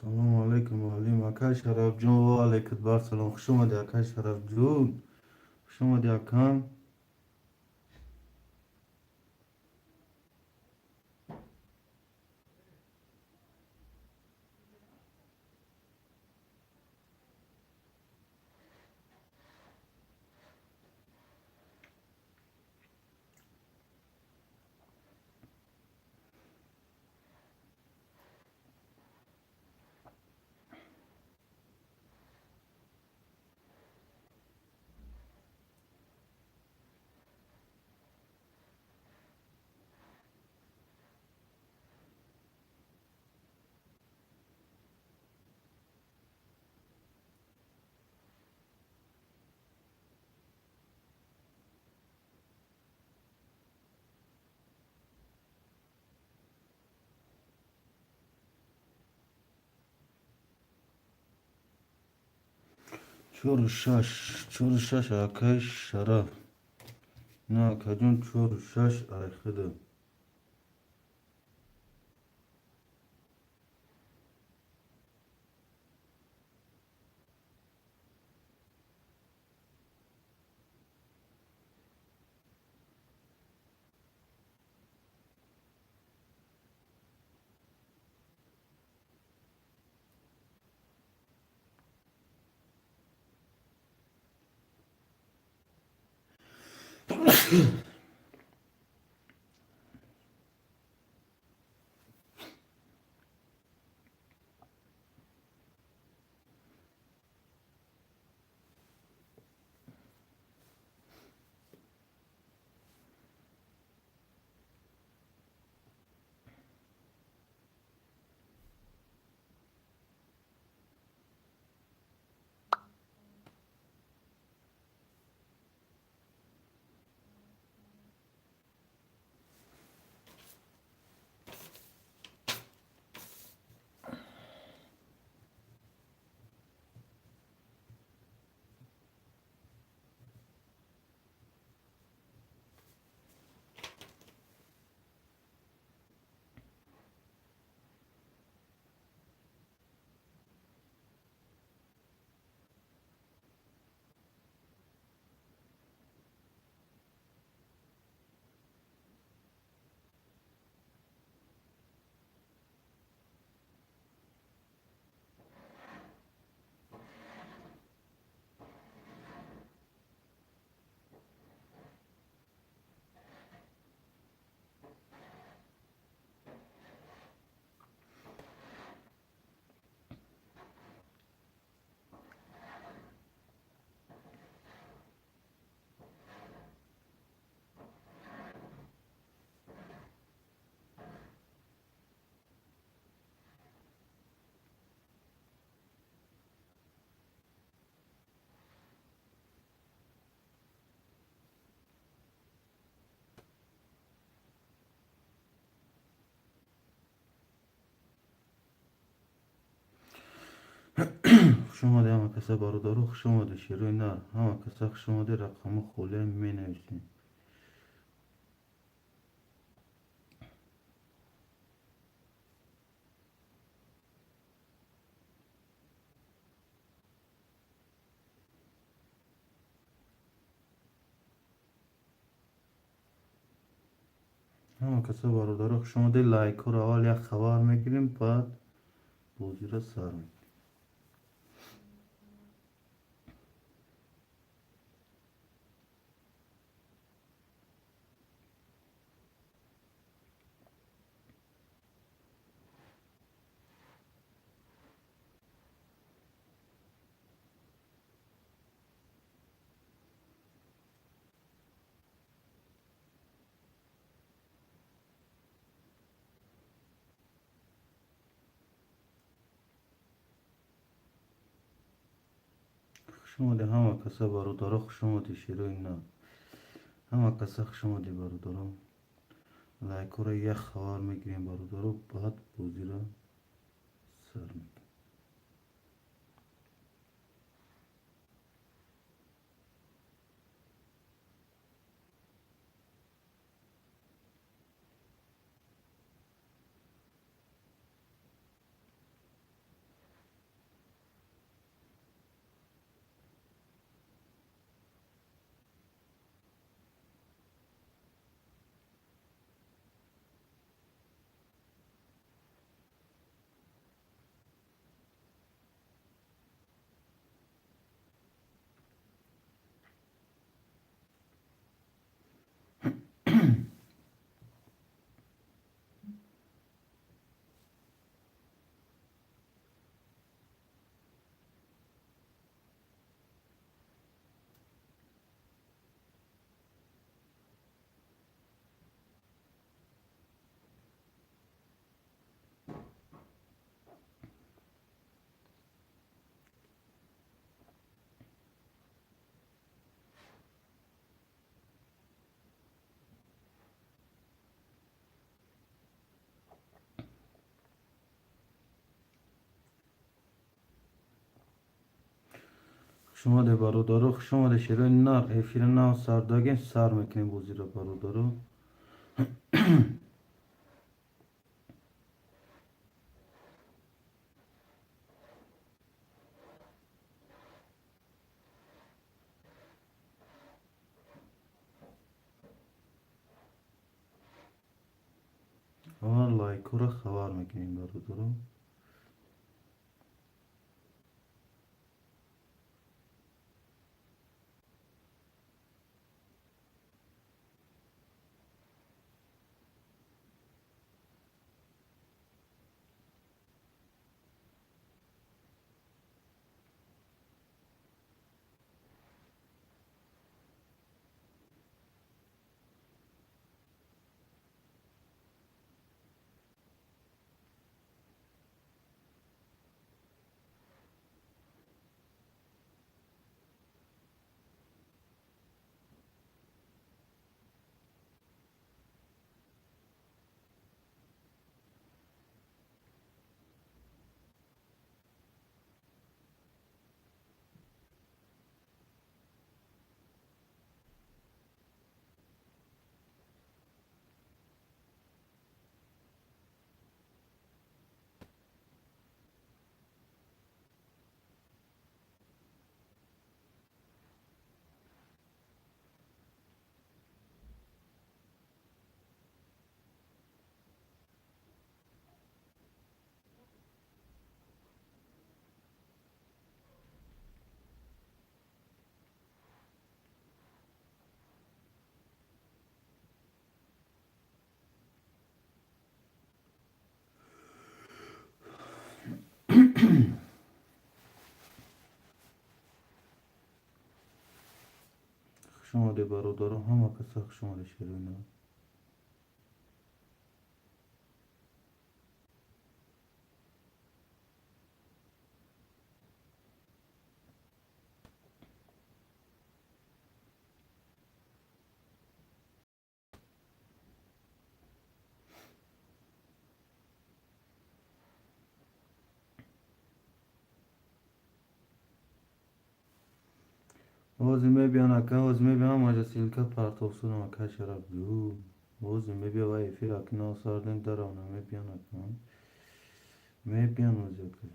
سلام علیکم علیم اکا شرف جون و علیکت بار سلام خوش اومدی اکا شرف جون خوش اومدی اکام. چور شش اکا شرف. نه اکا جون چور شش ای. خوش اومدی همه کسا بارودارو خوش اومدی شیروی نر همه کسا خوش اومدی رقم خوله می نویسین. همه کسا بارودارو خوش اومدی لایک رو اول یک خبر میگیریم بعد بازی را سر می‌کنیم. خوش اومدی همه کسا بارودارو خوش اومدی شیروی نر همه کسا خوش اومدی بارودارو لایک رو یک خبر میگیریم بارودارو بعد بازی را سر می‌کنیم. شما ده برادرو شما ده شیرین نار افیر ناو سرداگین سر میکنیم بوزی را برادرو. والله کورا خوار میکنیم برادرو. شما ده برادرو همه کسا شما ده شیرین نار. Ozi me biyan aka, ozi me biyan maja silka partofsun aka şarap yu. Ozi me biya vay efir akına sardın daravna me biyan aka. Me biyan ozi aka.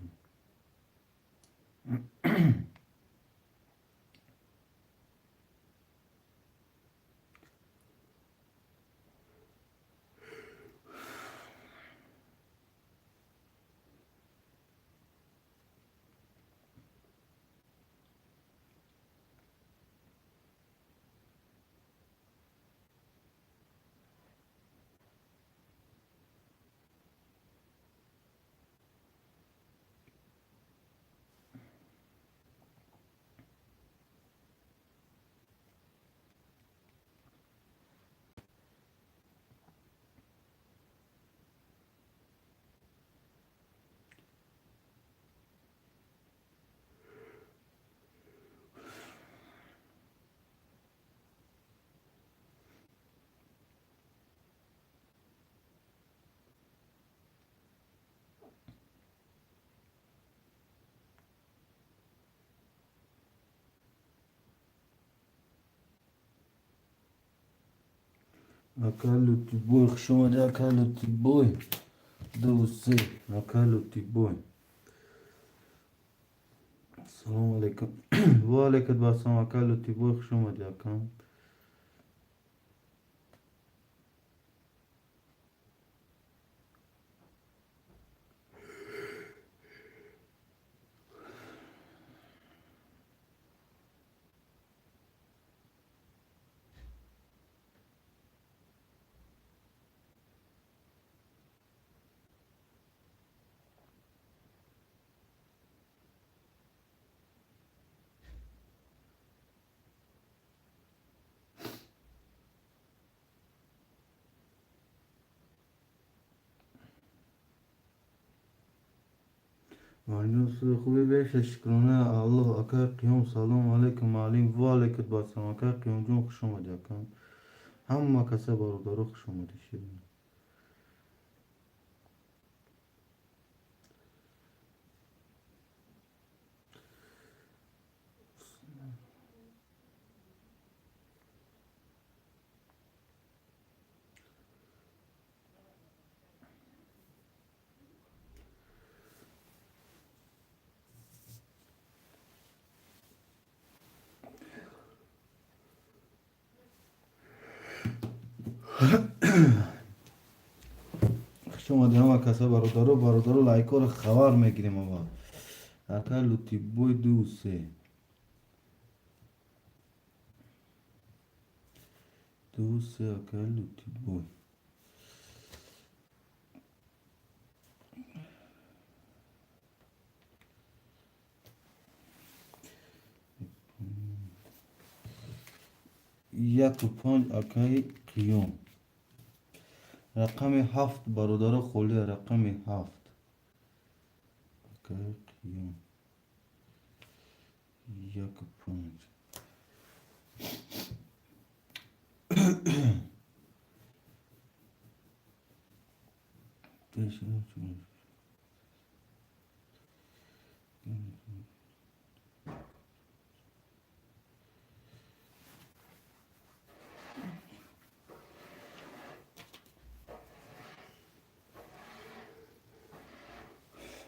Akallo tiboy, şoma de akallo tiboy. Dosi, akallo tiboy. Selamun aleyküm. Ve aleyküm basam akallo tiboy şoma de akam. Malusu خوبی بشه شکرانه الله اکر قیام سلام علیکم علیم و علیکم باسم اکر قیام جون خوش آمدی اکم همه کسا برادرو خوش آمدی شیرین. خوش اومدی همه کسا برادرو لایکا رو خبر میگیریم آقا. اکا لوتی بوی دو سه اکا لوتی بوی یک و پنج اکای قیوم. رقم هفت برادر خولی رقم هفت اکای قیوم. یک و پنج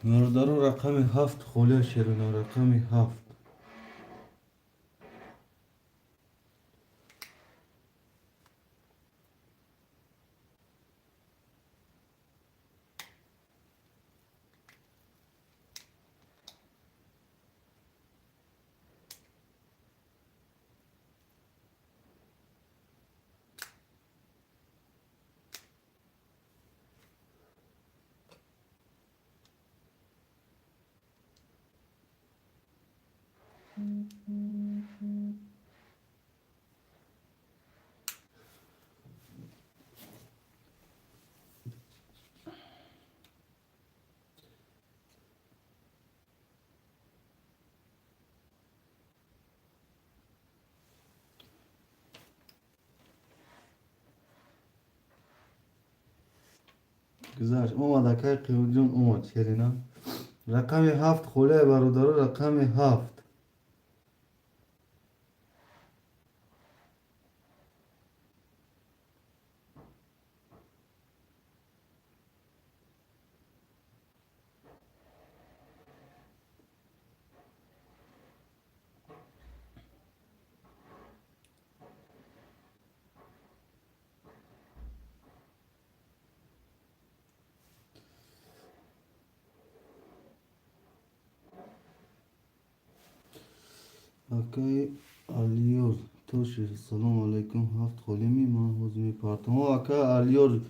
برادر رقم هفت خولی شیرین رقم هفت. گذشت اومد اکای قیوم جون اومد شیرینا. رقم هفت خولی برادر رقم هفت. اکای آلیور توش سلام علیکم هفت خولی می من حوز می پارتم اکای آلیور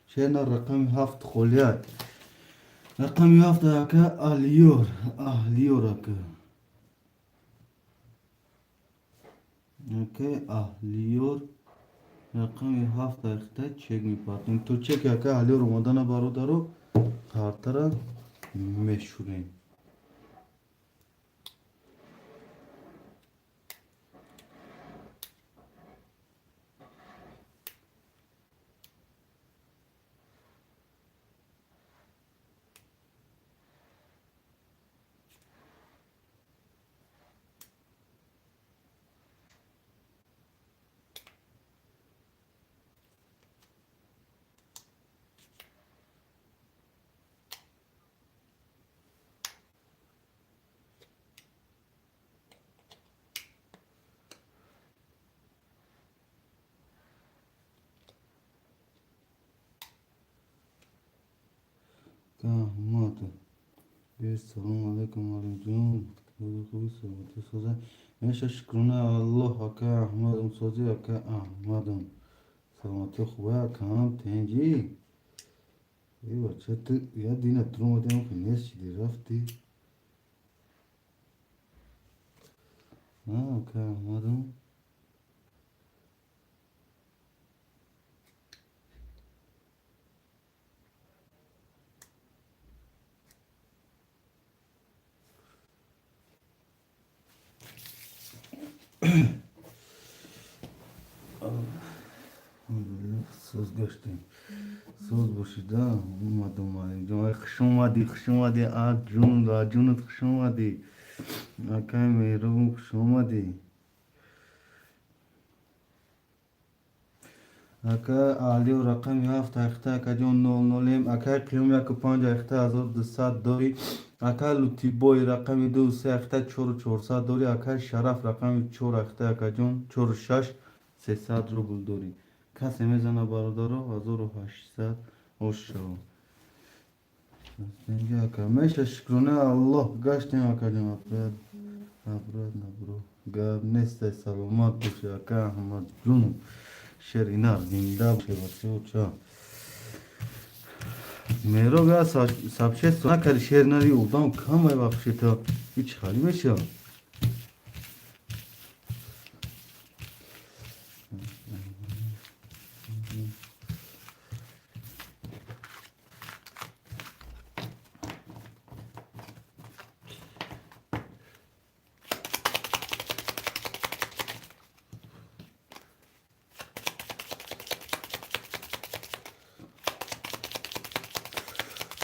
شیرنا رقم هفت خولیت. رقم هفت اکای آلیور اکای آلیور رقم هفت اخته چک می پارتم تو چک اکای آلیور اومدن برادرو کارتر میشوریم. احمد سلام علیکم علی جون خوبی سلامتی سازه میشه شکرونه الله اکای احمدم سازی اکای احمدم سلامتی خوبه اکام تنجی ای بچه تو یا دینه ترو مدیم که نیست چیدی رفتی اکای احمدم سوز گشتیم سوز باشیده اومدم علی جون خوش اومدی جونت خوش اومدی اکای میرو خوش اومدی اکای آلیو رقم هفت اخته اکا جون نول نولیم اکای قیوم یک و پنج اخته 1200 داری اکای لوتی بوی رقم دو سه اخته 4400 داری اکای شرف رقم 4 اخته اکا جون 4 و 6 300 روبل داری کسی میزنه برادرو 1800 اوشو میگه که میشه شکرونه الله گشتیم اکلیم افراد نبرو گب نیست سلامت باشه اکا احمد جون شرینار زنده باشه بچه و چا میرو گا سبشه سونا کاری شیر نری اودام کم های بخشی تا هیچ خالی میشه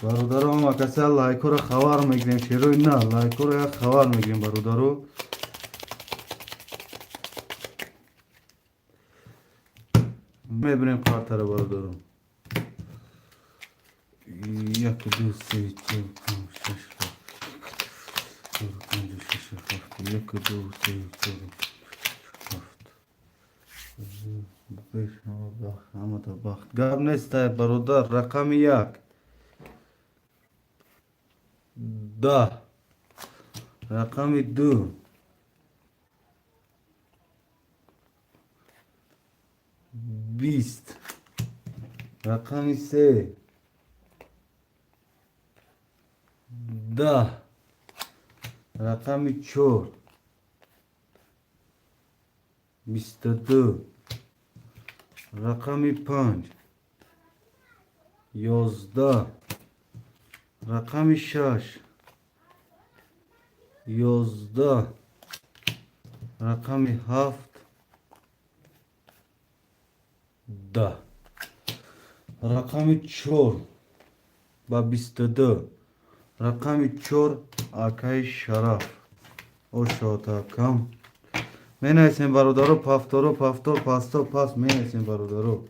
برادرو ما کسی لایکو رو خوار میگیریم شیروی نه لایکو رو یک خوار میگیریم برادرو میبریم قطر رو برادرو یک دو سه چهار پنج شش هفت پنج شش هفت یک دو سه چهار هفت بیش بخت همه تا بخت گب نیست برادر رقم یک 10 رقم 2 20 رقم 3 10 رقم 4 22 رقم 5 11 رقم 6 11 رقم 7 10 رقم 4 با 22 رقم 4 آکای شرف او شاتا کم می نیسیم برادرو پافتورو پافتور پاستو پاس می نیسیم برادرو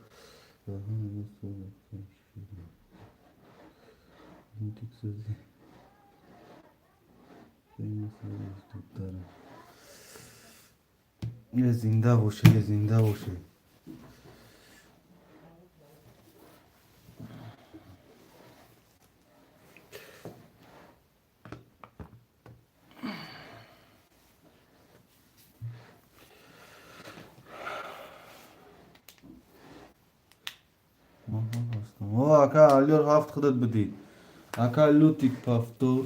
یه زنده باشه یه زنده باشه او اکا الیور هفت خودت بدی اکا لوتیک پافتور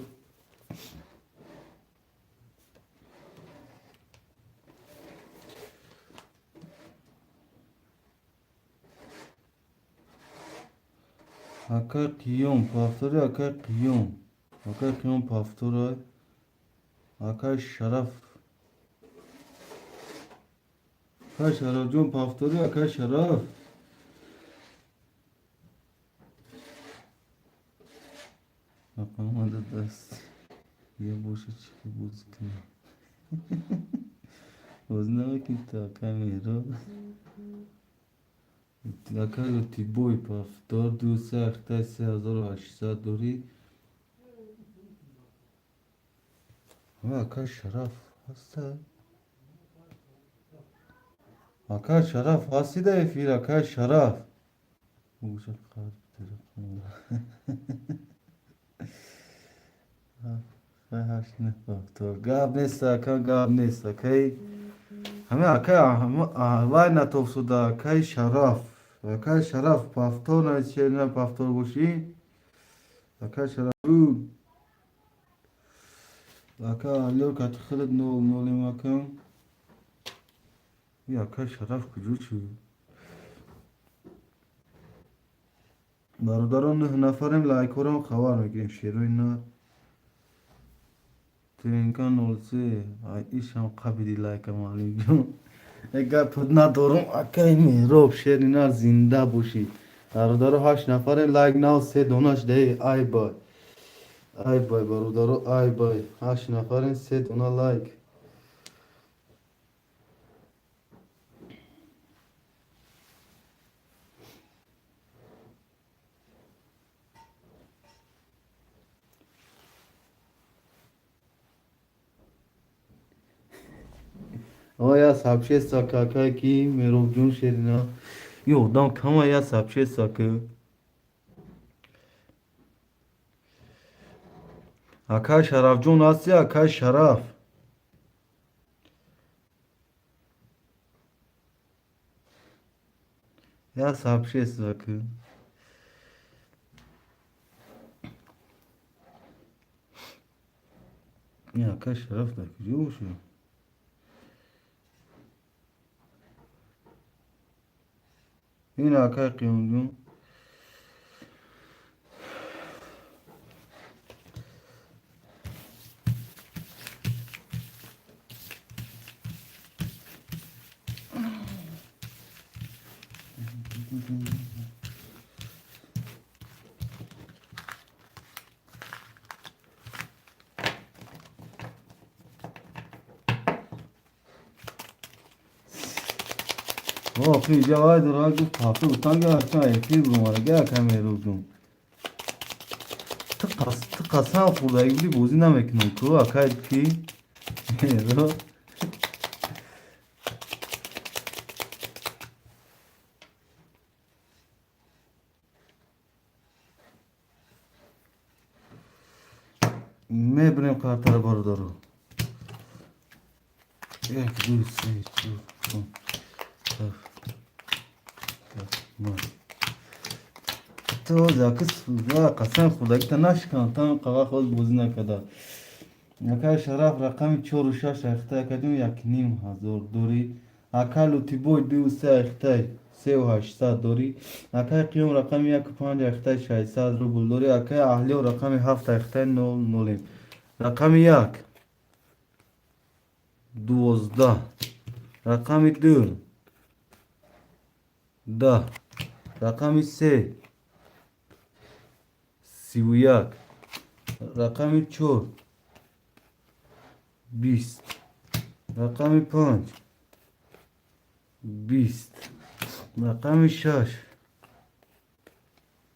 اکا قیوم پافتوری اکا قیوم پافتور اکا شرف اکا شرف جون پافتوری اکا شرف اکا ماده دست یه باشه چی بوز کنه باز نمکن تا اکا میرو اکا لوتی بوی پافتور 3800 دوری اکا شرف هسته اکا شرف هسته فیر اکا شرف بوشه قرد ترکونه هشت نه پافتور گاب نیست اکا گاب نیست اکای همه اکای وای نتوف سودا اکای شرف اکای شرف پافتور نشیر نه پافتور بوشی اکای شرف اکا لیور کت خلد نولی مکم یا اکای شرف کجو چی برادران 9 نفریم لایکورم خوار میگیریم شیروی نه ترینکان olsa işam kabidi like malum اگه پد ندارم اکای میروب شیرینار زنده باشی برادر 8 نفر لایک ناو 3 دونش ده ای بای برادر ای بای 8 نفر 3 دونا لایک آیا سبشه ساکاکای کی میروب جون شیرینا Yo, dam kama ya sapşe sakı. Aka şaraf John Asya aka şaraf. Ya sapşe sakı. Ya aka şaraf da kızıyor şu. Yine aka kıyımcum. O kıyıca vaydır ha bu kapı utan gel açma ekli numara gel kamera uzun. Tıkasan kurda ilgili bozu ne mekin oku akay ki. Ro. Me benim kartara bardaru. Ek du se tu. Taf. Ma. تو زاکس لا قسم خدا که نش کن تا قوا خود بوزنا کدا اکا شرف رقم 4 و 6 اخته کدوم یک نیم هزار دوری اکا لوتی بوی 2 و 3 اخته 3 و 800 دوری اکا قیوم رقم 1 و 5 اخته 600 روبل دوری اکا اهلی و رقم 7 اخته 0 نولیم رقم 1 12 رقم 2 10 رقم 3 31 رقم 4 20 رقم 5 20 رقم 6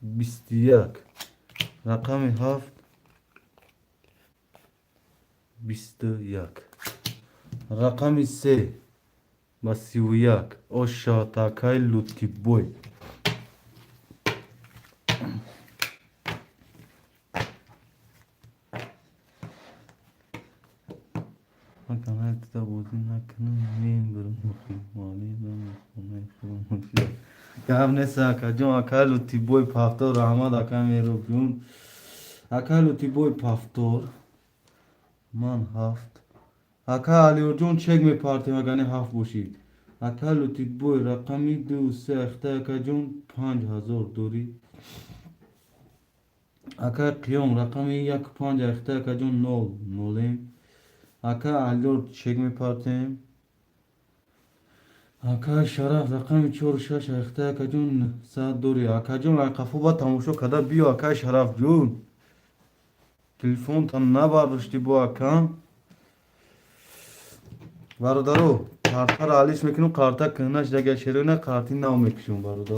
21 رقم 7 21 رقم 3 با 31 او شاتاکای لوتی بوی Kanal da bozun hakkını neyin bırakmışım mali da काम ने साका जो अकाल उठी बोई फाफ्तोर रहमत अका मेरो गुण अकाल उठी बोई फाफ्तोर man haft aka ali urcun çek mi parti magane haft boşi akal uti boy rakami du se akhta akajun 5000 dori aka qiyom rakami yak 5 akhta akajun 0 nolim aka ali çek mi parti اکا شرف رقم 4 6 اخته اکا جون ساعت دوری اکا جون قفو با تماشا کده بیا اکا شرف جون تلفن تا نبرداشتی با اکا برادرو کارتا را آلیش میکنم کارتا کنش دیگه شروع کارتی نو میکشم برادرو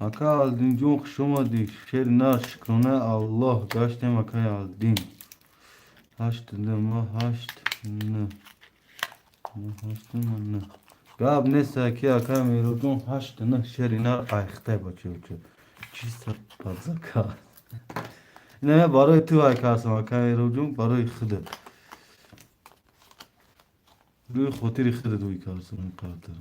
اکا aldin جون خشوما دی شیر نار شکرونه الله گشتم اکا aldin هشت ما هشت نه هشت نه گاب نسا کی اکا میرو جون هشت نه شیر نار ayakta bakıyor چی سر پزاکا نه برای تو ayakarsın اکا میرو جون برای خودت روی خاطر خودت ayakarsın کارتر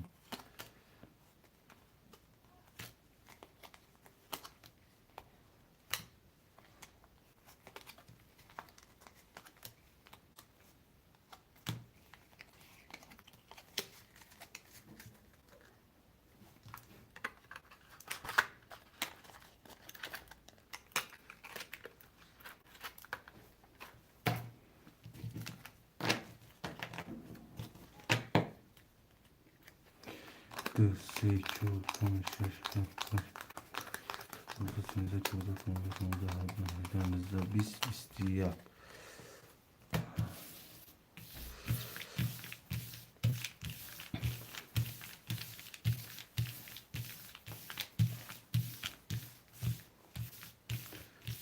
دو سه چهار پنج شش هفت هشت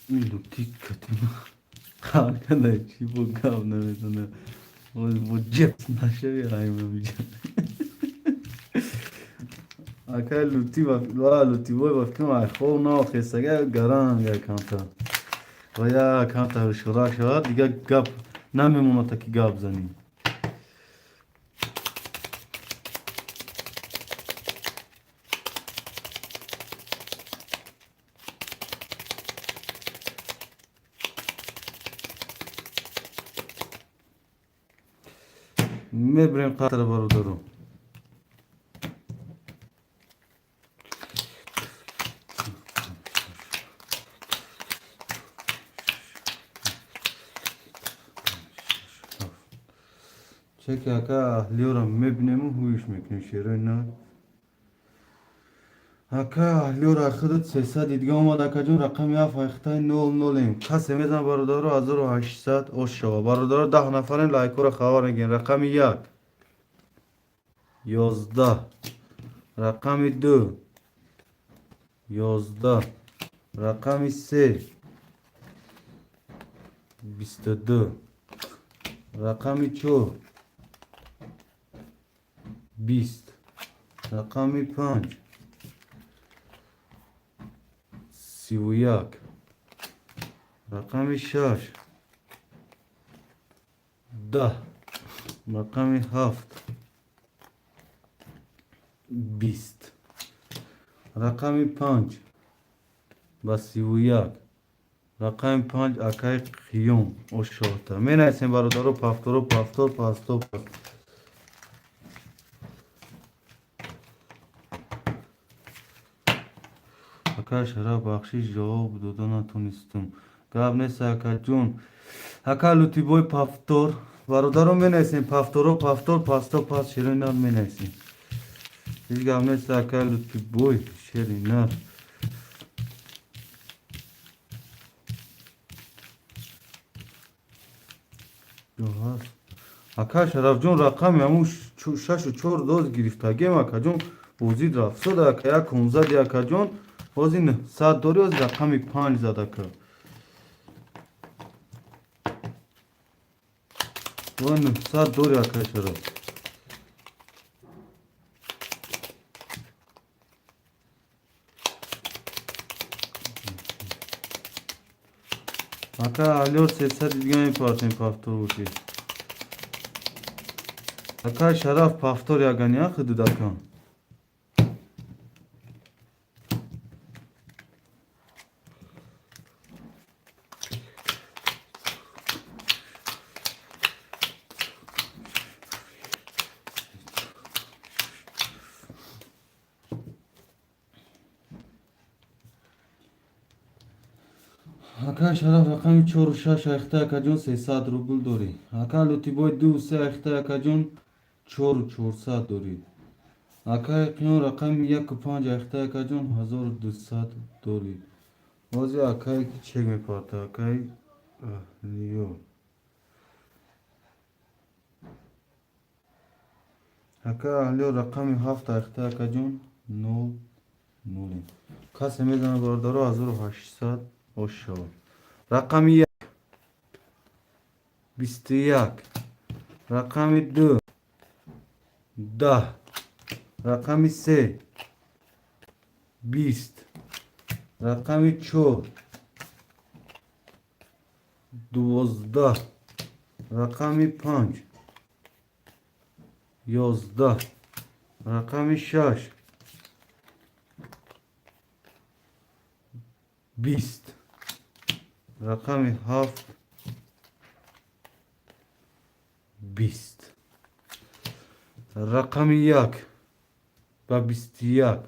20 Dikkatim arkadaş bu kavramını bu cep naşır ya aymamayacağım. Akal luti va luti boy va kim ay xo na xesaga garan ya kanta. و یا کانت شورا شد دیگه گپ نمیمونه تا که گپ زنیم میبریم قطر برادرم چه که اکا اهلیورم میبینیم و هویش میکنیم شیره نه اکا اهلیور خودت 300 دیگه آمد اکا جون رقم یه فایختای 00 ایم کسی میزن برادر رو 1800 اوش شوا برادر 10 نفرین لایکو رو خبر نگین رقم 1 11 رقم 2 11 رقم 3 22 رقم 4 20 رقم 5 31 رقم 6 10 رقم 7 20 رقم 5 و 31 رقم 5 اکای قیوم او شورتا می نایسیم برادرو پافتورو پافتور پاستو اکا شراب بخشی جواب داده نتونستم گاب نیست اکا جون اکا لوتی بوی پافتور برادرو می نایسیم پافتورو پافتور پاستو پاست شیرینار می نایسیم هیچ گاب نیست اکا لوتی بوی شیرینار اکا شرف جون رقم همون 6 و 4 دوز گرفته گیم اکا جون بوزید رفت سود اکا یک 15 اکا جون بازین 100 دوری از رقم 5 زد اکا وان 100 دوری اکا شرف اکا الیور 300 دیگه می پارتیم پافتور بوشی اکا شرف پافتور یگانی ها خدود اکا اکا شرف رقم 4 و 6 اخته اکا جون 300 روبل دوری اکا لوتی بوی 2 و 3 اخته اکا جون 4 و 400 دوری اکا قیون رقم 1 و 5 اخته اکا جون 1200 دوری بازی اکای چه میپاته اکای لیو اکا لیو رقم 7 اخته اکا جون 0 0 کسی میزنه باردارو 1800 اوش شود رقم 1 21 رقم 2 10 رقم 3 20 رقم 4 12 رقم 5 11 رقم 6 20 رقم 7 20 رقم 1 و 21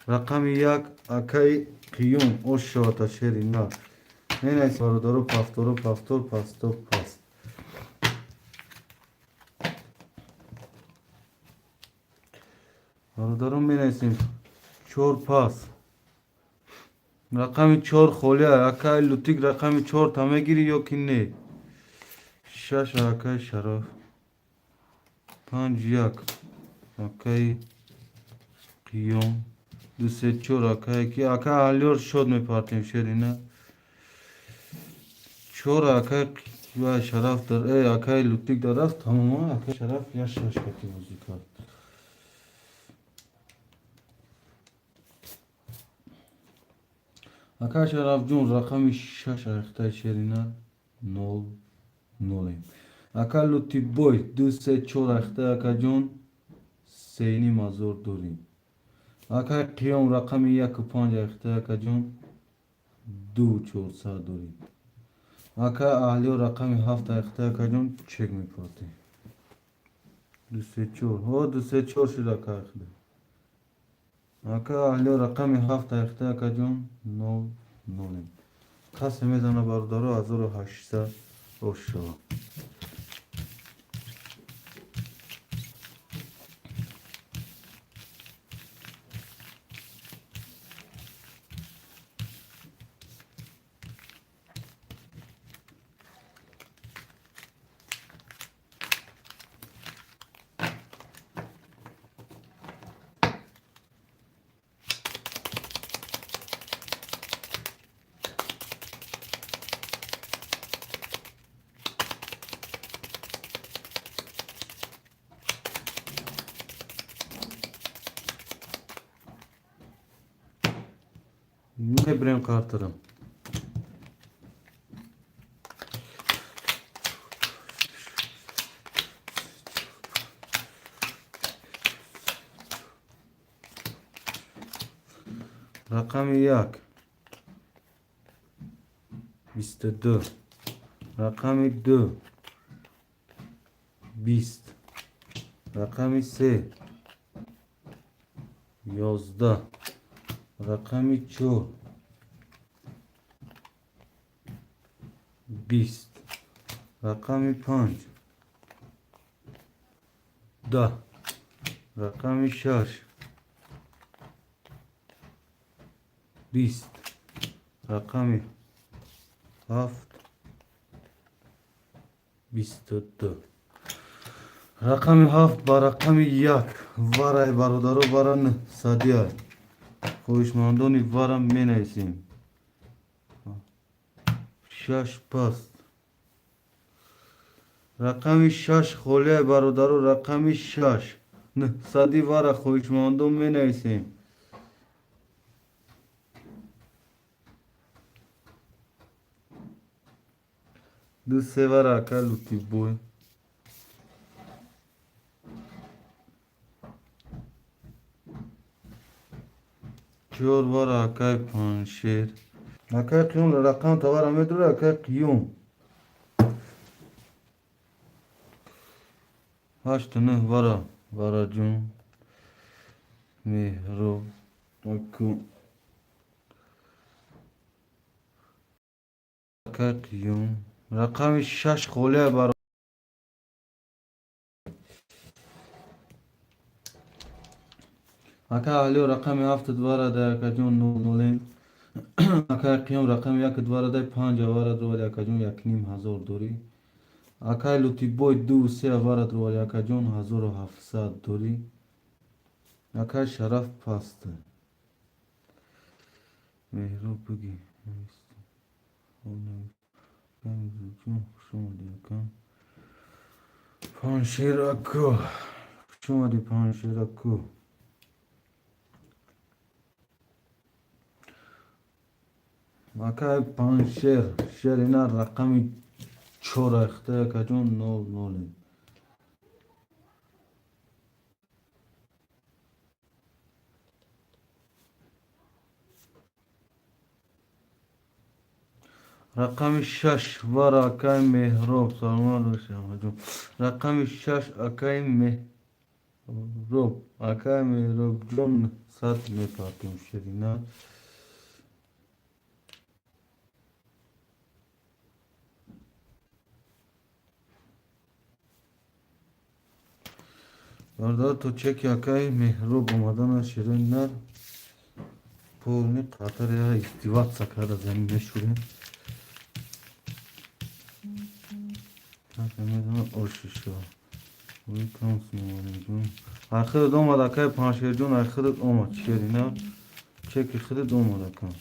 رقم 1 اکای قیوم او شوتا شیری نه این ایست برادرو پافتورو پافتور پاستو پاست برادرو می نیستیم چور پاس رقم 4 خوله اکای لوتیک رقم 4 تمه گیری یا کی نه. 6 اکای شرف. 5 یک اکای قیوم. 2 3 4 اکای کی اکای الیور شد میپارتیم شیرینه. 4 اکای و شرف در ای اکای لوتیک در رفت تماما اکای شرف یا شش کتی بازی کرد. اکای شرف جون رقم 6 اختای شیرینه 0 0. اکای لوتی بوی 2 3 4 اختای اکای جون سینی مازور دوریم. اکای قیام رقم 1 و 5 اختای اکای جون 2 4 سا دوریم. اکای اهلیو رقم 7 اختای اکای جون چک میپاتی. 2 3 4 ها 2 3 4 شد اکای اخده. اکای اهلیو رقم 7 اختای اکای جون 0 0. کسی میزنه باردارو 1800 روش شد. میبریم کارترم. رقم 1 22. رقم 2 20. رقم 3 11. رقم 4 20. رقم 5 10. رقم 6 20. رقم 7 22. رقم 7 با رقم 1 وارای برادرو بران صدیه خوشماندونی وارم می نیسیم. 6 پست. رقم 6 خوله برادرو رقم 6 نه صدی وارا خوشماندون می نیسیم. دو سه وارا اکا لوتی بوی. چور وارا اکای پانشیر. اکای قیوم رقم توارا می دوره اکای قیوم. 8 نه وارا جون مهرو اکو اکای قیوم. رقم 6 خوله برا اکا اهلیو رقم 7 دواره ده اکا جون 0 اکا قیوم رقم 1 دواره ده 5 واره درولی اکا جون 1500 دوری. اکا لوتی بوی 2 3 واره درولی اکا جون 1700 دوری. اکا شرف پاسته مهرو بگی جون شما دی اکا پانشیر اکو شما دی پانشیر اکو. اکای پانشیر شیر اینا رقمی 4 اخته اکا جون 0 رقم 6 وار اکای مهراب سلمان روشم جون. رقم 6 اکای مهراب اکای مهراب جون 100 میپاتیم شیرینه. بردار تو چک اکای مهراب اومدن شیرین نر پول قطر یا استیوات سکر زمین نشوره میدونم آشیشا وی کانس میمونیم آخر دوم دکای پانشیر جون آخر دوم چیری نه چکی خود دوم دکان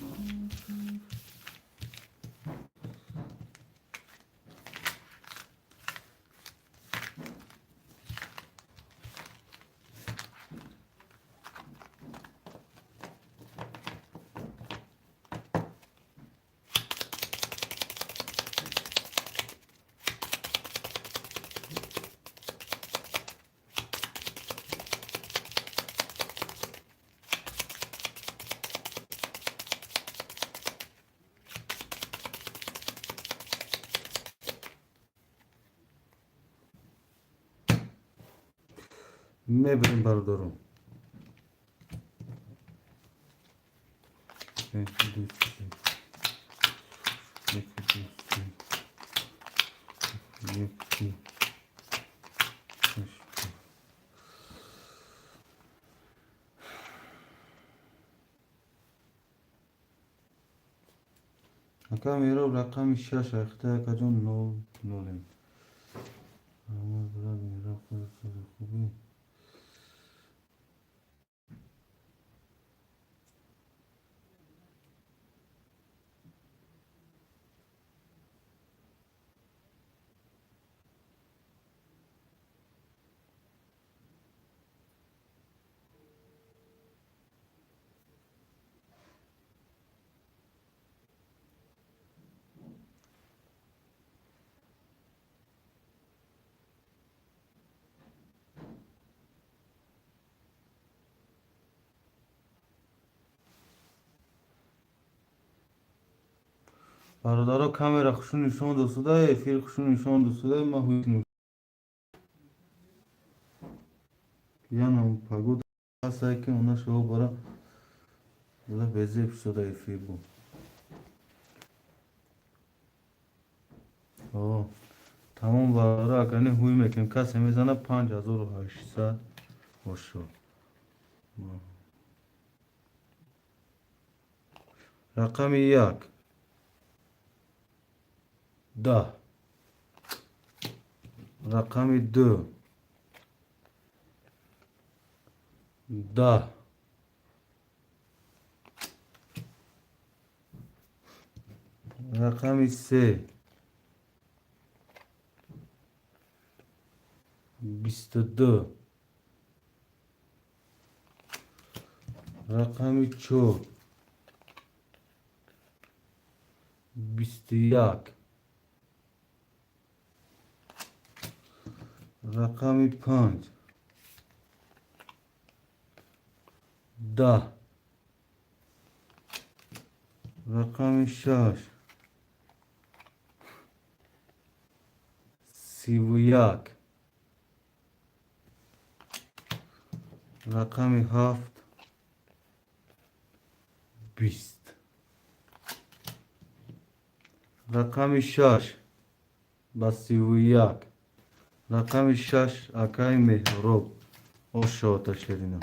میبریم بردارم یکی اکا میرو رقم 6 اخته اکا جون نولیم اما برای میرو خود خوبی برادرها کامera خوشون نشون دوستده فیل خوشون نشون دوستده ما هوی یعنی پاگود هست که اونا شو برا بلا بزیب شده فیل بود آه تمام برادرها اکنی هوی میکنیم کسی میزنه 5800 خوشو رقم 1 10 رقم 2 10 رقم 3 22 رقم 4 21 رقم 5 10 رقم 6 31 رقم 7 20 رقم 6 با 31 رقم 6 اکای مهراب آشا تشکرینم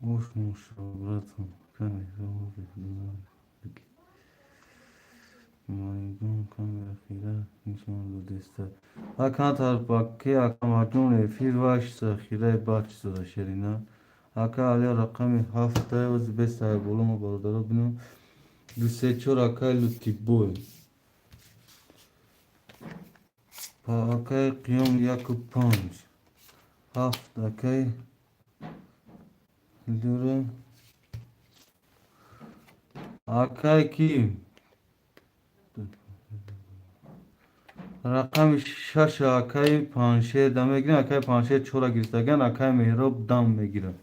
Hoş muşavratım kamera Maydun kamera khira nishon do desta Akantar bakke akamatun fil vash khira bach da sherina aka ali raqami hafta uz besta bolum bardaro binu du se chor aka lutiboy pa aka qiyam yak panj hafta aka Diyorum. Akay ki رقم 6 akay پانشه دم بگیرن akay پانشه چورا گیرستگن akay مهراب دم بگیرن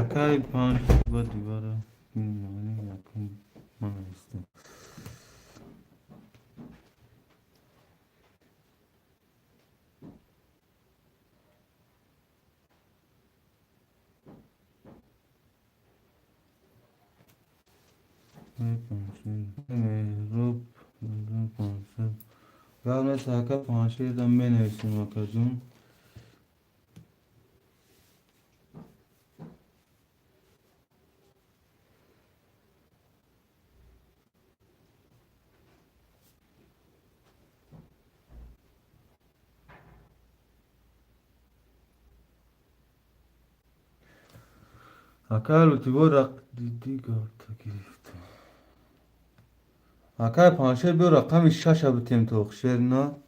akay پانشه با دیواره مانی یکم من هستم مهراب پانشه Akar mesela akar panşehirden ben evsin akacım. Akar lütfü rak didi garta girifti. Akar panşehir bir rakam şaşa bitim tokşer na.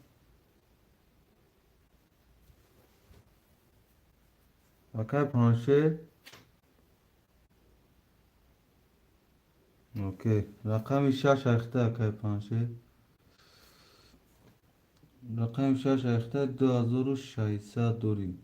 Akar panşehir. Okey. Rakam şaşa işte akar panşehir. Rakam şaşa işte 2600 دوری.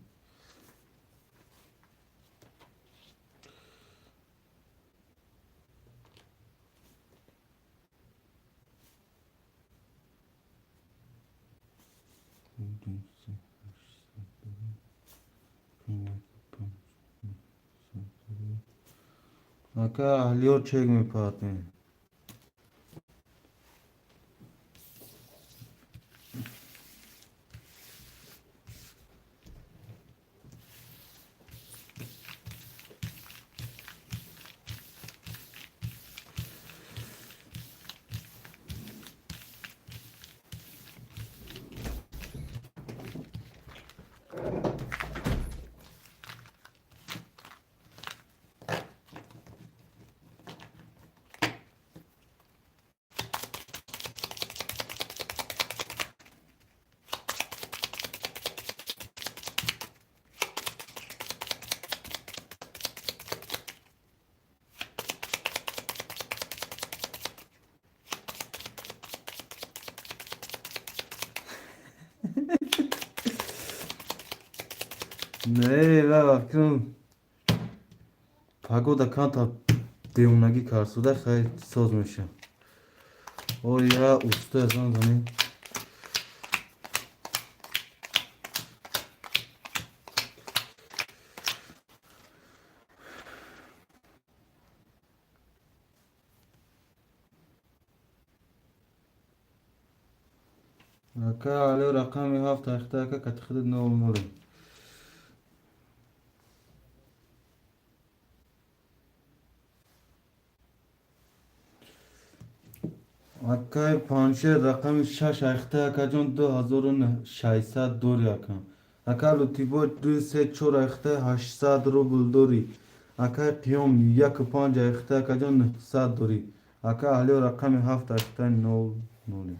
Akar ahliyor çek mi patın? Ne la bakın. Pagoda kanta deunagi karsuda xay sozmuşum. O ya usta yazan zani. Aka alo rakami hafta ihtaka katkıda ne olmalı? Akka panşe rakami şaş ihtaka jon 2600 دور yakam. Aka lutibo 2 3 4 800 ruble dori. Aka tiyom yak panca ihtaka jon 900 dori. Aka alo rakami hafta ihtaka ne olmalı?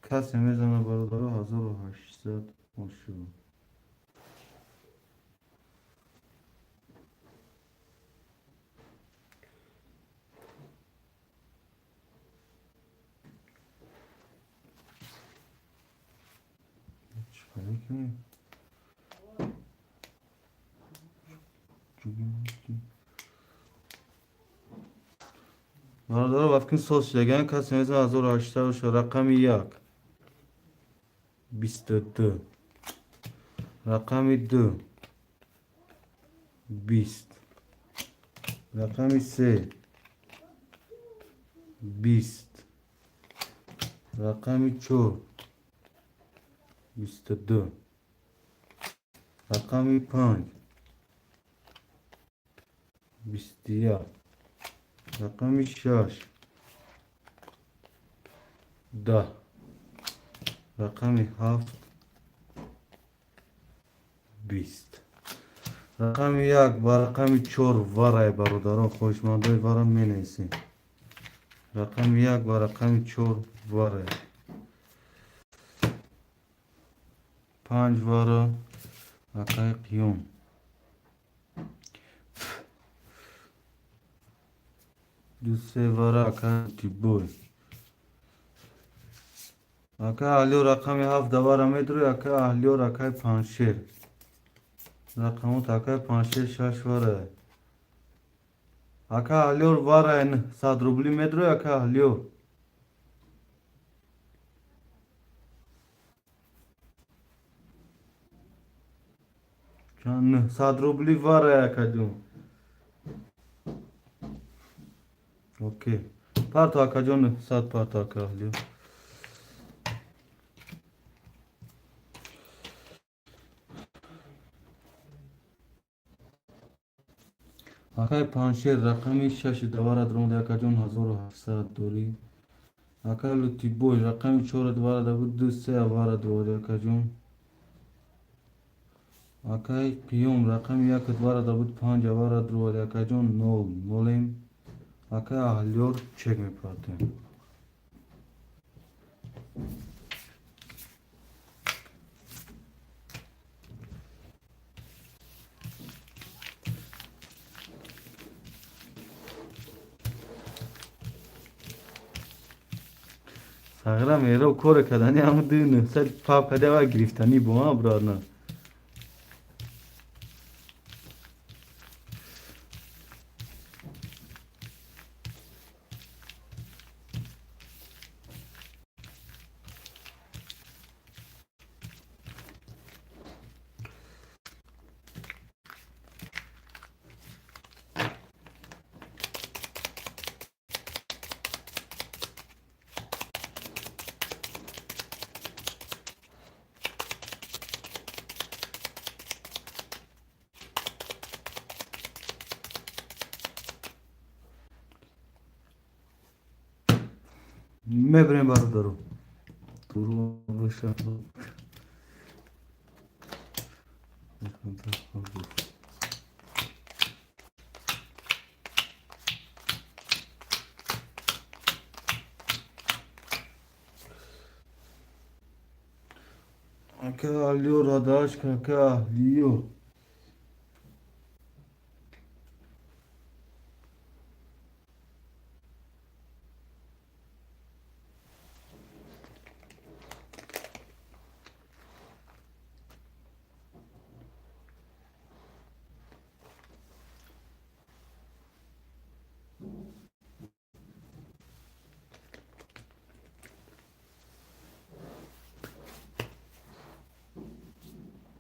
Kas emezana barodaro 1800 hoşu. Peki. Barodaro vafkin sos yagan kas emezana 1800 hoşu. Rakami yak. 22. Rakami 2. 20. Rakami 3. 20. Rakami 4. 22. Rakami 5. 20. Rakami 6. 10. Rakami 7. 20. Rakami yak ba rakami 4 varay barodaro خوشمندای varam menesi. Rakami yak ba rakami 4 varay. 5 vara akay qiyom. دوسه vara akay tiboy. Akay alio rakami 7 davara medro akay alio rakay panşer. Rakamı takay panşer şaş vara. Akay alio vara en sad rubli medro akay alio. Can sad rubli vara akadum. Okey. Parto akajon sad parto akay alio. акай паншер рақами шаши даварад ронда якаҷон 1700 дорӣ. акай лутибой рақами чорад варада буд 2 варад вор якаҷон. акай қиём рақами якад варада буд 5 варад вор якаҷон 0 нолем. акай аҳлиёр чек мепартем. сағира меро коре кардани ҳама 2900 пап каде ва гирифтани бо ма бродна. мебарем бародаро акай аҳлиё радашка акай аҳлиё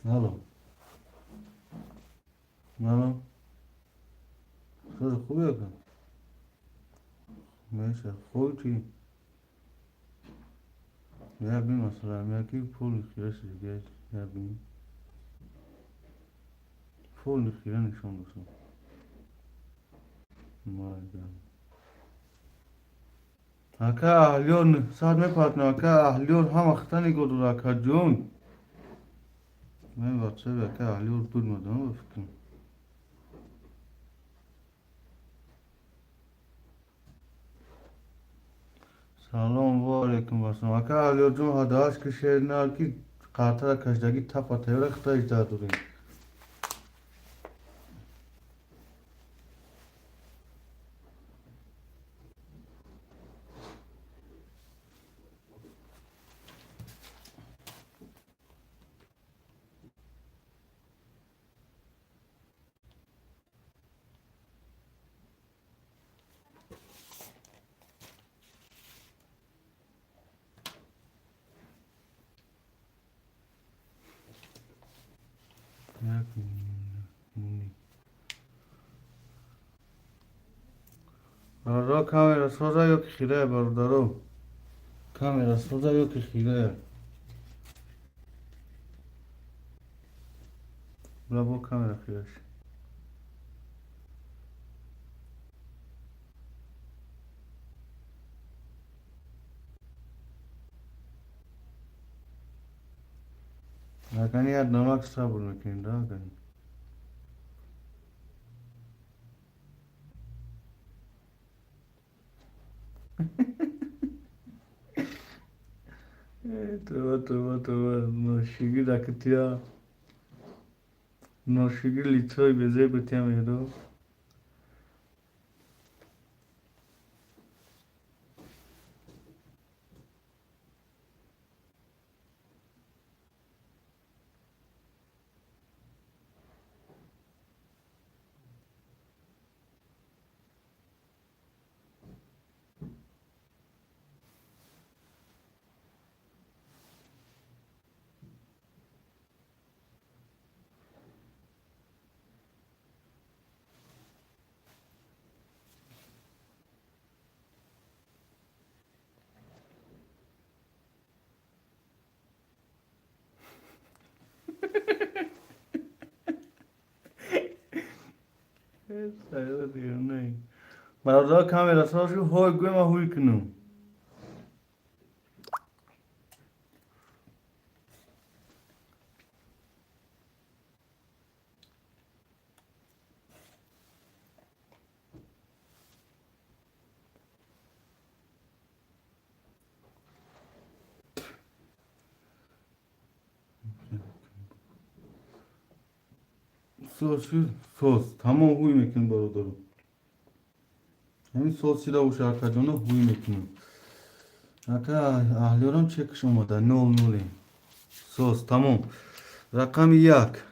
алло алло шода хуб яка меша хуб чӣ ябин масалан яки пули хира шидгаш ябин пули хира нишон досам акай аҳлиёр сад мепартнем акай аҳлиёр ҳама хитани годур акаҷон мен ватсап акай аҳлиёр дуд мадам ба фикрам. салом ва алайкум ассалом акай аҳлиёрҷон ҳадааш кишена ки қартара кашдаги тапа таёра хита иҷда дорем. бародаро камерасоза ё ки хирая бародаро камерасоза ё ки хирая бо камера хираш акани як намак сабр мекунем да акани това ношиги дакатия ношиги лицой безе бития медо سایه دیگه نه برادر کاملا ساشو های گوی ما هوی کنم sos tamam huy mekin برادرم همین sosi را uş arkadaşına huy mekin Aka ahliyorum çekiş olmadı ne olmalı sos tamam rakam yak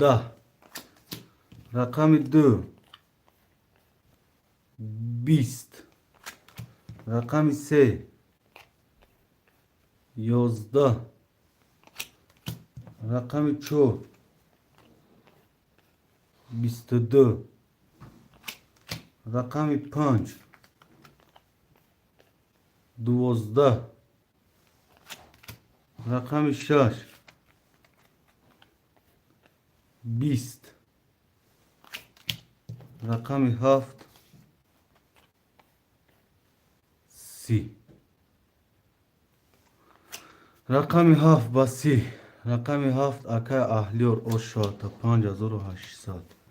da rakam dö bist rakam se yozda rakam ço bist rakam panç دوازده رقم شش بیست رقم هفت سی رقم هفت با سی رقم هفت اکای اهلیور اشاد تا 5800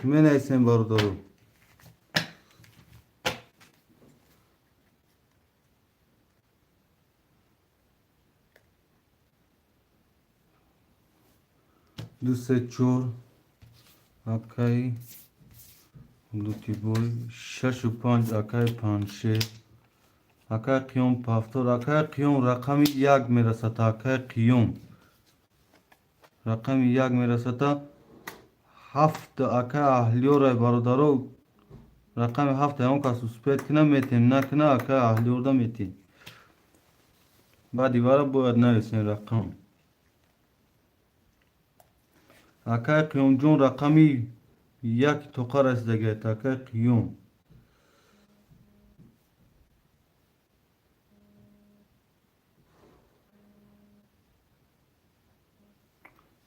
من ایسیم برادرم دو سه چور اکای دوتی بوی شش و پنج اکای پنجشه اکای قیوم پافتور اکای قیوم رقمی یک میرسد اکای قیوم رقمی یک میرسد هفت اکای اهلیور برادرو رقم هفت اون کسو سپید کنه میتیم نکنه اکای اهلیور دا میتیم بعدی بارا باید نویسیم رقم اکای قیوم جون رقمی یک توقع رسیدگی اکای قیوم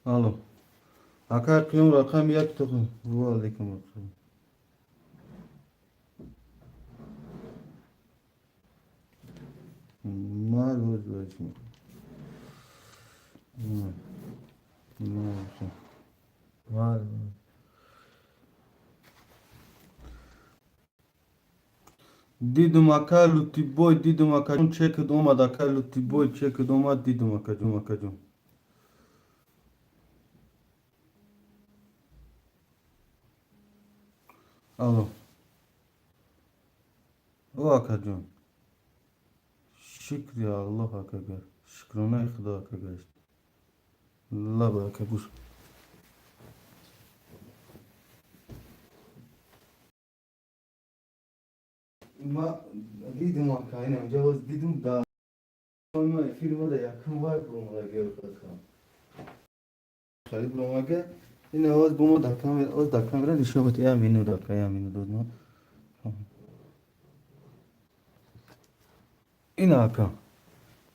الو اکای قیوم رقم یک توقع و علیکم السلام ما روز باشیم ما دیدم اکای لوتی بوی دیدم اکای جون چک اومد اکای لوتی بوی چک اومد دیدم اکای جون الو او اکای جون شکر یا الله اکای گر شکرانه خدا اکای گشت الله برکه بوش ما دیدم اکای اینم جواز دیدم دا ما فیلم دا yakın var buruma görüyorsun. خرید buruma که این آواز بومو دا کامera از دا کامera نشون بده یا مینو دا یا مینو دو نه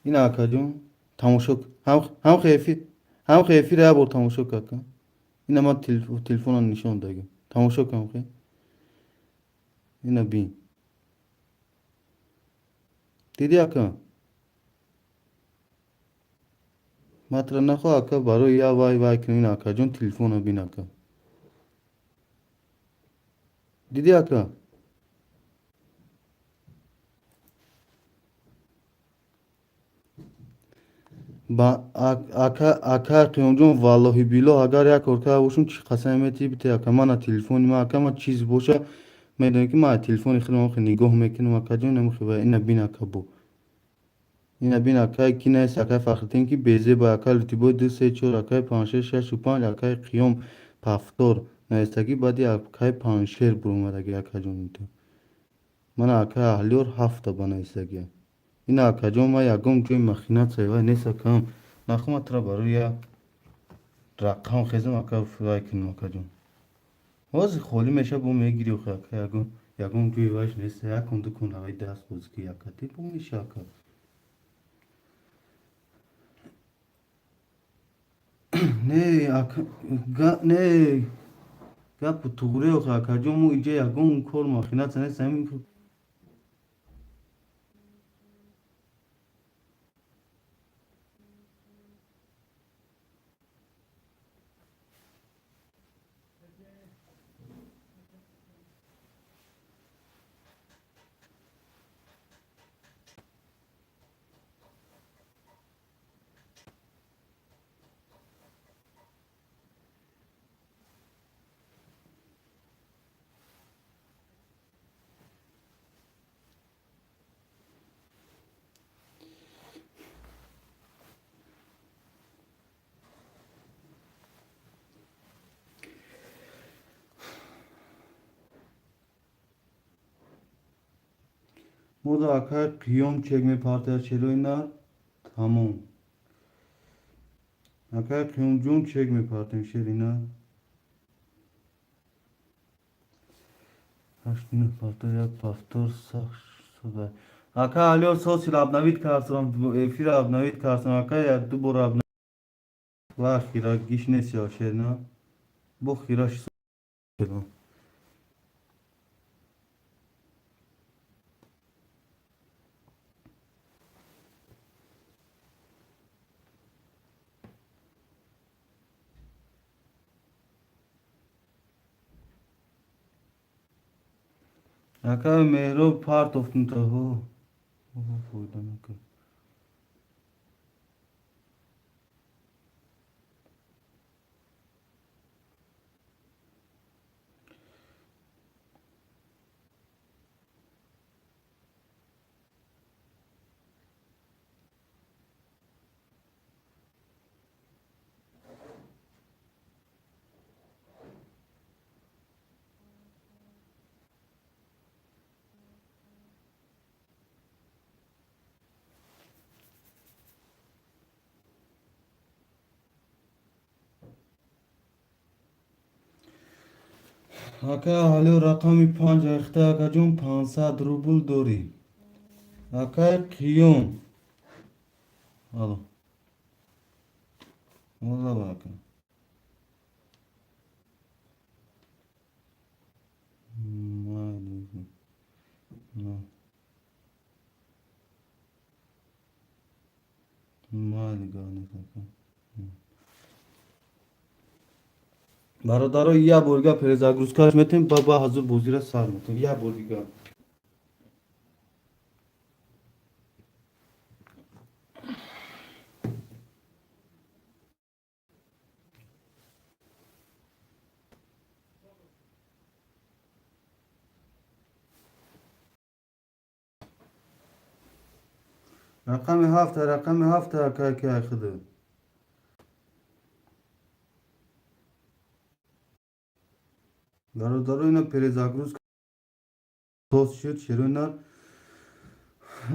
این آکا جون تماشا هم خیفی را بر تماشا کن این ما تلفن نشون داده تماشا کن خیلی اینا بین دیدی آکا مطرح نخوا آکا برای یا وای کنین آکا جون تلفن رو بین آکا دیدی آکا با آکا قیام جون والله بیلو اگر یک ارکا باشون چی قسمتی بیته آکا من تلفن ما آکا ما چیز باشه میدونی که ما تلفن خیلی خیلی نگاه میکنم آکا جون نمیخواه اینا بین آکا بو اینا بین اکای کی نیست اکای فخرتین کی بیزه با اکای لطیبو دو سه چور اکای پانشه شش و پانج اکای قیوم پافتور نیستگی بعدی اکای پانشیر برومدگی اکای جون تو من اکای اهلیور هفته با نیستگی این اکای جون ما یکم توی مخینات سیوای نیست کم نخوام ترا برای رقم خیزم اکای فرای کنم اکای جون واز خالی میشه بو میگیری و اکای یکم توی وایش نیست یکم دو کن هوای دست بزکی اکای تی بو میشه اکای Ne ne gap tugure o ka jo mu ije ya gon kor machina tsane sami moda akar kıyom çekme partiya çeloyna tamam. Akar kıyom jun çekme partiya şerina. Haştını partiya pastor sahşuda. Aka alo sosyal abnavit karsan efir abnavit karsan aka ya du bor abnavit var kira gişne siya şerina. Bu kira şi aka mehro part of nta ho. Ho foydan aka. Aka alo rakami 5 akhta aka jun 500 rubl dori. Aka kıyom. Alo. Valla bakın. Maalesef. No. Maalesef. برادرها یه برگه پرزگروز کاش میتیم بابا حضور بزرگ سال میتیم یه برگه رقم هفته که خدا برادرها اینا پرزگروز توست شد شروع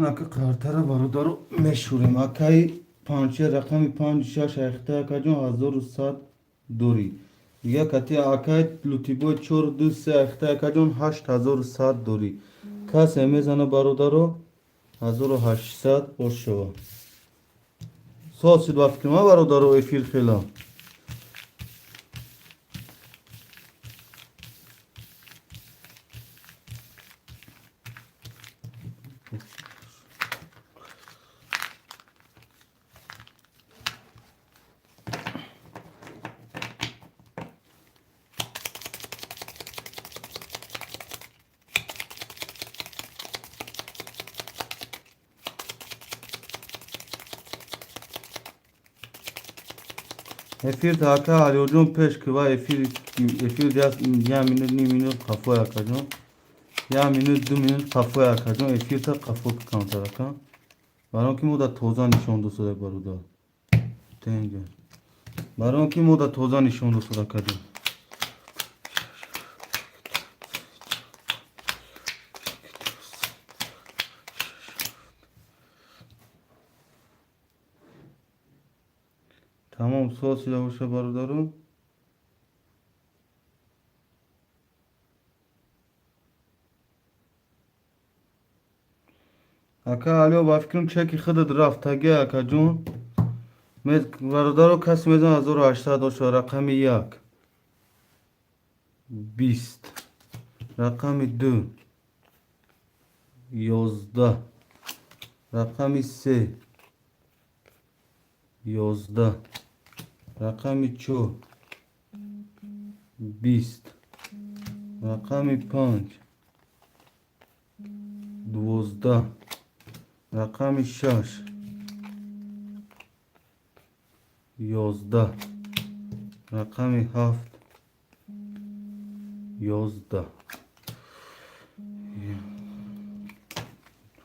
نکه کارتر برادرها مشهوریم اکای پانچه رقم 5 6 اخته که جون 1100 دوری یا کتی اکای لوتی بود 4 2 3 اخته که جون 8100 دوری کس میزنه برادرها 1800 boş şova. Sosyal bakıma var o da o efir khila. Efir taka alıyordum peş kıva efir ya minut ni minut kafa yakacağım. Ya minut 2 minut kafa yakacağım. Efir ta kafa kantaraka. Baron ki moda tozan nişan dostu da baruda. Tenge. Baron ki moda tozan nişan dostu da kadın. Tamam sosyal hoşa barudarım. Aka alo bafkrim çeki khıdı draft tagi aka jun. برادرو کسی میزن 1080 رقم یک 20 رقم دو 11 رقم سه 11 رقم چهار 20 رقم پنج 12 رقم شش 11 رقم هفت 11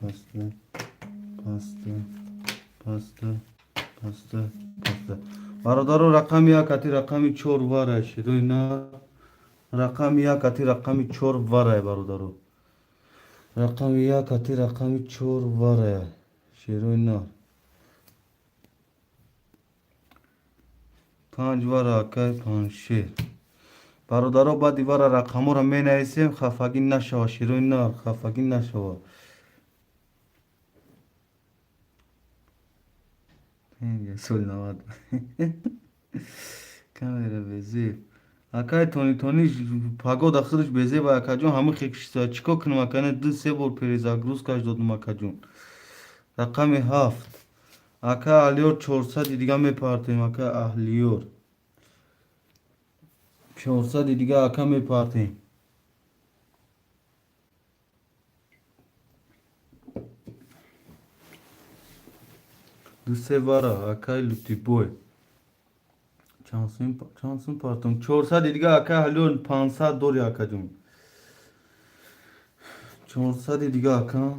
پسته پسته پسته پسته پسته برادر رقم یک کتی رقم چهار واره شروع نه رقم یک کتی رقم چهار واره برادر رقم یک کتی رقم چهار واره شروع نه پنج واره که پنج شیر برادر با دیوار رقم را می نویسیم خفگی نشوه شروع نه خفگی نشوه سول نواد камера безе акай тони пагод ахириш безе ба акаҷон ҳама хекшиса чико кунам акане ду се бор перезагрузкаш додум акаҷон рақами ҳафт ака аҳлиёр 400 дига мепартем ака аҳлиёр 400 дига ака мепартем ду се вара акай лутибой چانسون پارتم 400 دیگه اکا هلون 500 دوری اکا جون 400 دیگه اکا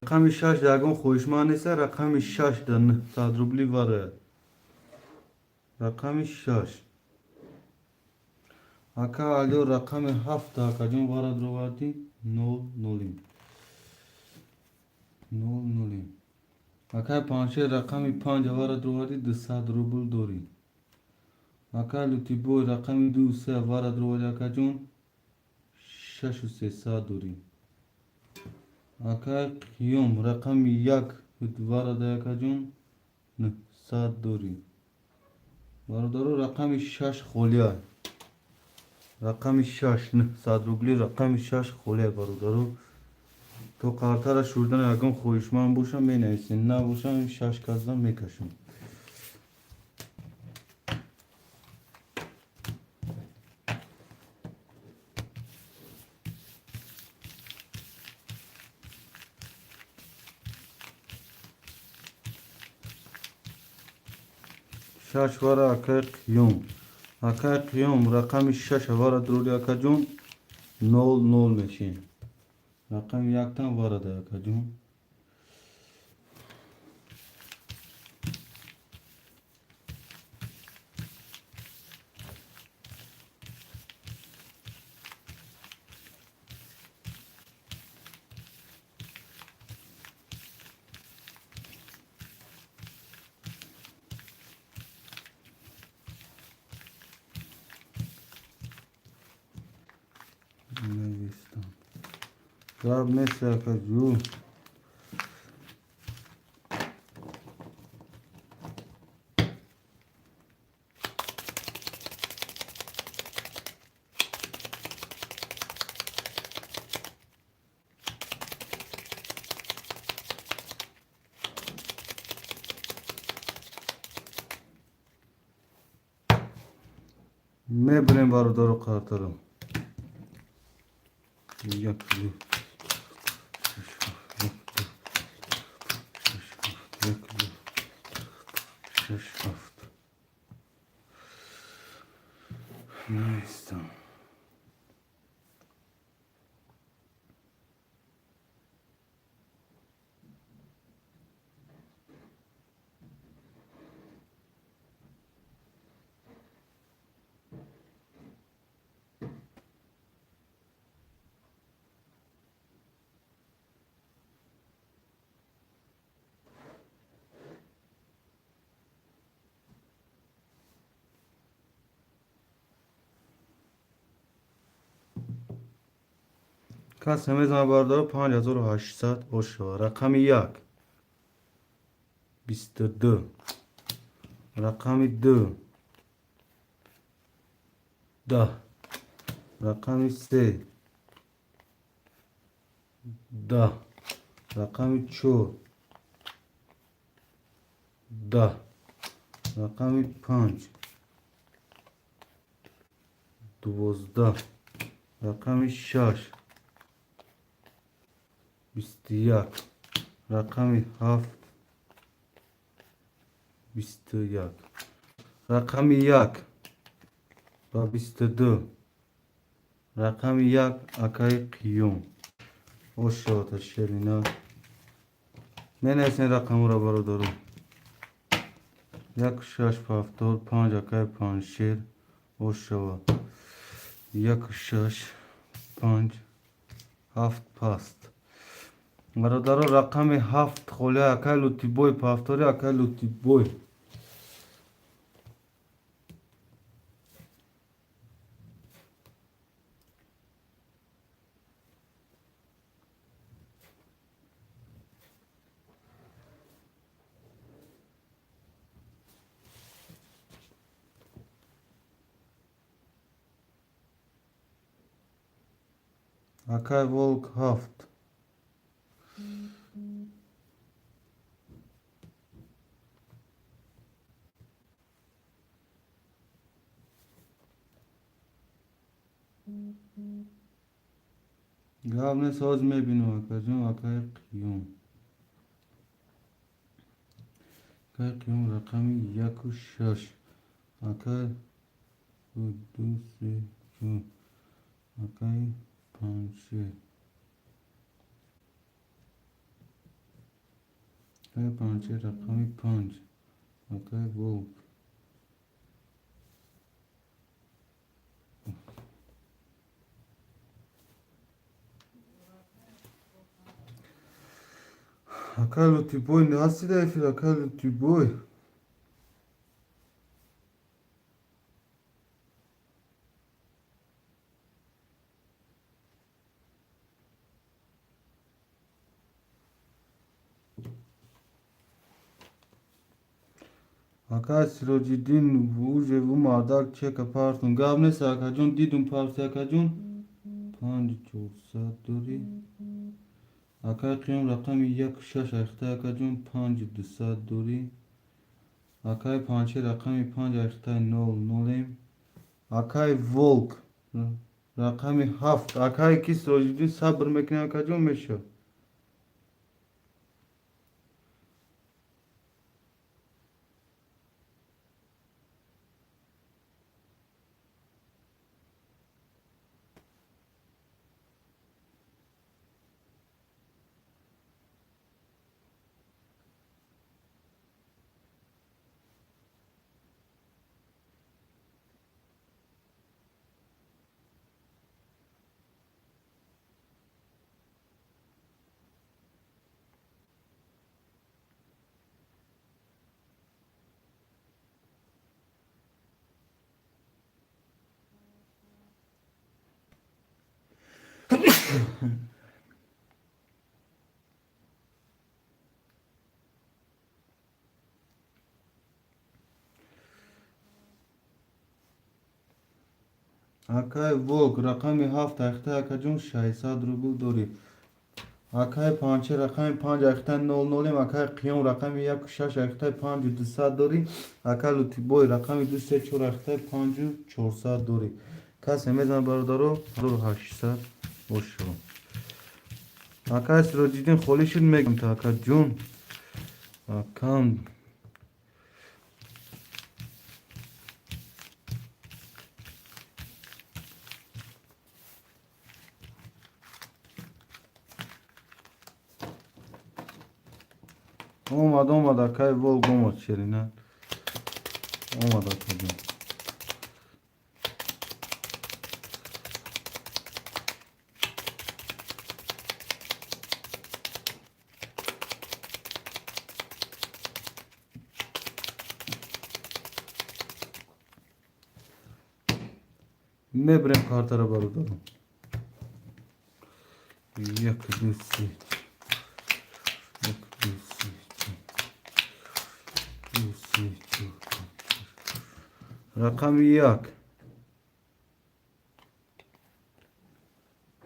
رقم 6 دگم خوشمان نیست رقم 6 دن تدروبلی واره رقم 6 اکا علیو رقم 7 اکا جون واره درو وردی 0 نولیم 0 نولیم اکا پانشه رقم 5 واره درو وردی 200 روبل دوری اکا لوتی بوی رقم 2 3 واره درو وردی اکا جون 6 و 300 دوری اکا قیوم رقم 1 واره ده اکا جون 900 دوری برادرو رقم 6 خولیه رقم 6 900 روبلی رقم 6 خولیه برادرو تو قارتر شوردن اگم خویشمان باشم می نویسین نه باشم 6 کازدن میکشم شش واره اکا قیوم اکا قیوم رقم 6 واره درولی اکا جون 0 0 میشین رقم 1 تن واره ده اکا جون نویستم رب مثل اکا جون میبریم برادر قاطرم یک دو یک دو 6 7 نیستم کس میزنه باردار 5800 اوشوا. رقم یک 22. رقم دو 10. رقم سه 10. رقم چهار 10. رقم 5 12. رقم 6 21. رقم 7 21. رقم 1 و 22. رقم 1 اکای قیوم. اوشوا شرینا ننویسین رقم را برادرم. 1 6 75 اکای پنجشیر. اوشوا 1 6 5 7 پست برادر. رقم 7 خوله اکای لوتی بوی پافتاری اکای لوتی بوی. اکای ولک 7. گاب نه ساز میبینم اکا جون. اکای قیوم. اکای قیوم رقم 1 و 6 اکای 2 3 4 اکای پنجشیر. اکای پنجشیر رقم 5 اکای ولک. اکای لوتی بوی ناستی دایفید. اکای لوتی بوی. اکای سیروجی دین ووژه و مادر چک پارتون. گاب نیست اکا جون. دیدون پارتی اکا جون. 5400 دوری. اکای قیوم رقم 1 6 اخته اکا جون. 5200 دوری. اکای پنجشیر رقم 5 اخته 0 نولیم. اکای ولک رقم 7 اکای کی سیروجی دین صبر میکنه اکا جون میشه. اکای ولک رقم 7 اخته اکا جون. 600 روبل دوری. اکای پنجشیر رقم 5 اخته 0 نولیم. اکای قیوم رقم 1 6 اخته 5200 دوری. اکای لوتی بوی رقم 2 3 4 اخته 5400 دوری. کسی میزن برادرو 800 اوشوا. اکای سیروجی دین خولی شد میگم تا اکا جون. اکام اومد اکای ولک اومد شرینا. اومد اکا جون. میبریم کارت را برادرم. Yak düsü. Yak düsü. Düsü. Rakam yak.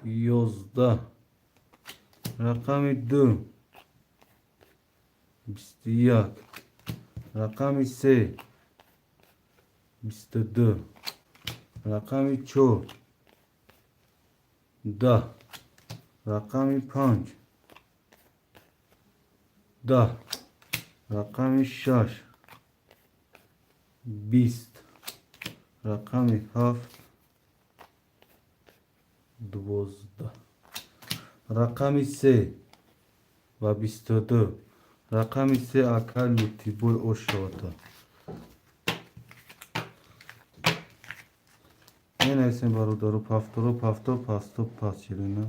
Yozda. Rakam dü. Bistiyak. Rakam se. Bistedü. Rakam ço. Da. Rakam panç. Da. Rakam şaş. Bist. Rakam haft. Dvozda. Rakam se. Va bistedü. Rakam se akal lutiboy oşota. Neyse barudaru pasto pas çelina.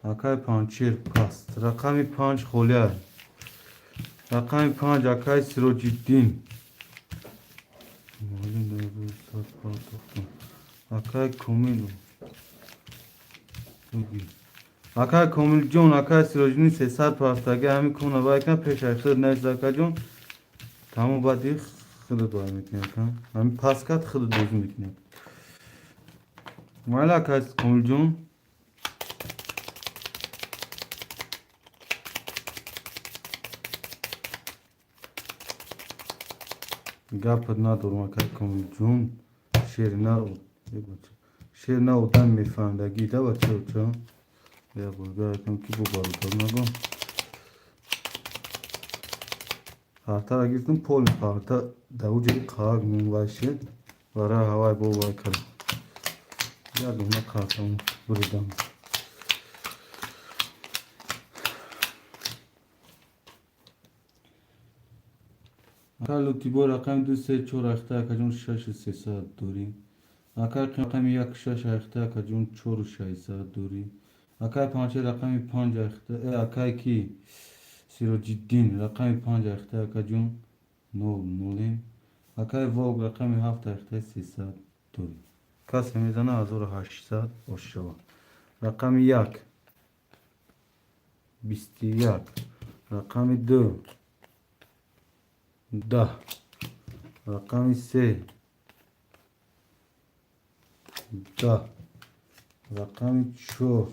Akay pançer past. Rakami panç kholyar. Rakami panç akay sirojiddin. Akay komilu. Akay komiljon akay sirojiddin sesat pastage hami kona baykan peşay khid nezakajon. Tamu badi khid dua mikne. Hami paskat khid doz mikne. Mala akay komiljon. Gapet nador akay komiljon. Şerina odan mefandagi da bache uça. Ya bulgar kan ki bu barudarına go. Harta girdim pol harta davuci kağ gün başe. Vara havay bo vay kal. Ya dona kağıtam buradan. Akalu tibor rakam du se çor axta kajon şaş se saat duri. Akay rakam yak şaş axta kajon çor şay saat duri. Akay pançe rakam panç axta akay ki sirojiddin rakam panç axta kajon nolin. Akay vog rakam hafta axta se saat duri. Kas mezana azor 8 saat oşşava. Rakam yak. Bisti yak. Rakam 2. Da. Rakam se. Da. Rakam ço.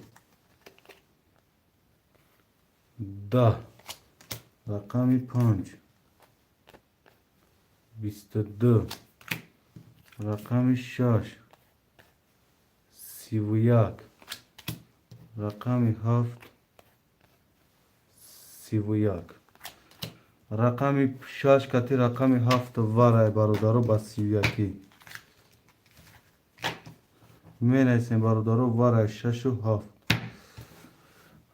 Da. Rakam panç. Bistedü. Rakam şaş. Sivuyak. Rakam haft. Sivuyak. Rakami şaş kati rakami haft var ay barudaro basiviyaki. Menaysen barudaro var ay şaşu haft.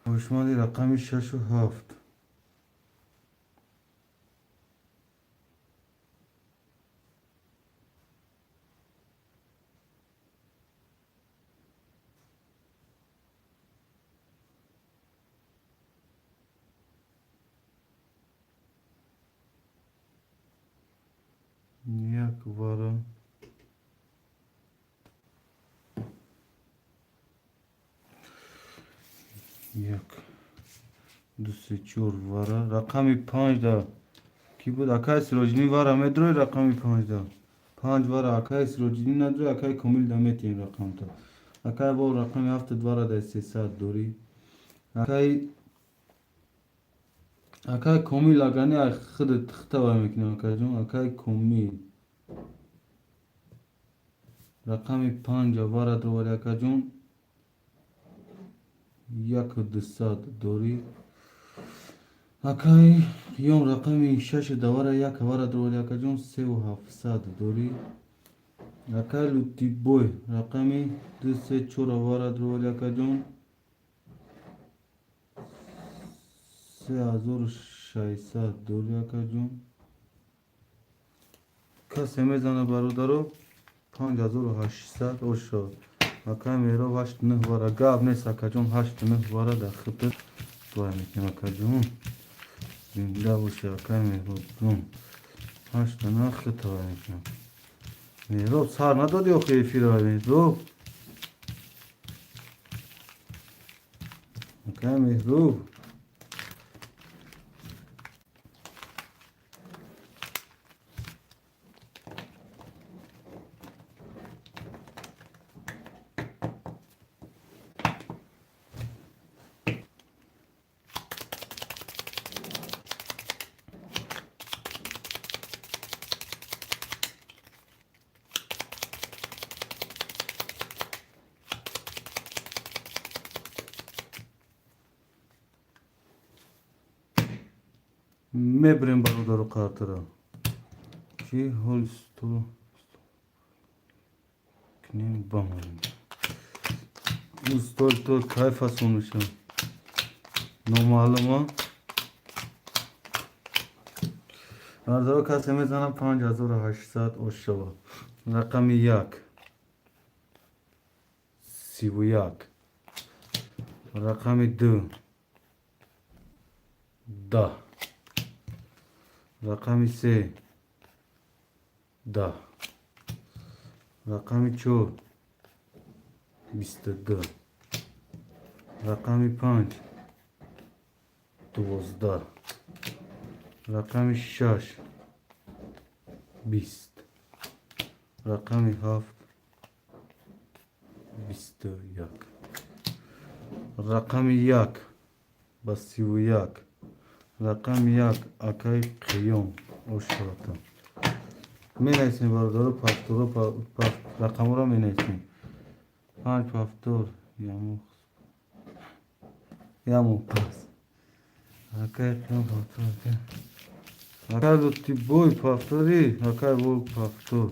Hoşmali rakami şaşu haft. Yak var. Yak. Duse çor var. Rakami 5 da. Ki bu akay sirojini var amedro rakami 5 da. 5 var akay sirojini nadro akay komil dametin rakam ta. Akay bu rakami hafta dvara da se saat duri. Akay komil agani ay khid tıxta var mekne akayjon akay komil. Rakami 5 var dro akayjon. Yak saat duri. Akay yon rakami şaşı davara yak vara dro akayjon sev hafsad duri. Akay luti boy rakami duse çora vara dro akayjon. Se azor şaysa duri akayjon. Kas emezana barudaro 5800 oşo. Akay mero 8 nih vara gab ne sakayjon 8 nih vara da khıtır. Dua mekin akayjon. Zinda bu şey akay mero dum. 8 nih khıtır mekin. Mero sarna da diyor keyfi ra mero. Aka Mehru. Mebrem barudaro kartara. Ki holsto. Knem bamam. Ustol kayfa sonuçta. Normalma. Ardaro kase mezanam 5800 oshava. Rakami yak. Sivuyak. Rakami 2. Da. Rakami 3. Da. Rakami 4. 22. Rakami 5. 12. Rakami 6. 20. Rakami 7. 21. Rakami yak. Basivuyak. Rakami yak. Akay qiyom. Oshata. Menaysin barodaro paftoro rakamora menaysin. 5 paftor yamu pas. Akay qiyom paftor. Akay lutti boy paftori. Akay bol paftor.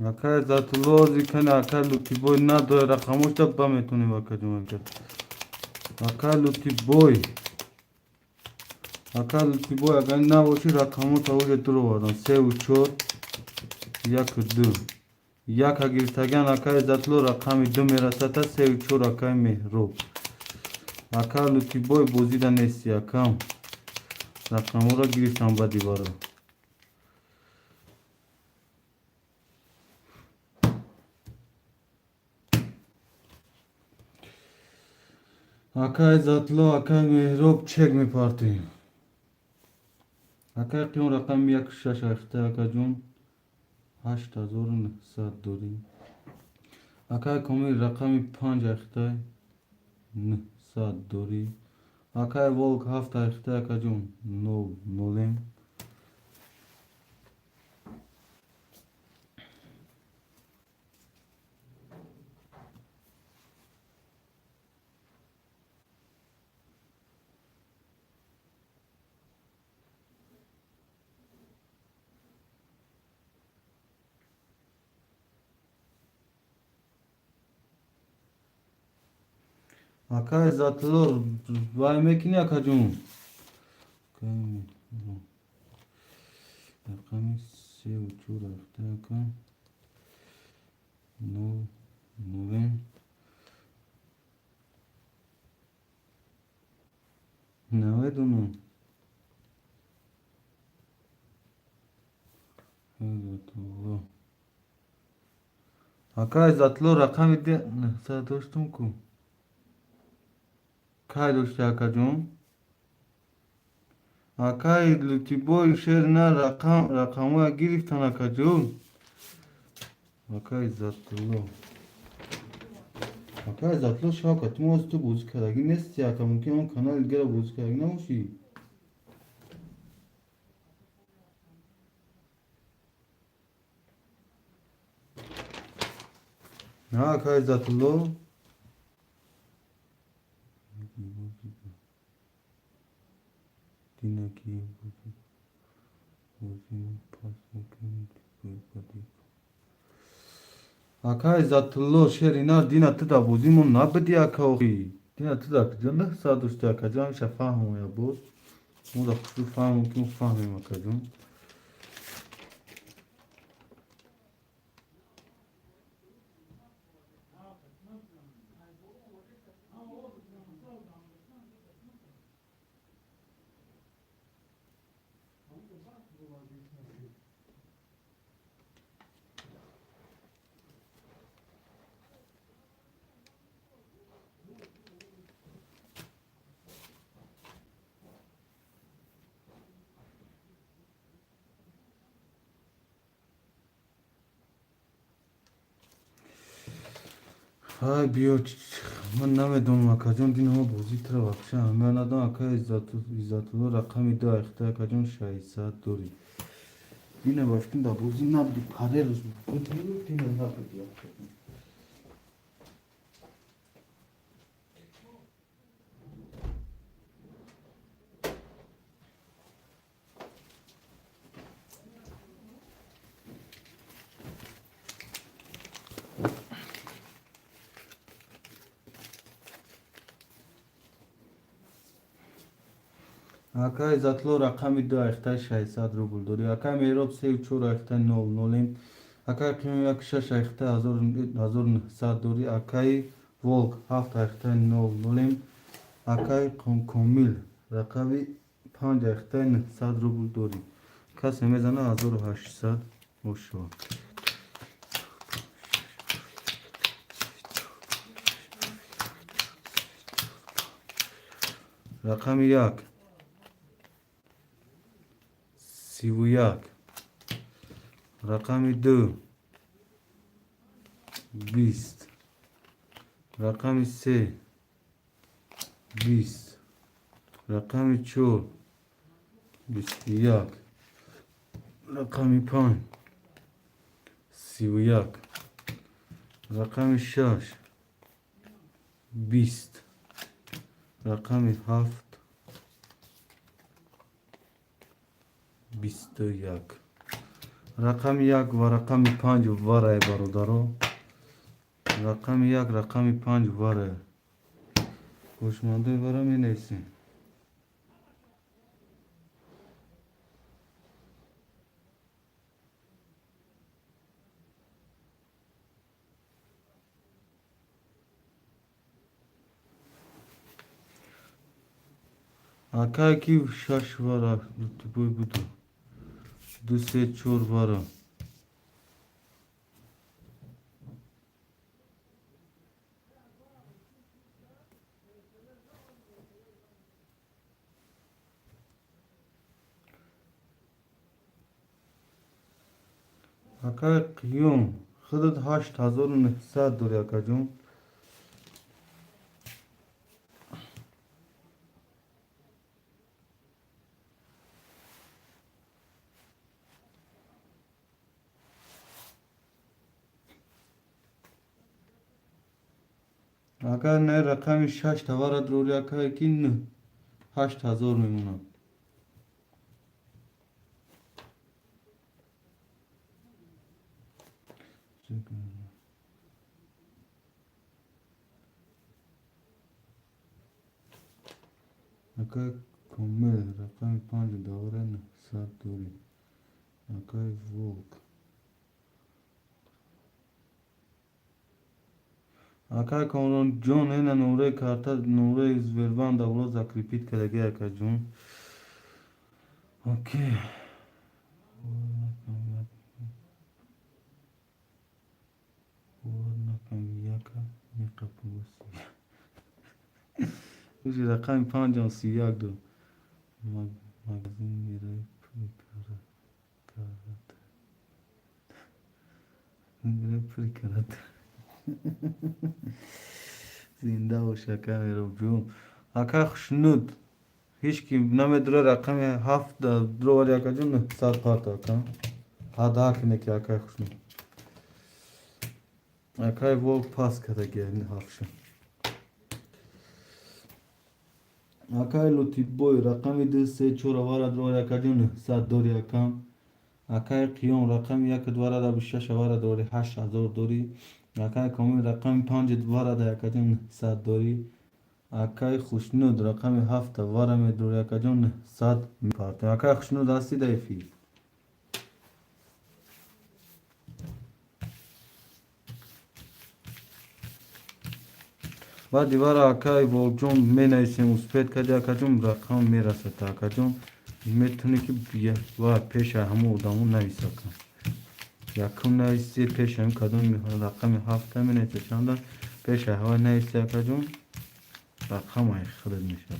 Akay zatlozi kana akay lutti boy na do rakamosh tak ba metune bakajuma kar. Akay lutti boy. Akay lutti boy agar na boshi rakamot avuje duro vadan 3 u 4 yak 2. Yak agirtagan akay zatlo rakami 2 merasata 3 u 4 akay mehro. Akay lutti boy bozida nesi akam. Rakamora giristan ba divaro. Akay zatlo akay mehrob çek mi parti. Akay qiyom rakam yak shash akhta akajun 8000 saat dori. Akay komi rakami 5 akhta saat dori. Akay volk hafta akhta akajun 9 nolem. Akay zatlo vay mekini akajun. Rakami 3 u 4 akhta akam 9 nolem. Ne donu? Zatlo. Akay zatlo rakami de sa dostum ku. Kay doshti akajun. Akay lutti boy sherna rakamu giriftan akajun. Akay zatlo. Akay zatlo şakat mostu buz karagi nesti akam ki on kanal gera buz karagi namushi. Na akay zatlo. Dinaki Akay zatlo sherina dina tıda buzimun nabdi akawi. Dina tıda kıcanda sadushti akajun şafahu ya boz. Muda kuşu fahamu kim fahmim akajun. های بیا من نمیدونم اکجون دین ها بازی تر وقشه همه ندارم اکا ایزاتولو رقمی دو اخته اکجون 600 دوری دینه باشکن دا بازی نبودی پره روز بود دینه نبودی اکا ایزاتولو رقمی دو اخته 600 روبل دوری اکا میروب 3 و 4 اخته 0 اکا قیمه یک 6 اخته 1900 دوری اکای ولک 7 اخته 00 اکای کومیل رقمی 5 اخته 900 روبل دوری کسی میزنه 1800 وشو رقم یک 31 رقم دو 20 رقم سه 20 رقم 4 21 رقم 5 31 رقم 6 20 رقم 7 21 رقم 1 و رقم 5 واره برادرو رقم 1 رقم 5 واره خوشمانده واره می نیسیم اکا کی 6 واره بوی بودو 2 3 4 واره اکا قیوم خودت 8900 دوری اکا جون اگر نه رقم 6 توارد دوری اکا کی نه 8000 میمونم اکا کومل رقم 5 دوره 900 دوری اکا ولک اکا کامران جون اینا نوره کارتا نوره زویلوان دولو زکریپیت کدگی اکا جون اوکی نکم یکا میقبل بسی وجی رقم 5 31 دو مگزین میره پری کارت میره پری کارت زنده و شکر میره بیون اکا خشنود هیچ کی نمیدونه رقم 7 درو ولی اکا جون 900 قارت اکا هدا کنه که اکا خشنود اکای ولک پاس کدگی این هفشن اکای لوتی بوی رقم 2 3 4 وارد رو اکا جون 100 دوری اکا اکای قیوم رقم 1 دوارد 6 وارد دوری 8000 دوری اکای کومی رقم 5 وارد اکا جون 100 دوری اکای خوشنود رقم 7 وارد دوری اکا جون 100 میپارت اکای خوشنود هستی دایفی و دیوار اکای ولجون می نویسیم اسپید کدی اکا جون رقم میرسه تا اکا جون میتونی که بیا و پیش همو دامون نویسه کن یکم نویسی پیش هم کدوم رقم 7 می نویسه چندان پیش هوا نویسه اکا جون رقم های خرد میشه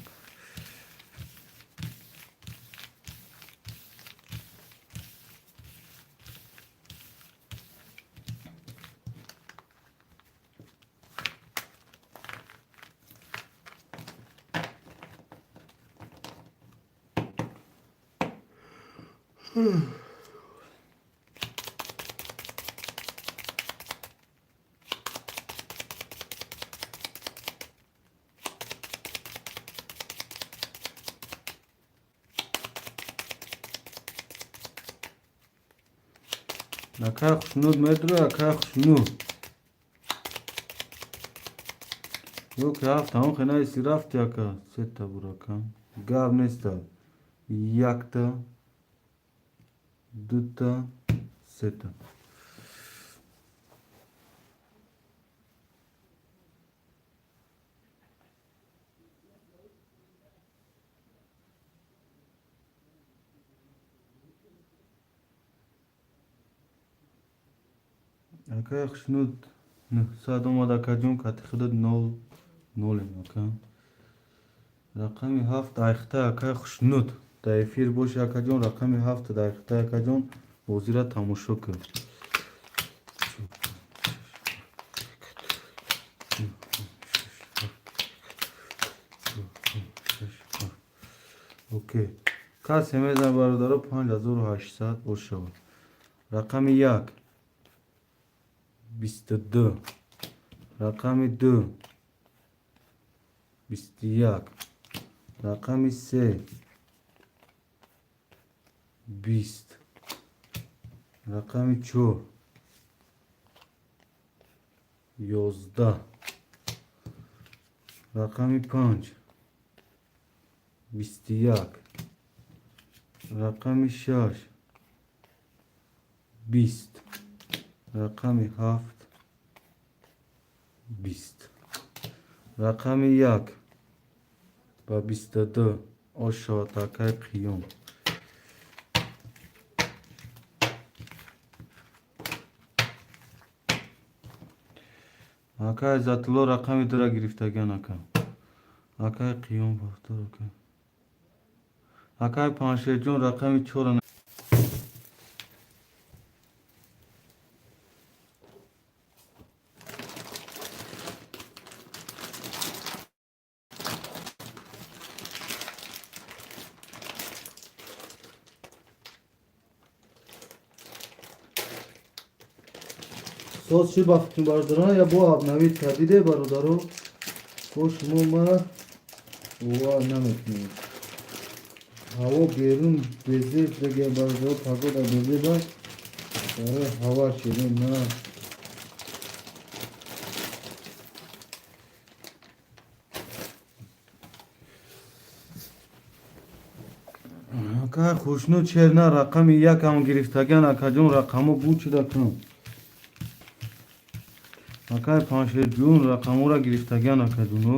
Akay xuşnud medru akay xuşnud. Yok ya tamam xena israf yaka seta burakan. Gav nesta. Yakta. Dutta seta. Akay xuşnud. Sadom adakacun katıxıdı nol okay. Rakami haft ayxta akay xuşnud. Da efir boş yakacun rakami haft da ayxta yakacun bozira tamuşo kır. Okey. Kas hemezan barodaro 5800 boşava. Rakami yak 22. Rakami 2 21. Rakami 3 20. Rakami 4 11. Rakami 5 21. Rakami 6 20. Rakami 7 20. Rakami yak ba 22 o şatakay qiyom. Akay zatlo rakami dura giriftagan akay. Akay qiyom baftar akay. Akay panşecun rakami 4. Sos şu baktım bardına ya bu abnavi tadı de barodaro. Koş muma. Oha ne etmiyor. Hava gerun beze de gel barodaro pago da beze da. Sarı hava şirin na. Aka خوشنود چرنا رقم یک هم گرفتگن اکجون رقمو بوچ دکنم اکای پانشه جون رقمو را گرفتگن اکجونو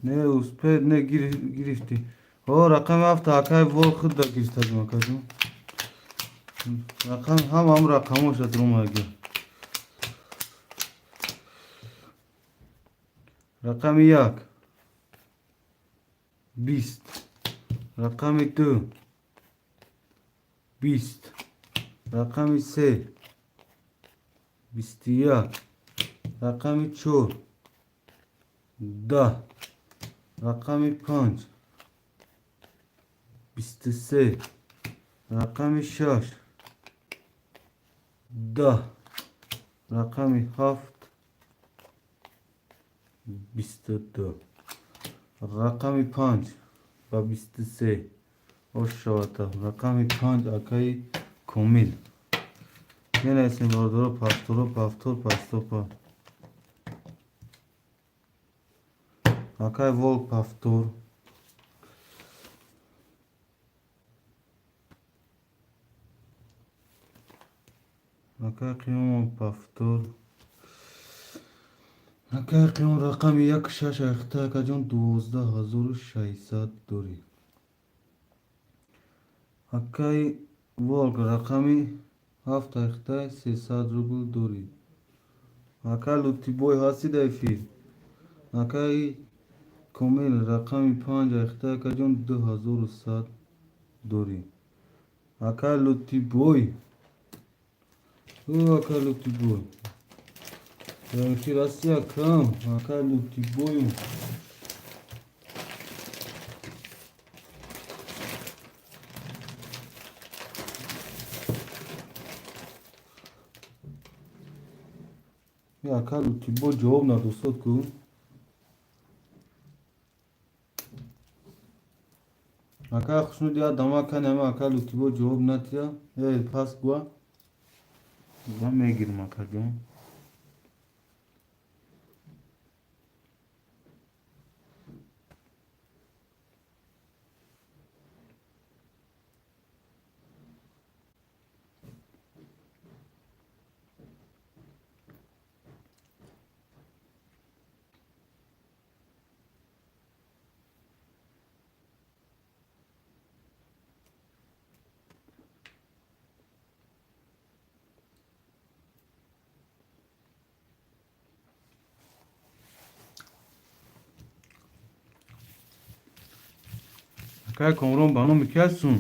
نه اوسپد نه گرفتی ها رقم هفت اکای وال خود دا گرفتگن اکجون رقم هم رقمو شد روم اگه رقم یک 20 رقم 2 20 رقم 3 21 رقم 4 10 رقم 5 23 رقم 6 10 رقم 7 22 رقم 5 و 23 oşşavata rakami 5 akay komil yine isim bordoro pastor pastopa akay vol pastor akay qiyom pastor akay qiyom rakami yak shash akhta akajon 12600 dori akay волк рақами 7 рубл дорӣ. ака лутибой ҳастид эфир. акаи комил рақами 5 акаҷон 2100 дорӣ. ака лутибой ака лутибой эфир ҳасти акам. ака лутибою ака лутибой ҷавоб надостод ку ака хушнуди адама канама ака лутибой ҷавоб натия пас гуа мегирм акаҷон. акаи комрон ба номи ки ҳастун?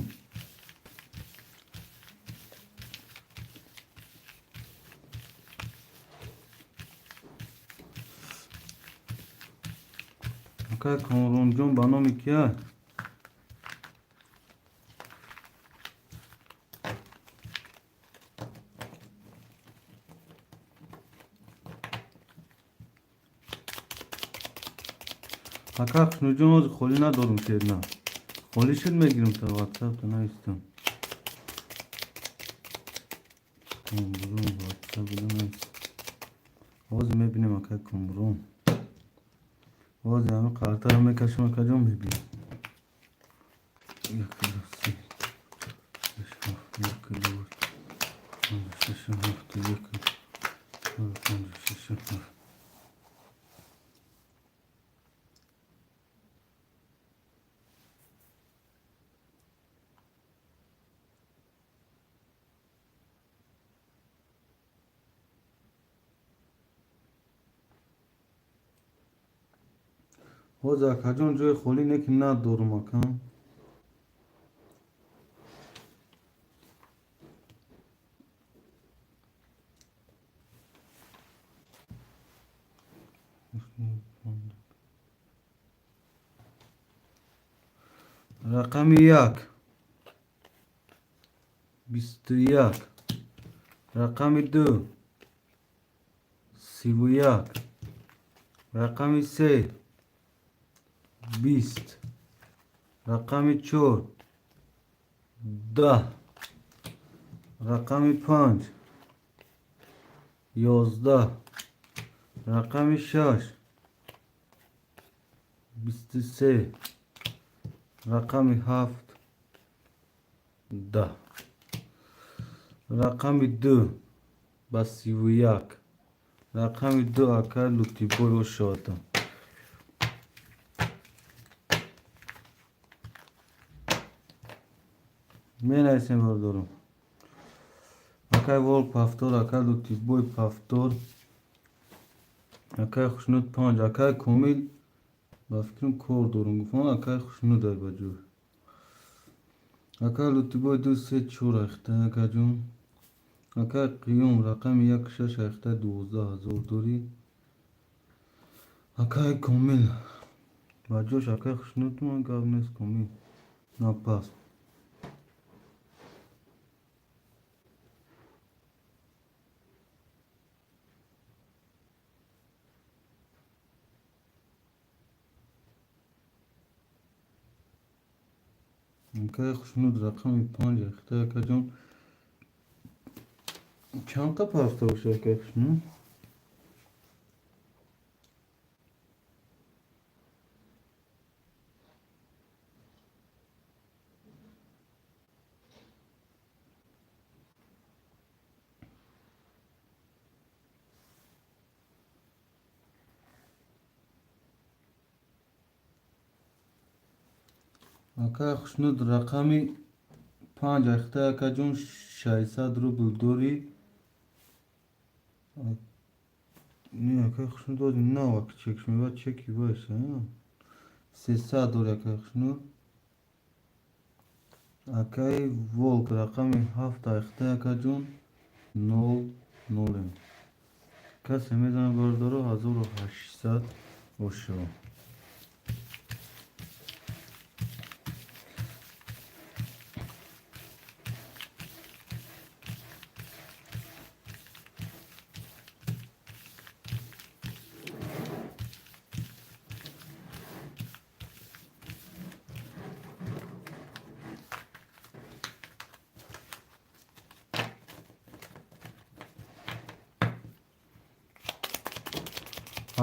акаи комронҷон ба номи ки аст? ака хушнуҷон ҳозир холӣ надорум серна. холӣ шуд мегирам та ватсапта наистам. ҳозир мебинем акаи комрон. ҳозир ҳами қартара мекашам акаҷон мебинем. 1 кило 30 1 кило 1 кило ҳозир акаҷон ҷои холӣ не ки надорум акам. рақами 1 21 рақами 2 31 рақами 3 20 рақами 4 10 рақами 5 11 рақами 6 23 рақами 7 10 рақами 2 ба 31 рақами 2 акаи лутибой ошота. менависем бардорум. акаи волк пафтор акаи лутибой пафтор акаи хушнуд 5 акаи комил ба фикрам кор дорум гуфтам акаи хушнудай ба ҷой. акаи лутибой 2 3 4 ахта акаҷон. акаи қиём рақами 1 6 ахта 12000 дорӣ. акаи комил ба ҷош акаи хушнуд ман гап нест комил на пас. акаи хушнуд рақами 5 ахта акаҷон. чандта пафта боша акаи хушнуд? акаи хушнуд рақами 5 айхта якаҷон 600 рубл дорӣ. Не, якай хушнуд доди навак чекш мебад чеки байша. 300 дор якай хушнуд. Акай волк рақами 7 айхта якаҷон 00. Касе мезанад бародаро 1800 ошо.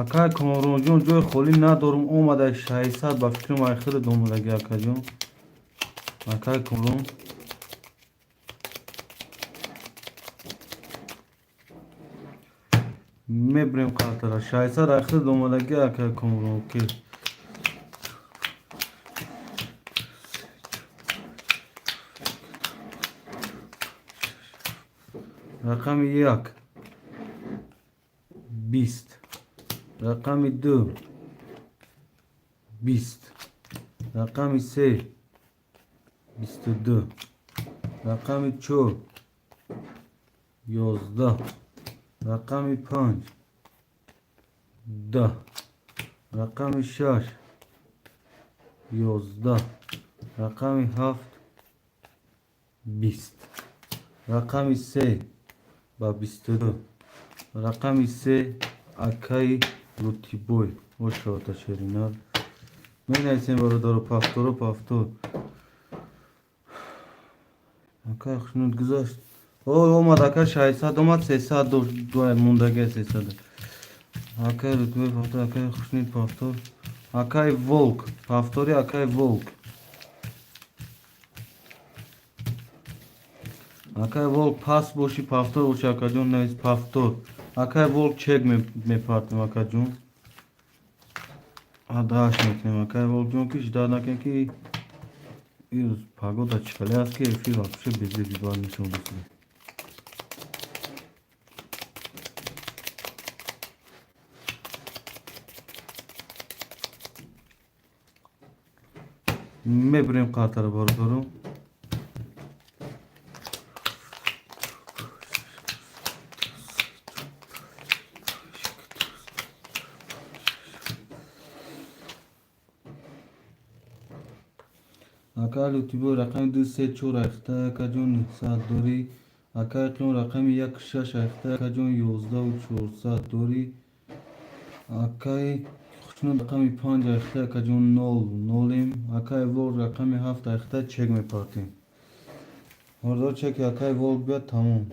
Акай Комаронҷон ҷои холӣ надорум омадай 600 ба фикрам айхират омадаги акаҷон. Акай Комарон мебирем қатара 600 айхират омадаги акай Комарон. Окей. Рақами 1 20. Рақами 2 20. Рақами 3 22. Рақами 4 11. Рақами 5 10. Рақами 6 11. Рақами 7 20. Рақами 3 ба 22. Рақами 3 акай лутибой. Ошота шеринад. Менайсем бародаро пафторо пафтор. Акай хушнуд гузашт. Ой омад акай 600 омад 300 дор мондаги 300. Акай лутибой пафтор акай хушнуд пафтор. Акай волк пафтори акай волк. Акай волк пас боши пафтор боши акаҷон навис пафтор. Акай волк чек мепартем акаҷон. Адаш мекунем акай волк ҷон ки шидат накунем ки ирӯз пагода чикали аст ки эфир вообще безеби бар нишон бисуд. Мебирем қатара бародаро. Акай лутибой рақами 234 айхта якаҷон 900 дорӣ. Акай қиён рақами 16 айхта якаҷон 11400 дорӣ. Акай хушнуд рақами 5 айхта якаҷон 00. Акай волк рақами 7 айхта чек мепартем. Бародаро чеки акай волк биёд тамом.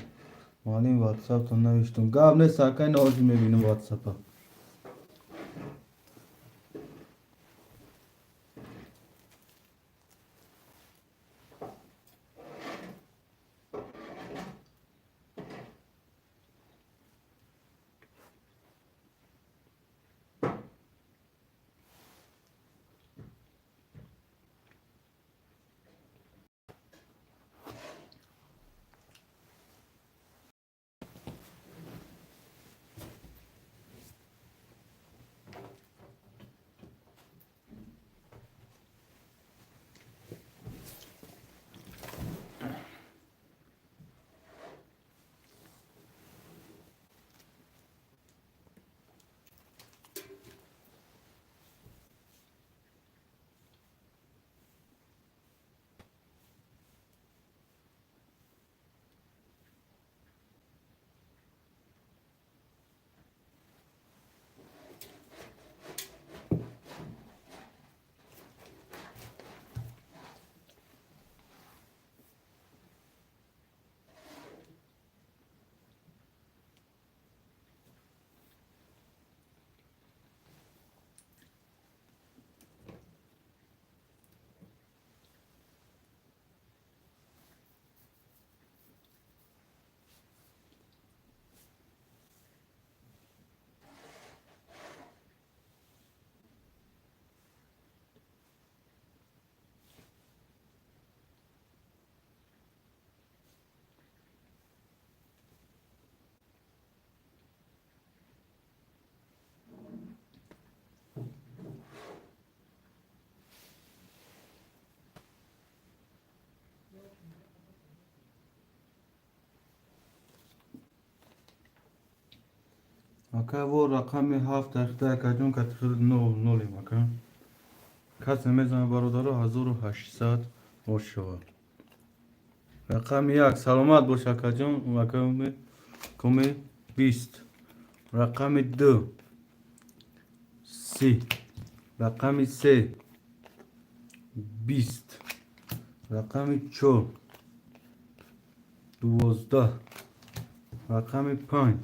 Малин ватсаптон навиштум. Гап нест акай наози мебинам ватсапа. Aka wo rakami 7 دقیقه کجون کتخیل 9 مکان کس نمیزنه برادر 1800 ماشاءالله. رقم 1 سلامت باش اکا جان رقم کمی 20. رقم 2 30. رقم 3 20. رقم 4 12. رقم 5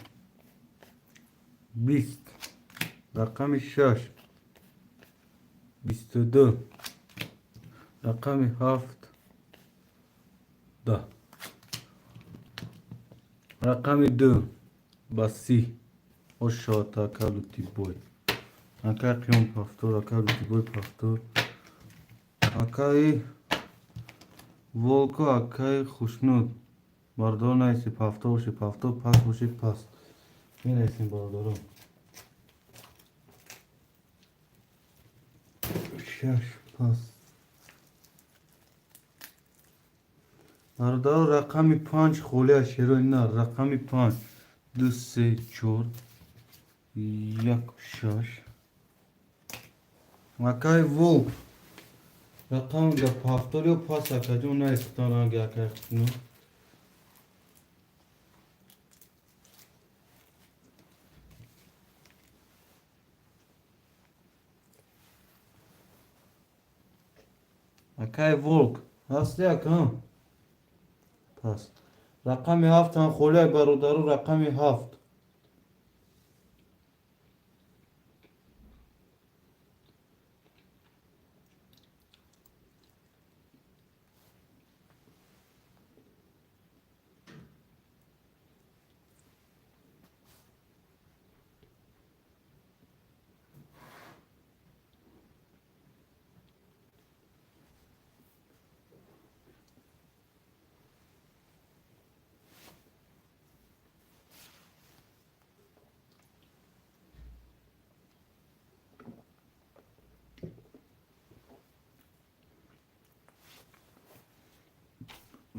20. رقم 6 22. رقم 7 10. رقم 2 باسی اشاتا کلوتی بوی اکا قیام پافتور اکا لوتی بوی پافتور اکای ولکو اکای خوشنود باردار نیستی پافتور باشی پافتور پس باشی پس می نیستیم باردارم 6 پس باردار رقم 5 خوله شیروی نه رقم 5 2 3 4 1 6 اکای ولک رقم دا پافتور یا پاس اکا جون نیستان آنگه اکای خوشنود اکای ولک هستی اکا پس رقم 7 هم خوله برادر رقم 7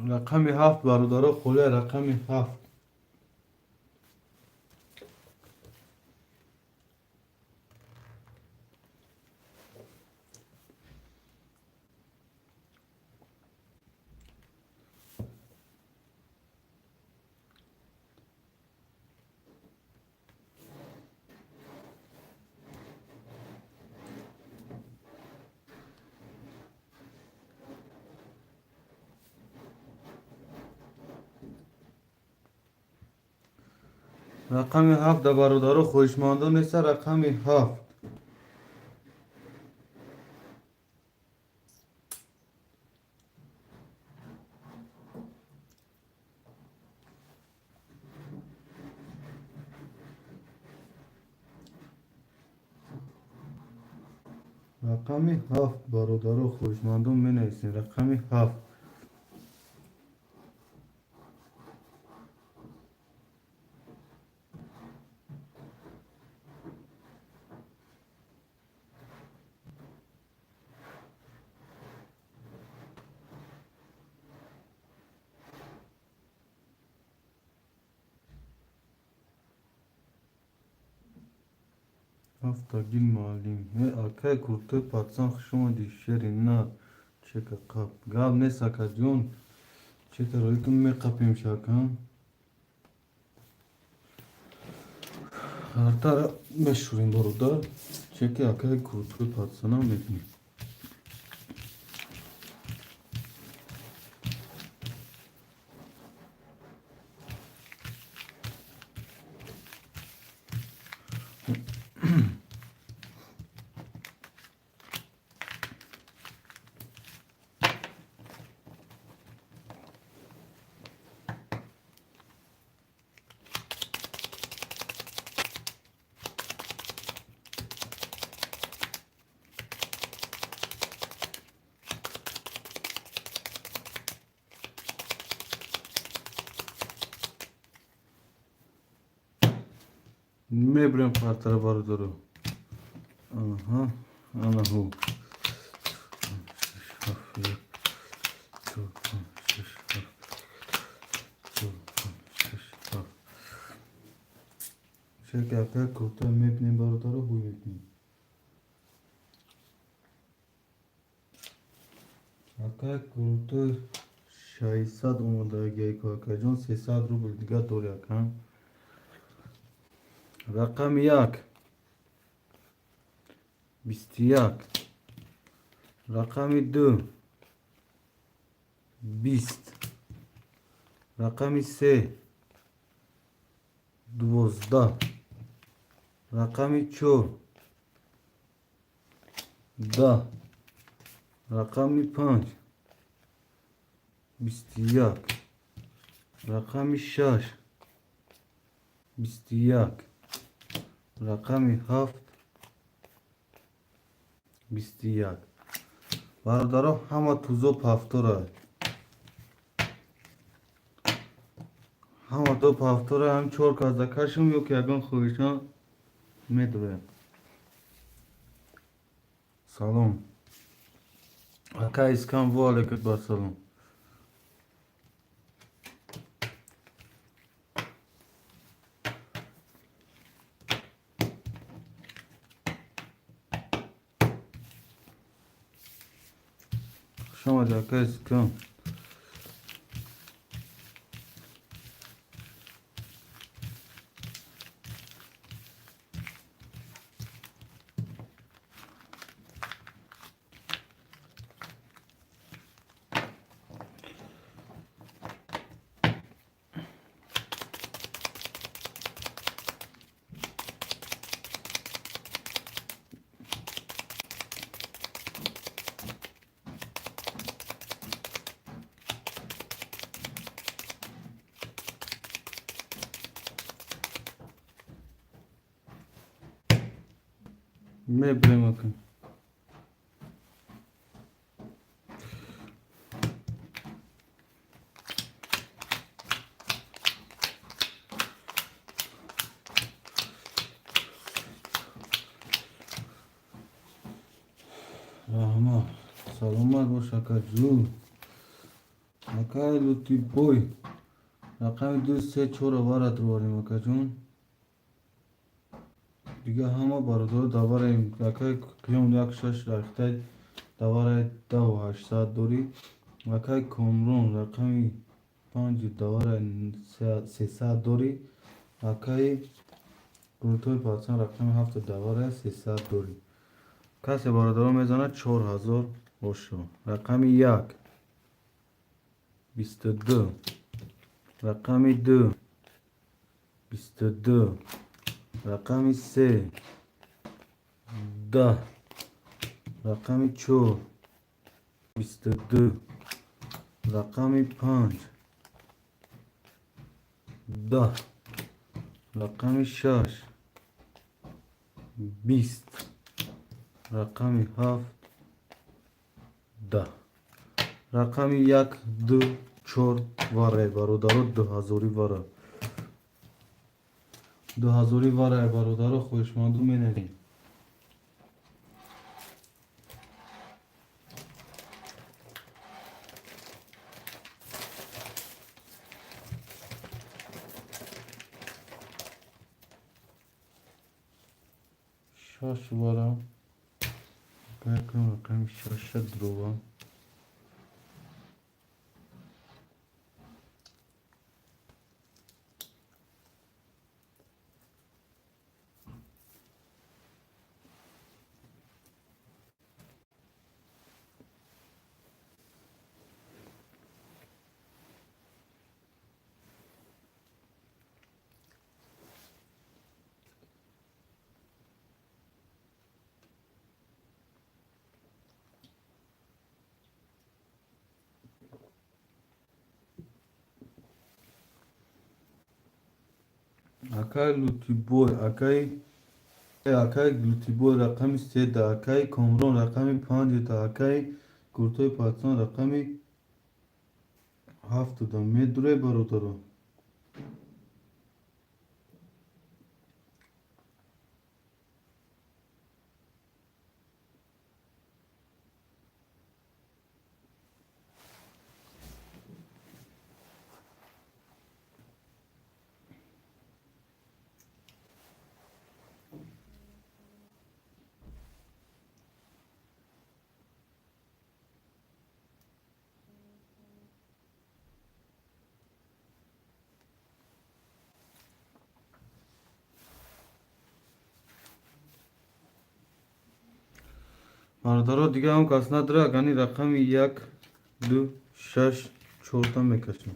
رقم 7 برادر خوله رقم 7 رقم 7 در برادر خوشمانده نیست رقم 7 رقم 7 برادر خوشمانده می نیستین رقم 7 هفتگی معلم اکای کرته پاتسان شما دی شری نه چکا قب گاب نیست اکا جون چکا رویتون می قپیم شکن هرتر بشوریم برادر چکا اکای کرته پاتسان هم میکنیم میبریم پرتر برادر آها آنا هو چک اکای کوتاه میبینیم برادر خوب میبینیم. اکای کوتاه 600 اومده اگه اکای جان 300 روبل دیگه داری اکن. رقم یک 21. رقم دو 20. رقم سه 12. رقم چهار 10. رقم 5 21. رقم 6 21. رقم 7 21. برادرها همه توزو هفتاره، همه دو هفتاره هم چهار کازدکشم یو که اگن خویشان میدوه. سلام اکا اسکان و علیکت بر سلام. شما اکا اسکان میبریم اکن. رحمه سلامت باش اکا جون. اکا لوتی بوی رقم 2 3 4 وارد رو باریم اکا جون. دیگه همه برادر دواره اکای کلیون یک شش رخته دواره 2800 دوری. اکای کامرون رقمی 5 دواره 300 دوری. اکای گروتوی پاسان رقم 7 دواره 300 دوری. کسی برادر میزنه 4000 باشو. رقم 1 22. رقم 2 22. رقم 3 10. رقم 4 22. رقم 5 10. رقم 6 20. رقم 7 10. رقم 1 2 4 واره برادر 2000 واره 2000 واره برادر خوشمندو مینریم. شش واره رقم 6 دروغ. اکای لوتی بوی اکای لوتی بوی رقم 3 ده. اکای کامرون رقم 5 ده. اکای گرتوی پاتسان رقم 7 ده. میدوره برادر. برادرها دیگه هم کس نداره. یعنی رقم 1 2 6 4 تا میکشیم.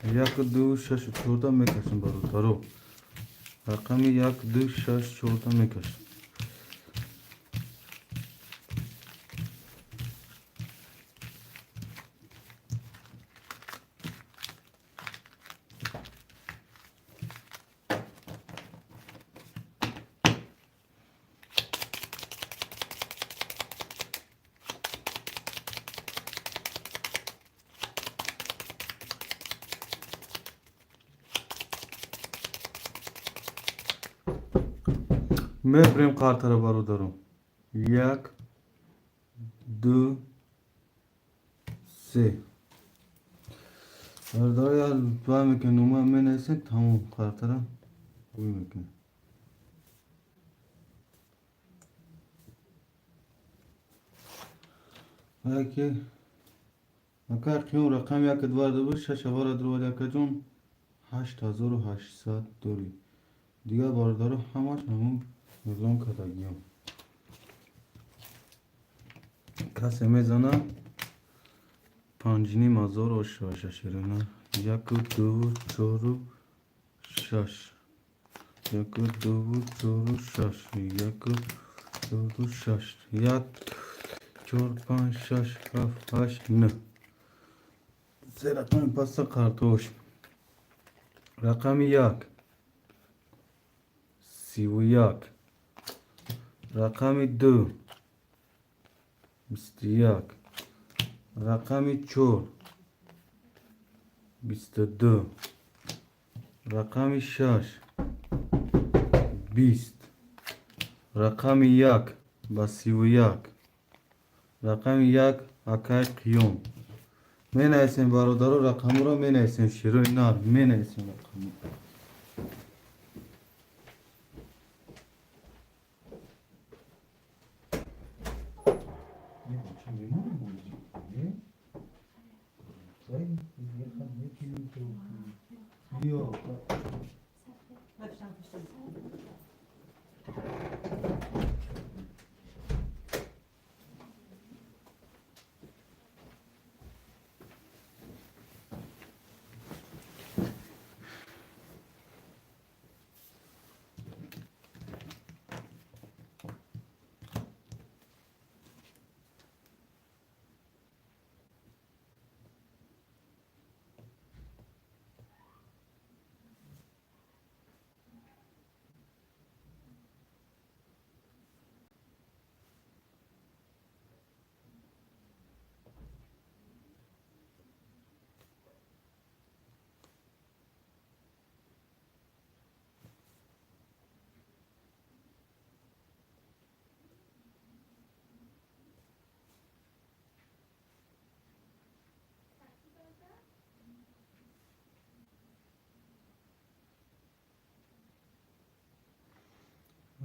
1 2 6 4 تا میکشیم برادرها. رقم 1 2 6 4 تا میکشیم. میبریم کارت را برادرم. 1 2 3 برادر یا دعا میکنه نومه می نیسید تموم کارت را بوی میکنه. اگه اگر قیام رقم 1 2 2 6 بار درو یک جون 8800 دوری دیگه باردارو همش همون نظام کدگیم. کسی میزنه 5500 و 6 1 2 4 6 1 2 4 6 1 2 6 1 4 5 6 7 8 9 سه رقم پس کارتوش. رقم 1 31 رقم 2 21 رقم 4 22 رقم 6 20 رقم 1 با 31 رقم 1 اکای قیوم می نویسیم برادرو. رقم رو می نویسیم شروع نار می نویسیم رقم.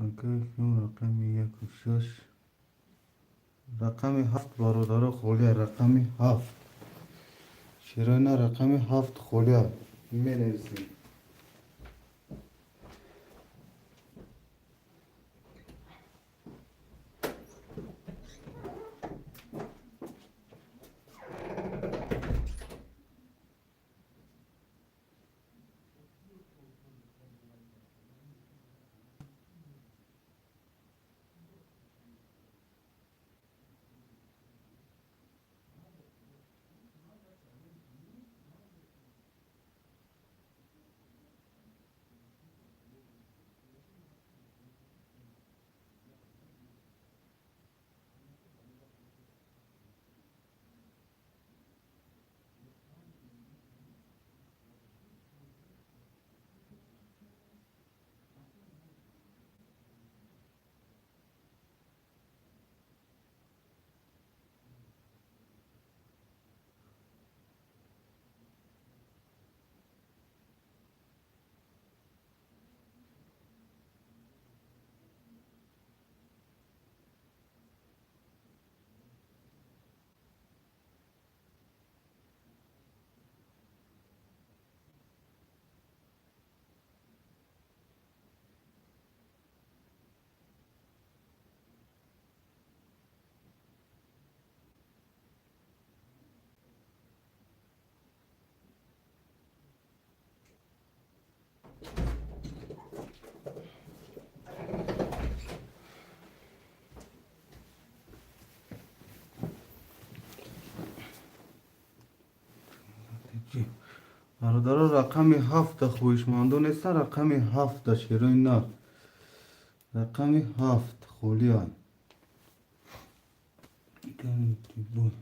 اکای قیوم رقم 1 و 6 رقم 7 برادرو خولی. رقم 7 شروع نار رقم 7 خولی می نویسیم. برادرها رقم 7 خویشمندان نیستن. رقم 7 شیرین نه. رقم 7 خولیان بود.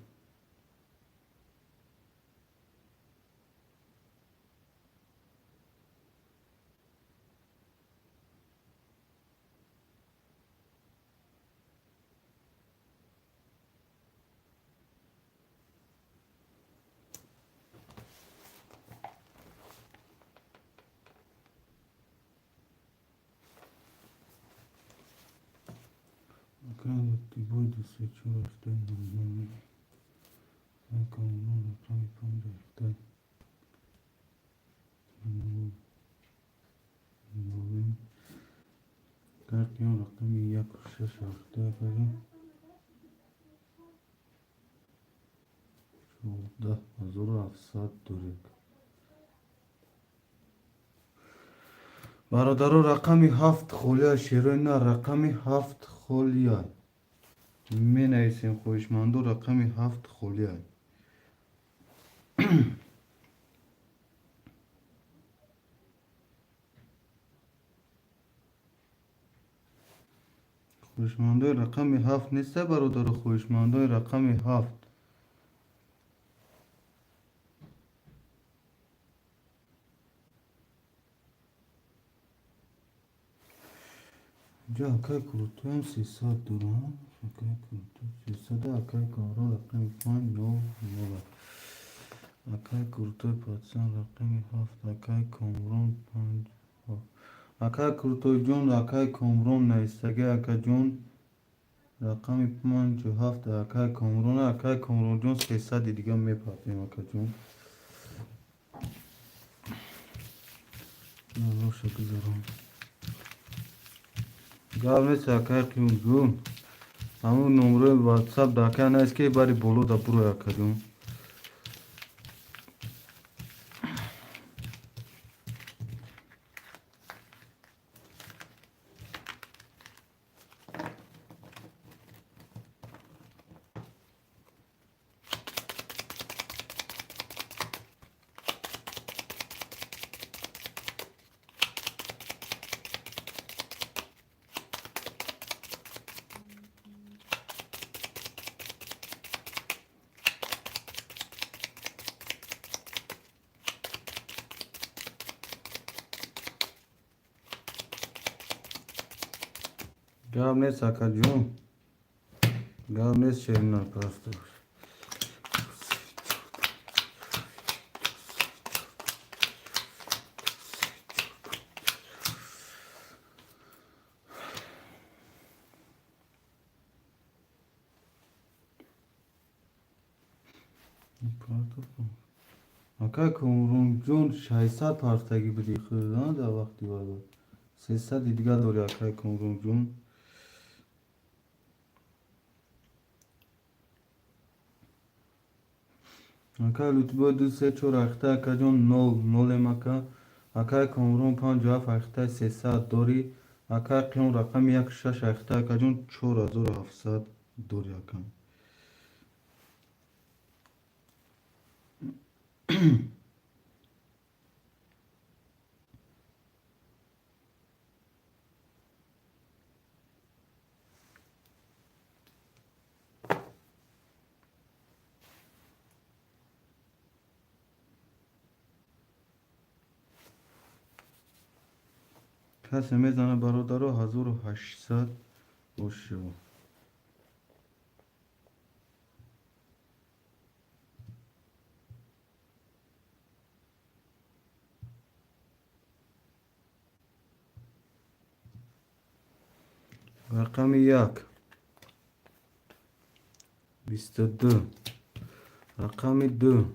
Ти бойде се чува в тъй нормални. Нека много направи помда в тъй. Новин. Как имам ръками яко шаша в тъй кажа. Да, азура афсад дурек. برادرها رقم 7 خولیای شیرین نه. رقم 7 خولیای می نویسیم خویشمندو. رقم 7 خولیای خویشمندای رقم 7 نیسته برادر. خویشمندای رقم 7 جا اکای کروتو هم 300 دوران. اکای کروتو 300 اکای کامران رقم 5 9 9. اکای کروتو پاتسان رقم 7 اکای کامران 5 اکای کروتو جون اکای کامران نیستگه. اکای جون رقم 5 7 اکای کامران. اکای کامران جون 300 دیگه میپاتیم. اکای جون نروشه گذارم گاب نیست. اکای کیون جون همون نمره واتساپ داکه نیست که باری بولو دا برو. اکای جون گاب نیست. اکای جون گاب نیست. شیرین پرسته اکای کامران جون 600 پرستگی بدی خودان در وقتی باید 300 دیگه داری. اکای کامران جون اکای لطبا 2 3 4 اخته. اکای جون 0 0 مکا. اکای کامران 5 7 اخته 300 داری. اکای قیون رقم 1 6 اخته. اکای جون 4700 داری. اکای کسی میزنه برادر 1800 باشه. رقم 1 22. رقم 2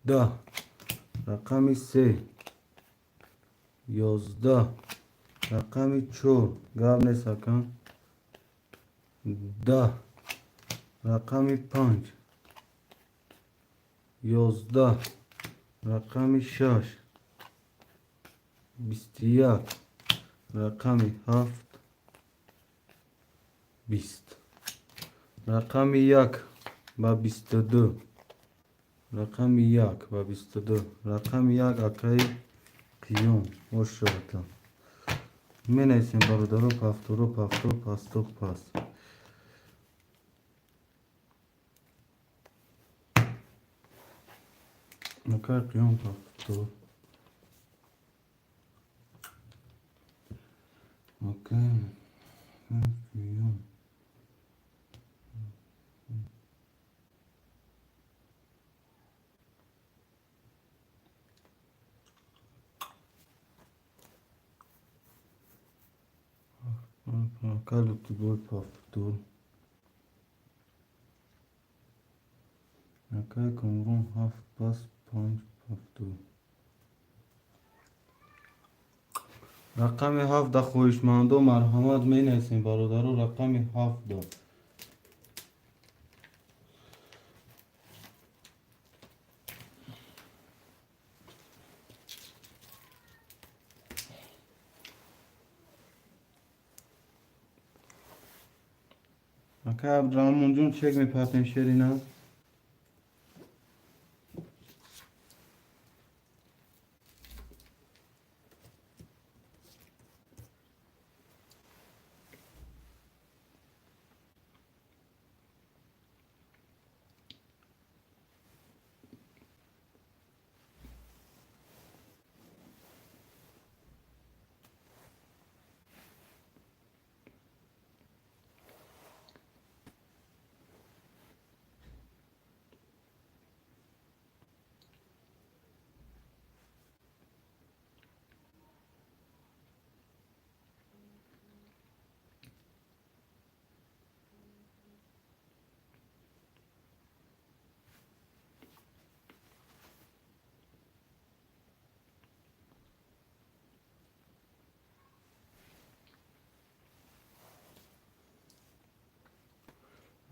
10. رقم 3 11. رقم 4 گاب نیست. اکن 10. رقم 5 11. رقم 6 21. رقم 7 20. رقم 1 با 22. رقم 1 و 22. رقم 1 اکای قیوم اشتراتا می نویسیم برادرو پفتورو پفتو پستو پس اکای قیوم پفتو اکای قیوم اکای لطبوی پفتو اکای کمرون 7 پس 5 پفتو رقم 7 خویشمند و مرحمت می نویسیم برادرو رقم 7 اکای عبدالرحمن جون چک میپرتیم شیرینا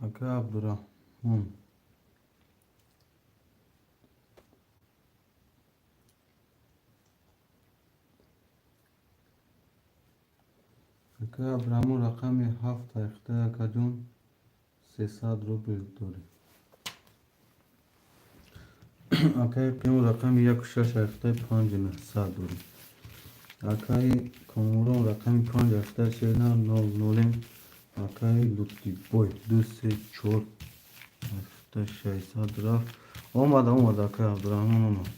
اکای عبدالرحمن اکای عبدالرحمن رقم 7 اخته اکا جون 300 روبل داری اکای قیوم رقم 1 و 6 اخته 5 داری اکای کمرون رقم 5 اخته شیرینا 0 اکای لطفی بوی 2 3 4 اخته 600 رفت اومد اکای عبدالرحمن اومد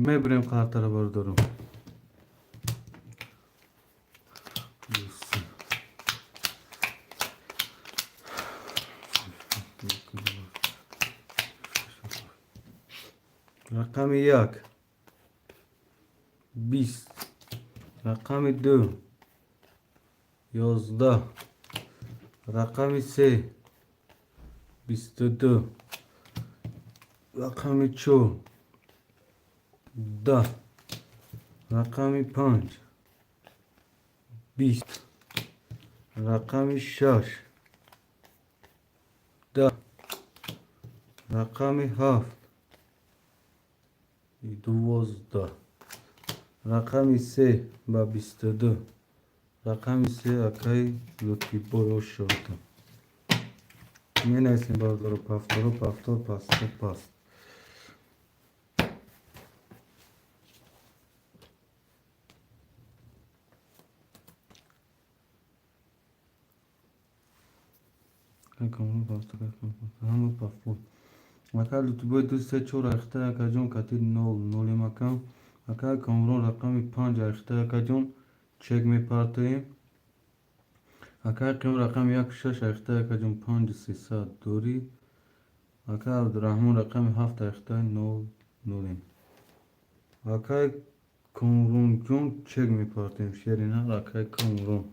میبریم خاطر بردارم رقم 1 20 رقم 2 11 رقم 3 22 رقم 4 10 رقم 5 20 رقم 6 10 رقم 7 12 رقم 3 با 22 رقم 3 اکای لطفی بوی شد می نویسیم بردارو پفتورو پفتور پستو پست همه پفتور اکای لطفی بوی 2 3 4 اخته اکا جون کتید 0 مکان اکای کمرون رقم 5 اخته اکا جون چک می پرتیم اکای قیوم رقم 1 6 اخته اکا جون 5 300 دوری اکای عبدالرحمن رقم 7 اخته 0 اکای کمرون جون چک می پرتیم شیرینا اکای کمرون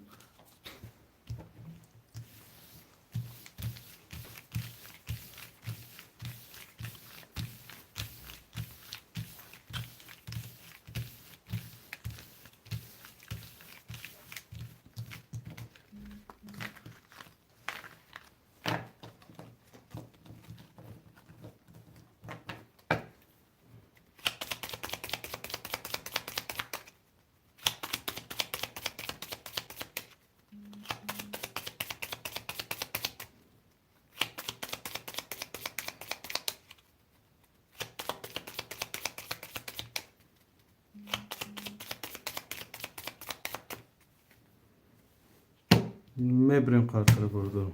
میبریم قطره برادر.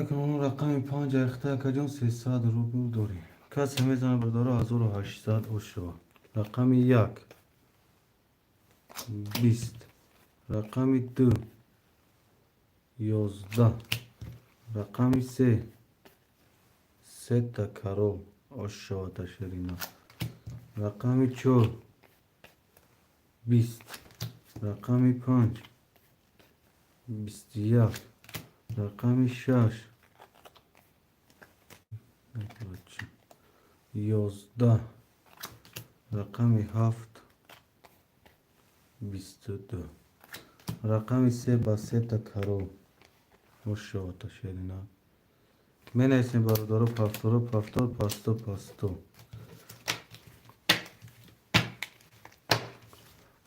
که اون رقم 5 ریخته کجان 300 روبل داری. کسی میزنه برداره 1800 اوشوا. رقم 1 20. رقم 2 11. رقم 3 تا کرول اوشوا تشرینا. رقم 4 20. رقم 5 21. رقم 6 11. رقم 7 22. رقم 3 با 3 تا کرول اوشوا تشرینا. می نویسیم برادر پافتورو پافتور پاستو پاستو.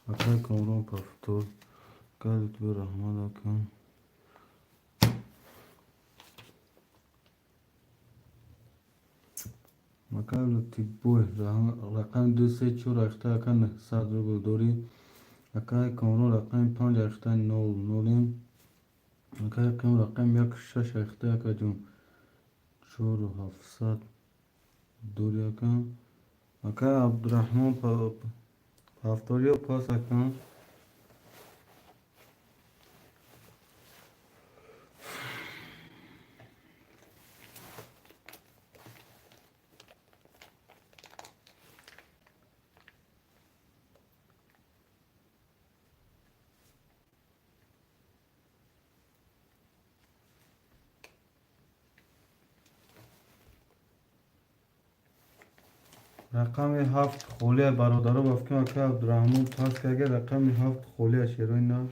اکای کامرون پافتور کادت بی رحمت کن. مکان لطی بوی رقم 2 3 4 اخته اکن 100 روبل دوری. اکای کامرون رقم 5 اخته 0 نولیم. اکای کم رقم 1 6 اخته اکا جون 4 و 700 دوری اکن. اکای عبدالرحمن پافتوری و پاس اکن. رقم 7 خوله برادر بافکن اکای عبدالرحمن پاس که اگر رقم 7 خوله شیروی نه.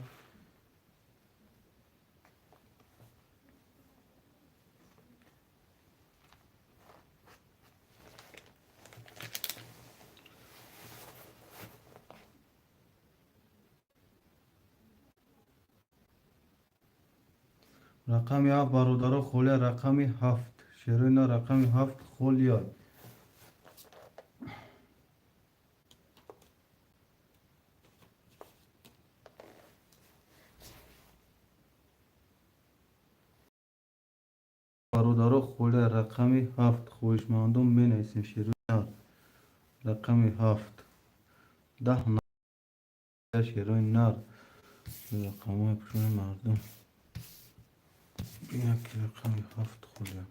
رقم 7 برادر خوله رقم 7 شیروی نه. رقم 7 خولیا. برادر خوله رقم 7 خوشمندم می نویسیم شیروی نه. رقم 7 10 نه شیروی نه. رقم های پشون مردم بیا که رقم 7 خوله.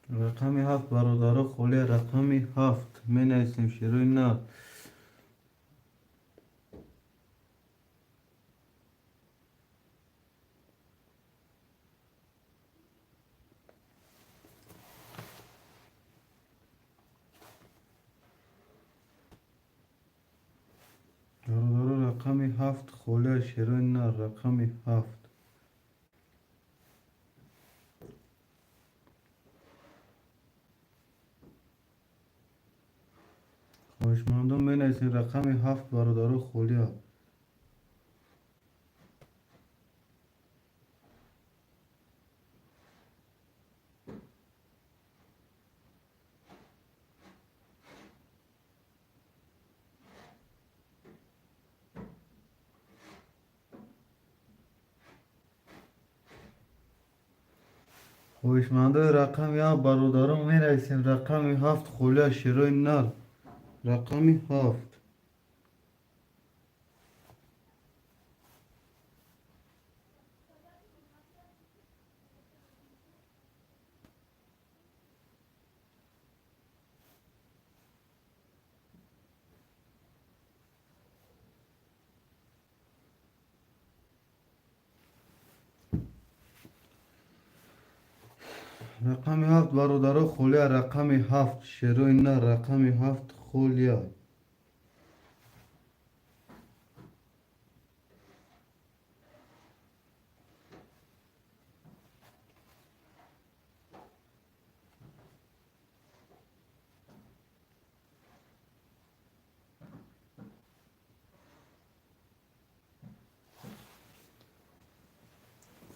رقم 7 برادر خوله رقم 7 می نویسیم شیروی نه. برادر رقم 7 خوله شیروی نه. رقم 7 خوشمندم می نویسیم رقم 7 برادر خولیا. هوشمنده رقم یا برادرم می نویسیم رقم 7 خولیا شیروی نر رقم 7. رقم 7 برادر خولیا رقم 7 شیروی نر رقم 7 خولیا.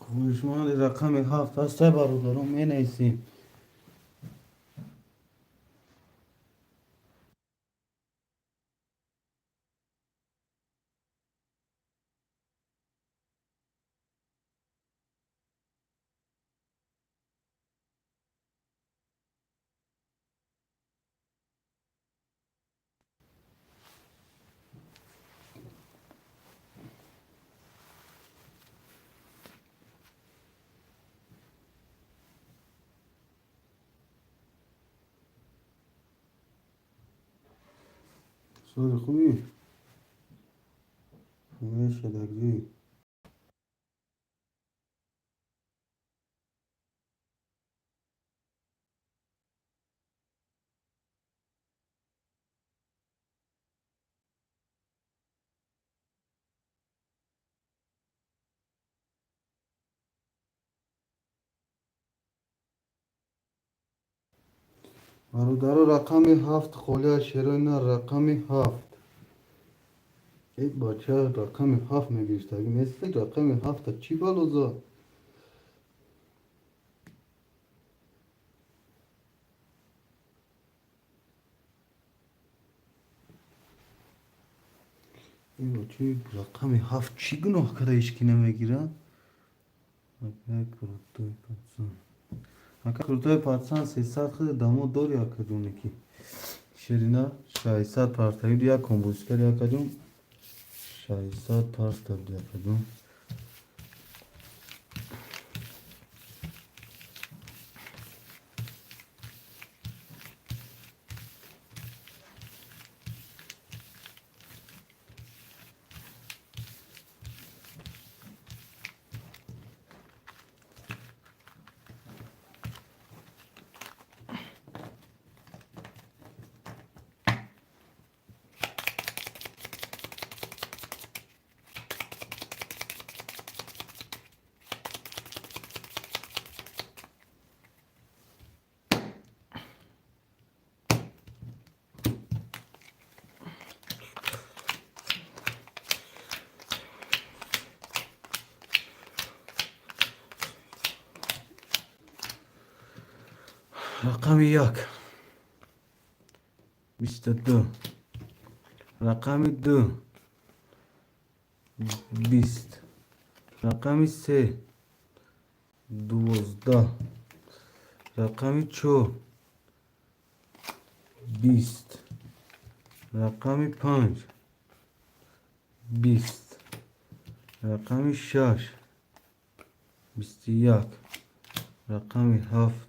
هوشمند رقم 7 هست برادرم می نویسیم. سوال خوبی؟ همیشه دگزی برادر رقم 7 خولیا شیروی نر رقم 7. ای بچه رقم 7 میگیشت اگه مثل رقم 7 چی بالوزا. ای بچه رقم 7 چی گناه کرده ایشکی نمیگیره. اگه کروتوی پرسان اگه کروتوی پرسان 300 خود دامو دور یا کدونه کی شیرینا 600 پرتاید یا کمبوسکر یا کدوم 600 پرتاید یا کدوم. رقم 1 22. رقم 2 20. رقم 3 12. رقم 4 20. رقم 5 20. رقم 6 21. رقم 7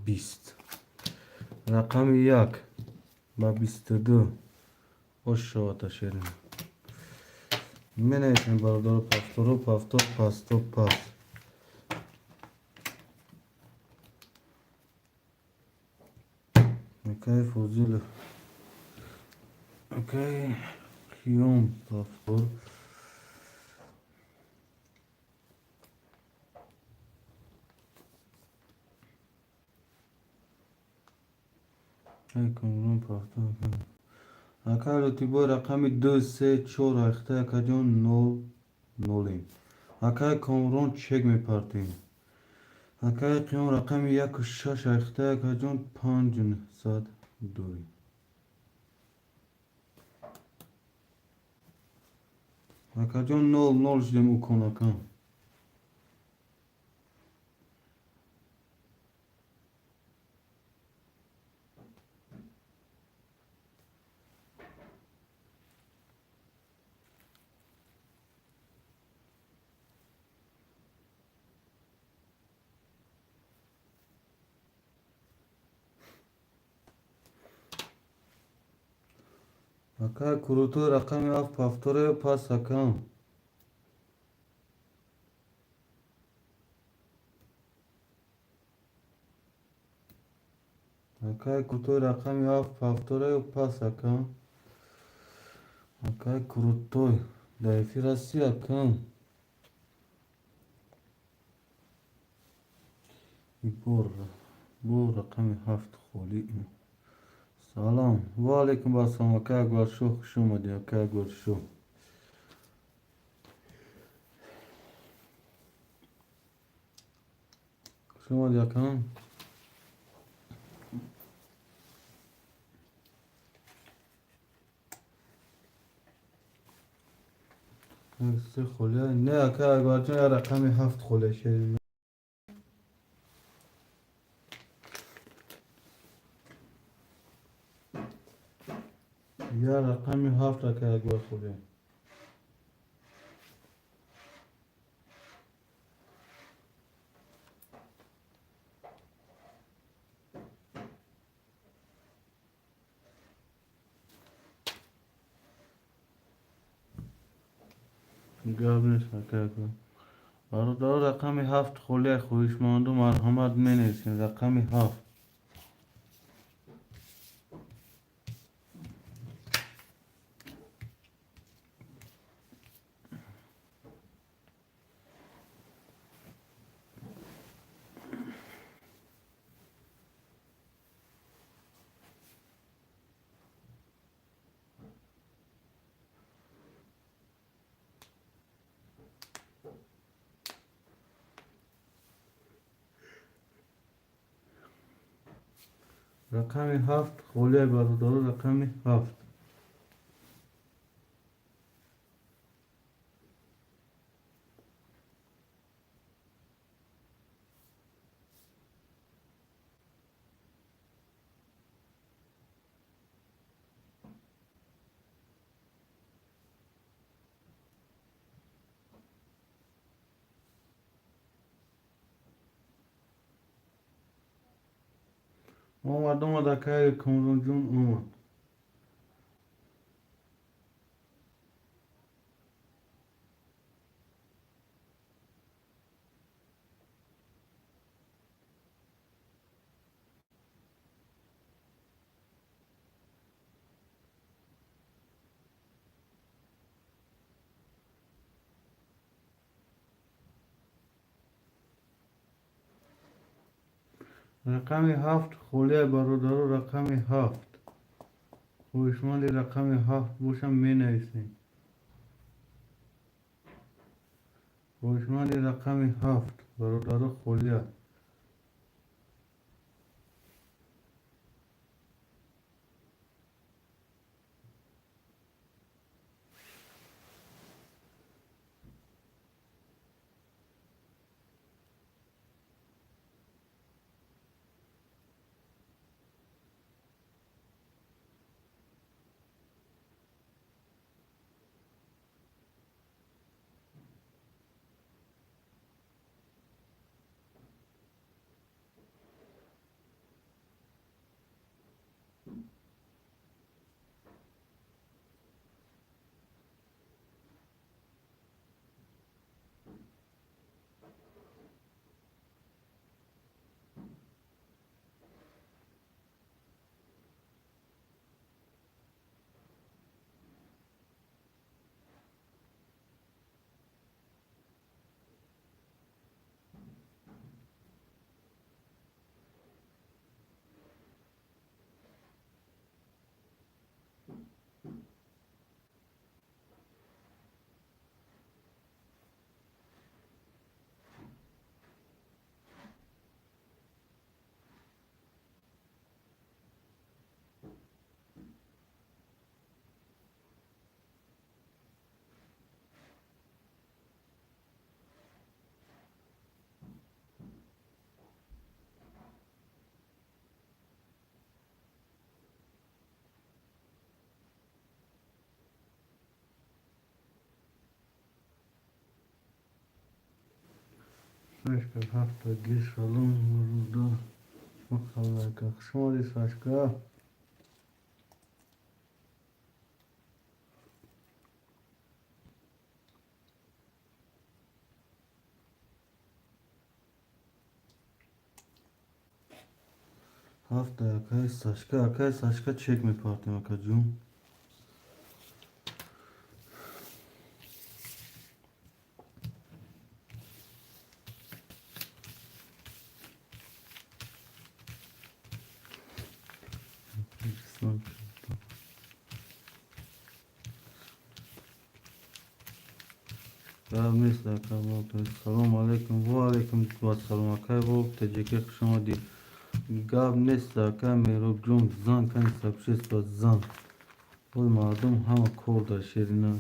20. رقم 1 با 22 اشتباه شیرین من ایشون برادر پافتورو پافتور پاستو پاس اوکی فوزیل اوکی کیوم پافتور ای کامرون پافتور اکا لطیبا رقم 2 3 4 اخته اکا جان 0 نولیم اکا کامرون چک میپرتیم اکا قیام رقم 1 و 6 اخته اکا جان 500 دوی اکا جان 0 0 شدیم او کن اکا Aka kurutu rakami af paftore pas akam. Aka kurutu rakami af paftore pas akam. Aka kurutu da ifirasi akam. بور بور رقم 7 خولی. سلام و علیکم بسام که اگر شو خوش اومدی که اگر شو خوش اومدی اکم سه خولی نه که اگر جون رقم 7 خولی شدیم یا رقم 7 که اگر خولی گرد نیست که اگر برادر رقم 7 خولی خویشمند و مرحمت می نیستیم رقم 7 رقم 7 خولی برادر رقم 7 اومد که کمرون جون اومد رقم 7 خولی برادر رقم 7 هوشمند رقم 7 باشم می نویسیم هوشمند رقم 7 برادر خولیه ساشکا 7 گیش سالون رودا مخلقه شما دی ساشکا 7 yakay Saşka yakay Saşka çekme parti makacığım. سلام علیکم و علیکم و سلام اکای و تجیکی خشم دی گاب نیست اکای میروب جون زن کنی سبشیست و زن وی مردم همه کور در شیرینه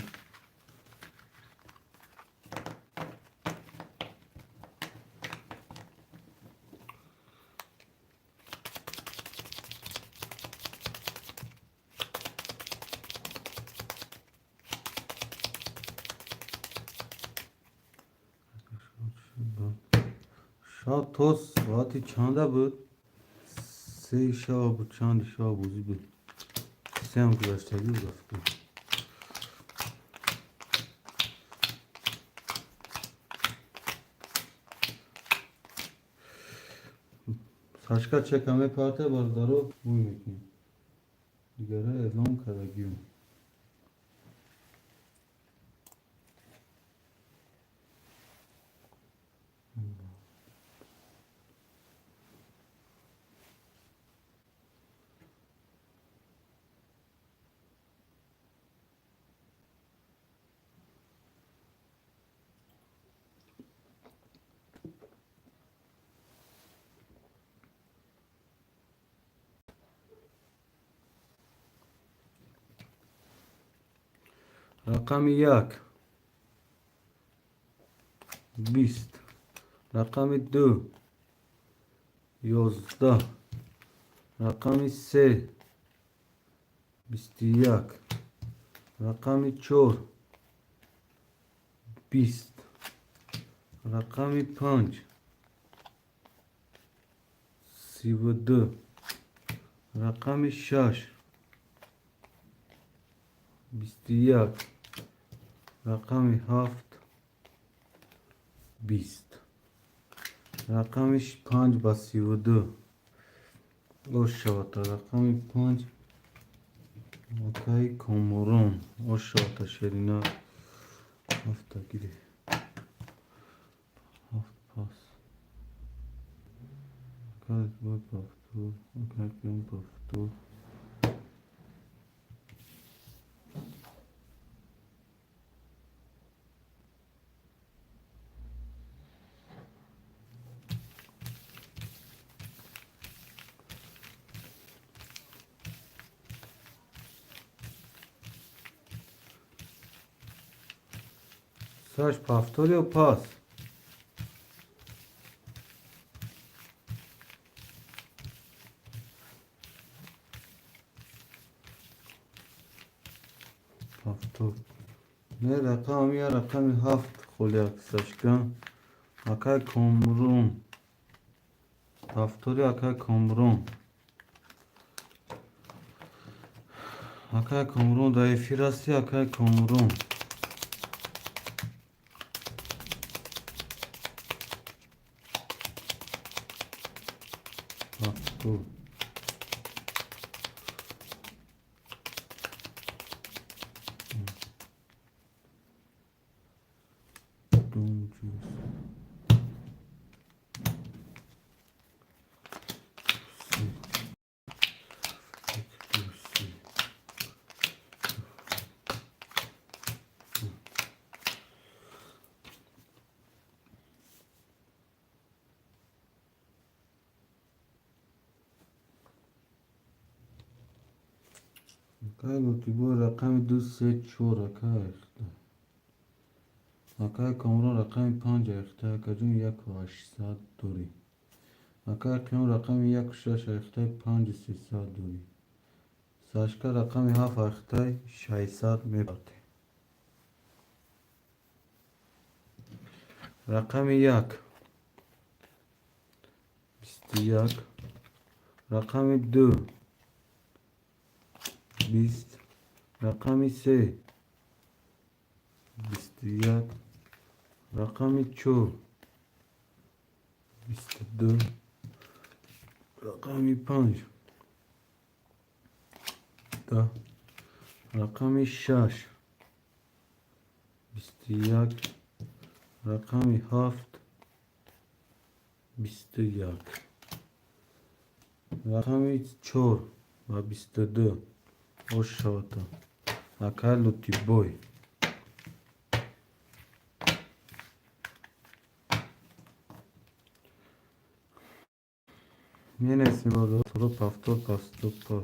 شاد توز ساعتی چنده بود؟ 3 شب بود چند شب بودی بود 3 هم گذشتگی بود افته ساشکا چکمه پاته بردارو بوی میکنی دیگره اعلام کردگیم رقم 1 20 رقم 2 11 رقم 3 21 رقم 4 20 رقم 5 32 رقم 6 21 رقم 7 20 رقمش 5 با 32 اوشاتا رقم 5 مکای کومورون اوشاتا شرینا 7 گیری 7 پاس مکای بود بافتو مکای کم بافتو Saç paftolio pas. Paftol. Ne rakam ya rakam haft خولyak saçkan. Akay komrun. Paftolio akay komrun. Akay komrun da efirasi akay komrun. Paftol. Akay gotibo rakam 2 3 4 akay اخته. Akay komrun rakam 5 اخته کجون 1.8 دوری. Akay qiyam rakam 1.6 اخته 5 300 دوری. Saçka rakam 7 اخته 600 میپرده. رقم 1 21 رقم 2 20 رقم 3 21 رقم 4 22 رقمی 5 10 رقمی 6 21 رقمی 7 21 رقمی 4 و 22 اشاتا اکلو تی بوی Nenesi vardı? Top pas, top pas, top pas.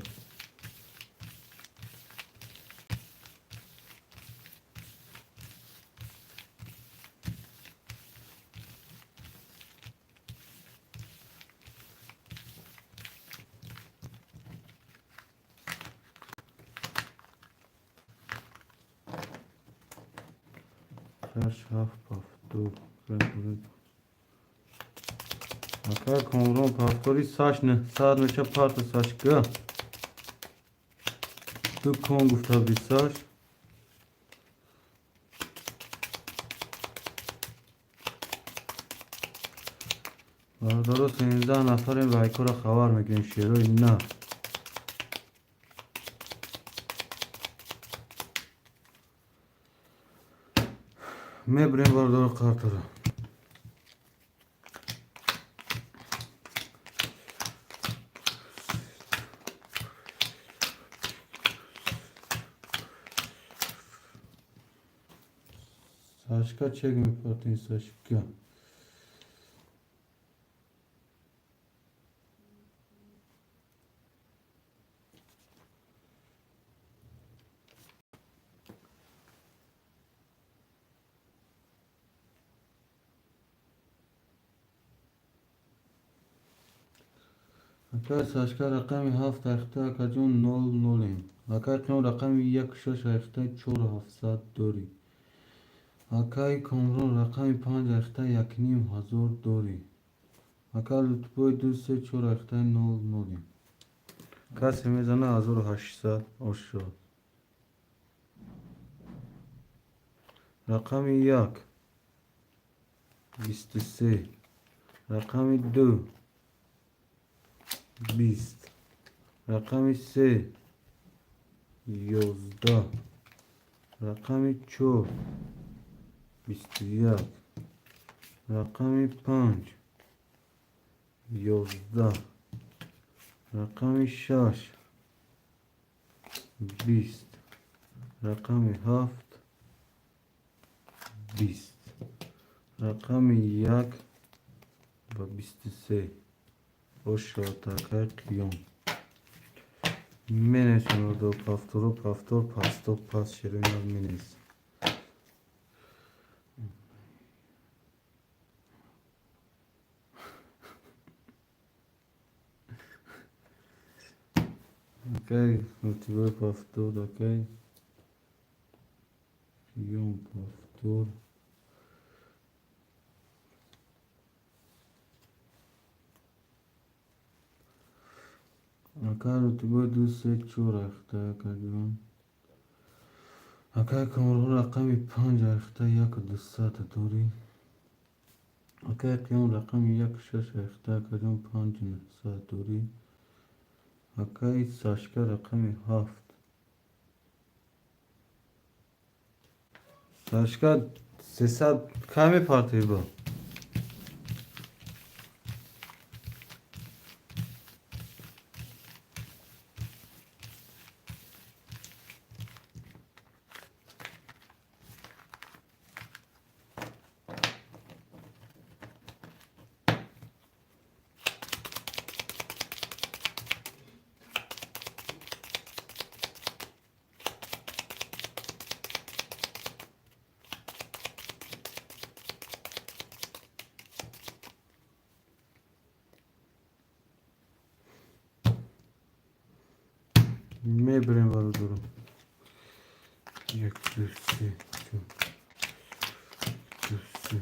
Şaf paf, top. Akar komron paftori saç ne? Saat meçe partı saç gı. Tu kon gufta bir saç. درست 19 نفریم و ایکو را خبر میگیم شیروی نه میبریم باردار کارت را ساشکا چک میپرد این ساشکا اگر ساشکا رقمی 7 اخته کجون 0 0 اگر کم رقمی 1 6 اخته 4 700 دوری اگر کمرون رقمی 5 اخته 1 نیم هزار دوری اگر لطبوی 2 3 4 اخته 0 0 کسی میزنه 1800 اشد رقمی 1 23 رقمی 2 20 رقمی 3 11 رقمی 4 21 رقمی 5 11 رقمی 6 20 رقمی 7 20 رقمی 1 و 23 اشاتا قیام منشون دو پافتور پافتور پاستو پاس شیرین از منیز اوکی multiple پافتور اوکی قیام پافتور اگر اتباع 2 3 4 اخته کردیم اگر کمرون رقمی 5 اخته 1 200 دوری اگر قیام رقمی 1 6 اخته کردیم 5 900 دوری اگر ساشکا رقمی 7 ساشکا 300 کمی پارتی با میبریم برو دارم 1 2 3 2 3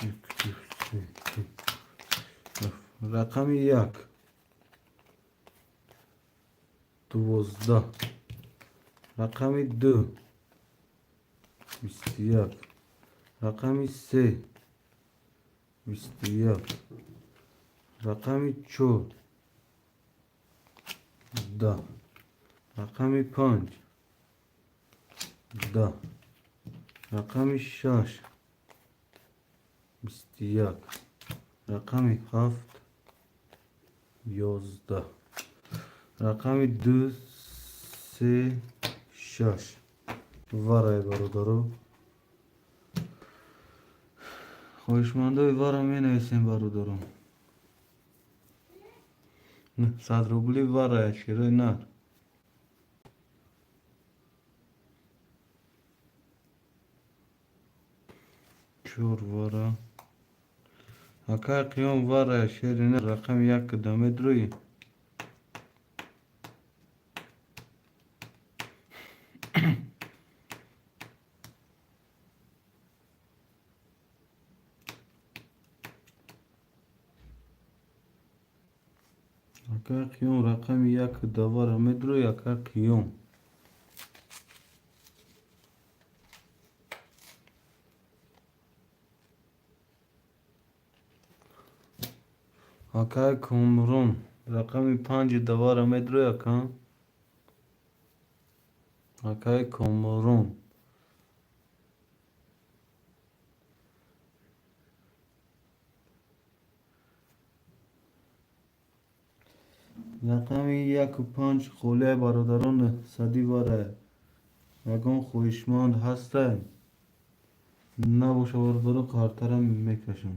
1 2 3 رقمی 1 12 رقمی 2 21 رقمی 3 21 رقم 4 10. رقم 5 10. رقم 6 21. رقم 7 11. رقم 2 3 6. وارای برادرو خوشمنده وارا می نویسیم برادرو. نه 100 روبلی وارای شیرای نر 4 وارا اکا قیام وارای شیرای نر رقم 1 دامه دروی اکا قیام رقم 1 دوار مدروی اکا قیام اکا کمرون رقم 5 دوار مدروی اکا کمرون رقم 1 و 5 خوله برادران صدی واره اگه خویشمند هسته نباشه برادران کارترم میکشم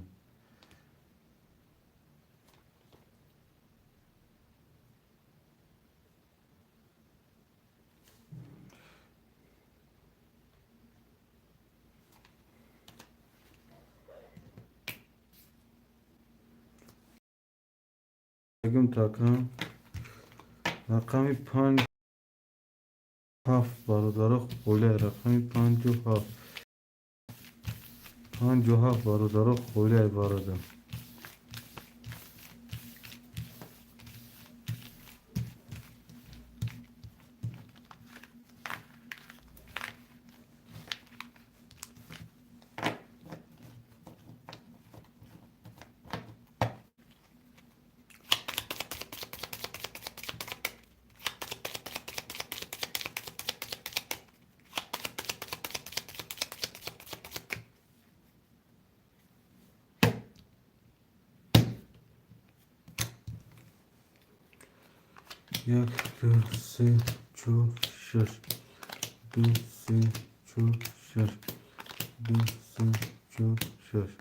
بگم تاکم رقم 5 7 برادران خوله رقم 5 و 7 5 و 7 برادران خوله برادر یک دو سه چهار شش دو سه چهار شش دو سه چهار شش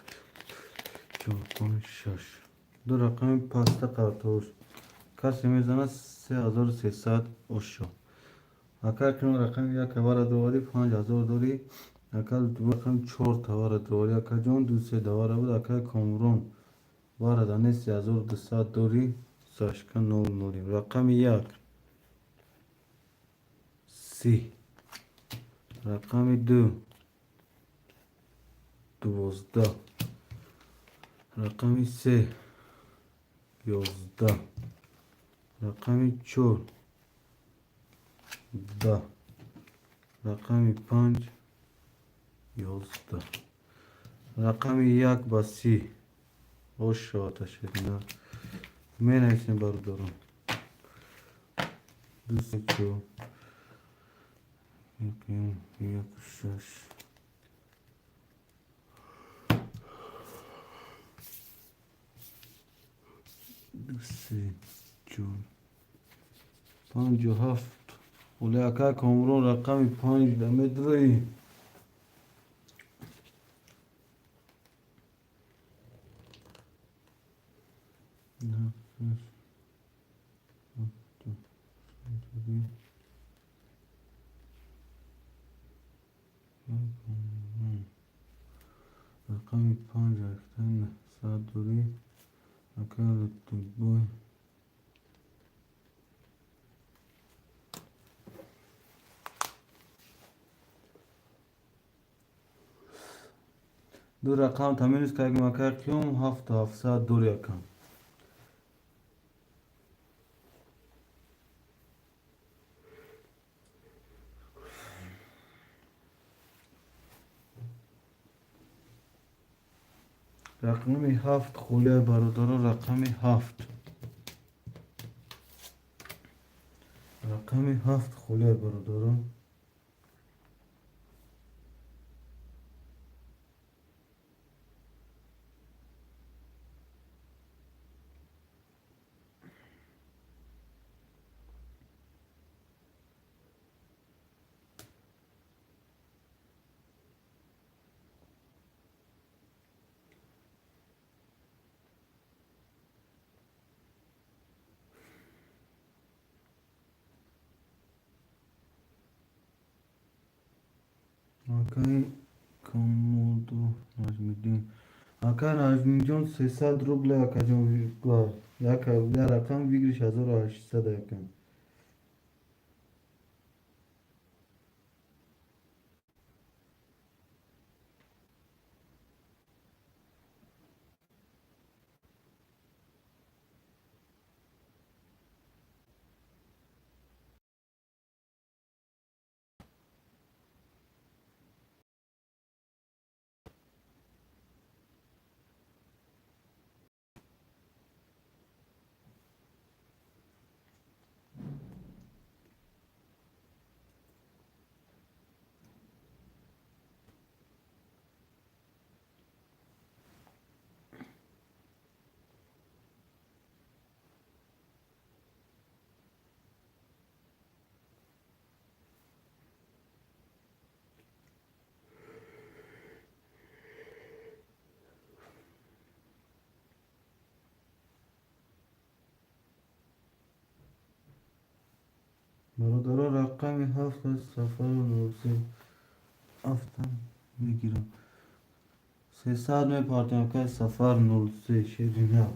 4 5 6 دو رقم پاستا کارتوش کسی میزنه 3300 اوشو اگر کنون رقم 1 وارد دواری 5000 دوری اگر دو رقم 4 وارد دواری اگر جون دو سه دواره بود اگر کامرون وارد انه 3200 دوری ساشکن نول نولی رقم 1 30 رقم 2 12 رقم 3 11 رقم 4 10 رقم 5 11 رقم 1 با 30 اوش آتش نه می نویسیم برادران دو سه چهار یک شش دو سه چهار 5 و 7 ولی اکا کامرون رقم 5 دمه دروی رقم 5 رفتن 100 دوری اکا بای دو رقم تمیز که اگه مکر کیوم 700 دوری اکم رقمی هفت خوله برادر، رقمی هفت. رقمی هفت خوله برادر. آکای کامودو نجمیدین. آکا نجمی جان 300 روبل آکا جان بار. یا رقم بگیرش 1800 یکم. برادرها رقمی هفت از سفر نوزه هفتم میگیرم. 300 میپارتیم که سفر 03 شیرینه.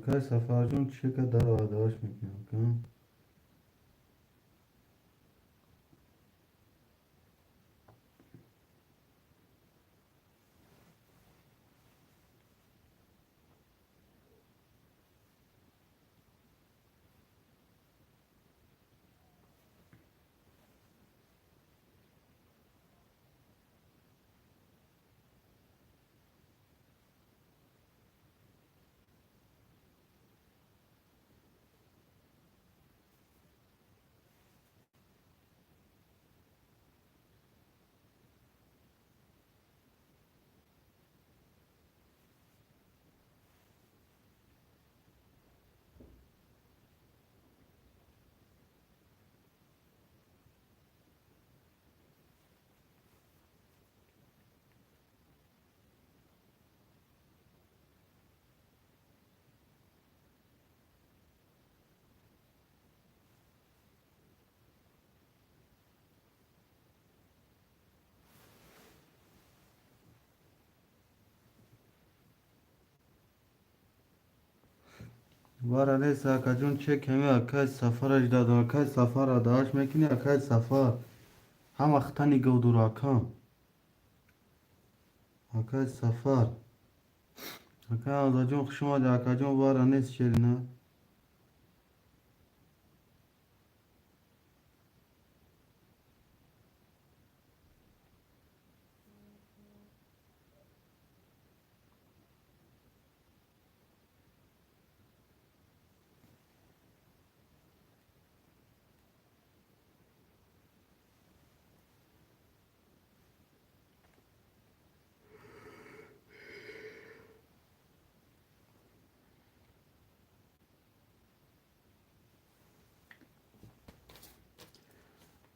که سفر جون چه که در آداش میکنم که وارا نیست. که جون چه کمی اکای سفرش داد. اکای سفر آداش میکنی. اکای سفر هم اختنی گودو راکم. اکای سفر اکای آزا جون خشما ده. اکا جون وارا نیست شیرینه.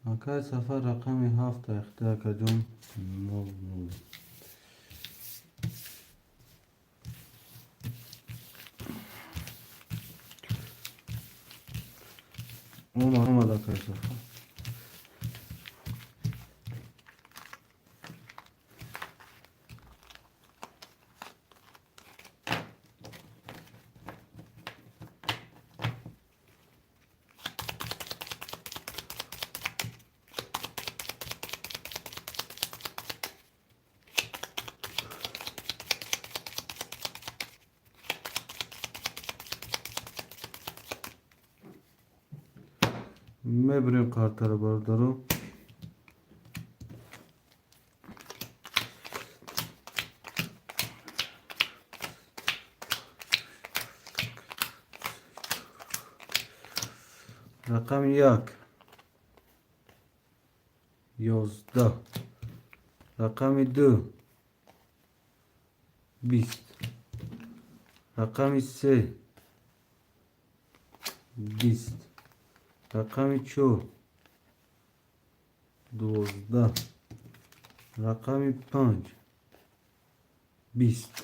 Akay Safar rakami 7 ekhte akajom 9 olmadı Akay Safar. Mebrim kartları bardaru. Rakam yak. Yozda. Rakam 2. Bist. Rakam 3. Bist. Rakam 4. 12. Rakam 5. Bist.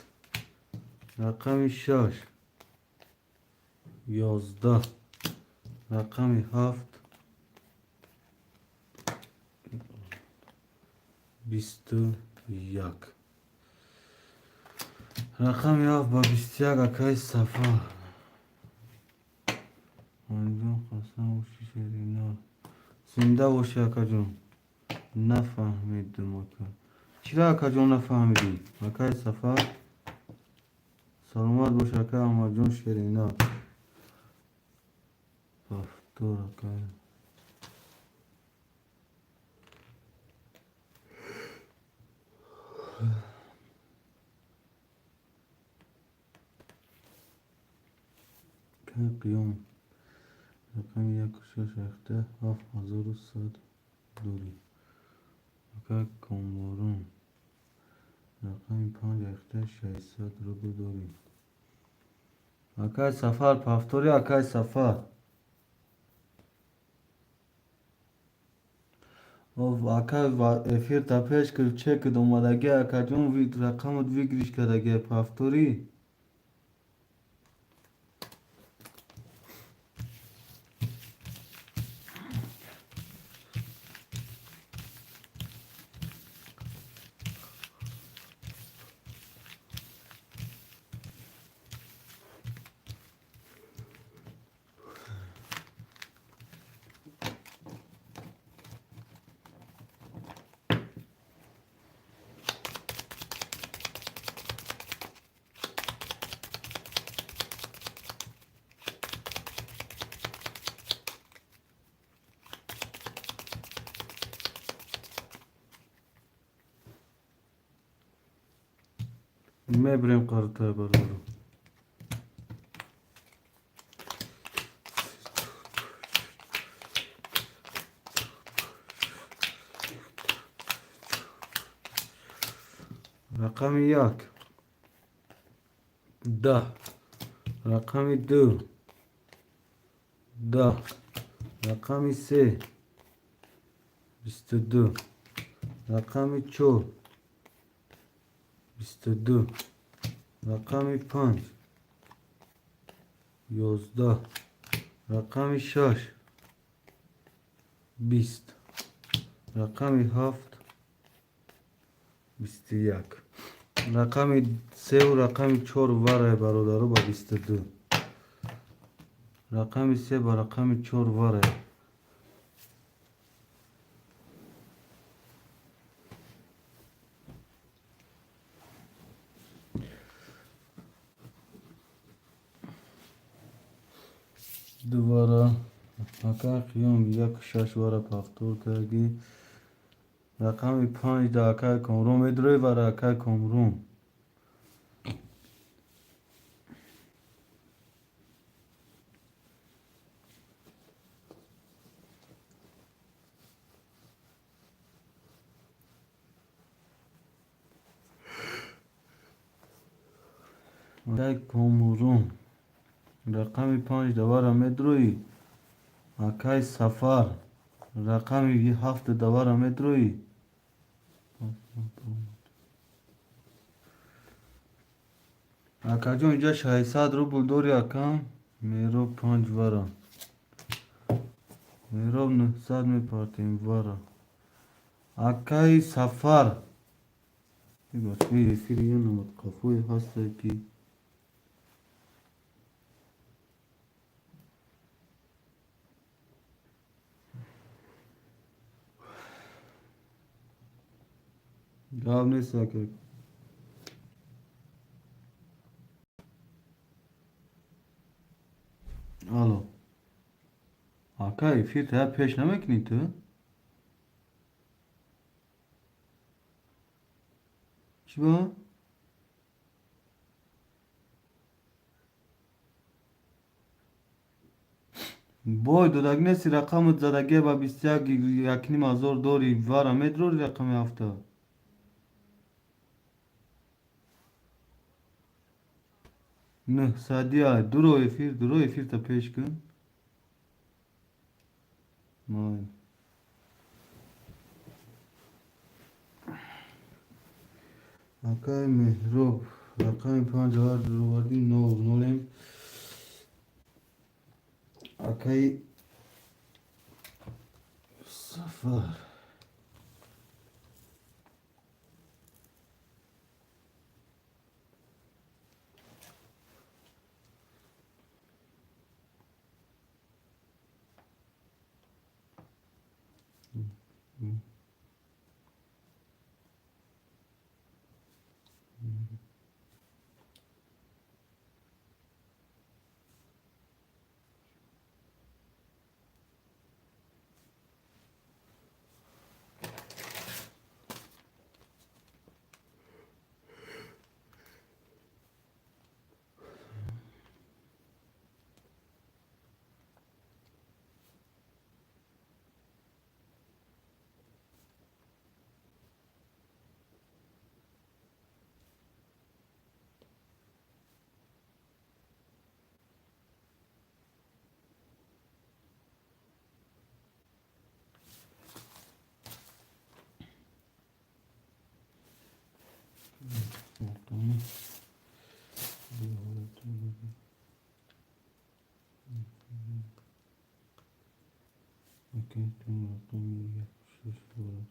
Rakam 6. 11. Rakam 7. 21. Rakam 7 با 21 Akay Safar. Anjum Hasan Ushi Şerina. Zinde başı Akacım. Nefahmedim Akay. Çira Akacım nefahmedi. Akay Safar. Salamat başı Akay Amacun Şerina. Paftor Akay. قیام رقم 1 اخته 7100 دوری اکای کامورون رقم 5 اخته 600 روبل دوری Akay Safar Paftori Akay Safar. Of Akay efir tapeş kır çek domadagi akacun vid rakamut vigriş kadage Paftori. Mebrem kartı barbaru. Rakam yak. Da. Rakam 2. Da. Rakam 3. 22. Rakam 4. 22. Rakam 5. 11. Rakam 6. 20. Rakam 7. 21. Rakam 3 و رقم 4 واره برادرو با 22. رقم 3 با رقم 4 واره. دوباره اکا قیام 1 6 واره پافتور کردی. رقم 5 دا اکا کامرون ادروی واره اکا کامرون. اکا کامرون رقم 5 دوباره مدروی اکای سفر رقمی 7 متروی. اکا جون اینجا 600 روبل دوری اکم میرو 5 ورا میرو 900 میپارتیم ورا اکای سفر این باشوی فیری یه نمت کافوی هست که گاب نیست که الو اکای فیر تا پیش نمیکنی تو چی با؟ بای دودک نیستی رقمت زدگی با 21,000 دوری ورا میدرو رقم هفته نه سادیا دروی فیر تا پیش کن مای اکای مهروب رقم 5000 درو وردی نولیم اکای سفر اوکی تو رقم یک شش ورد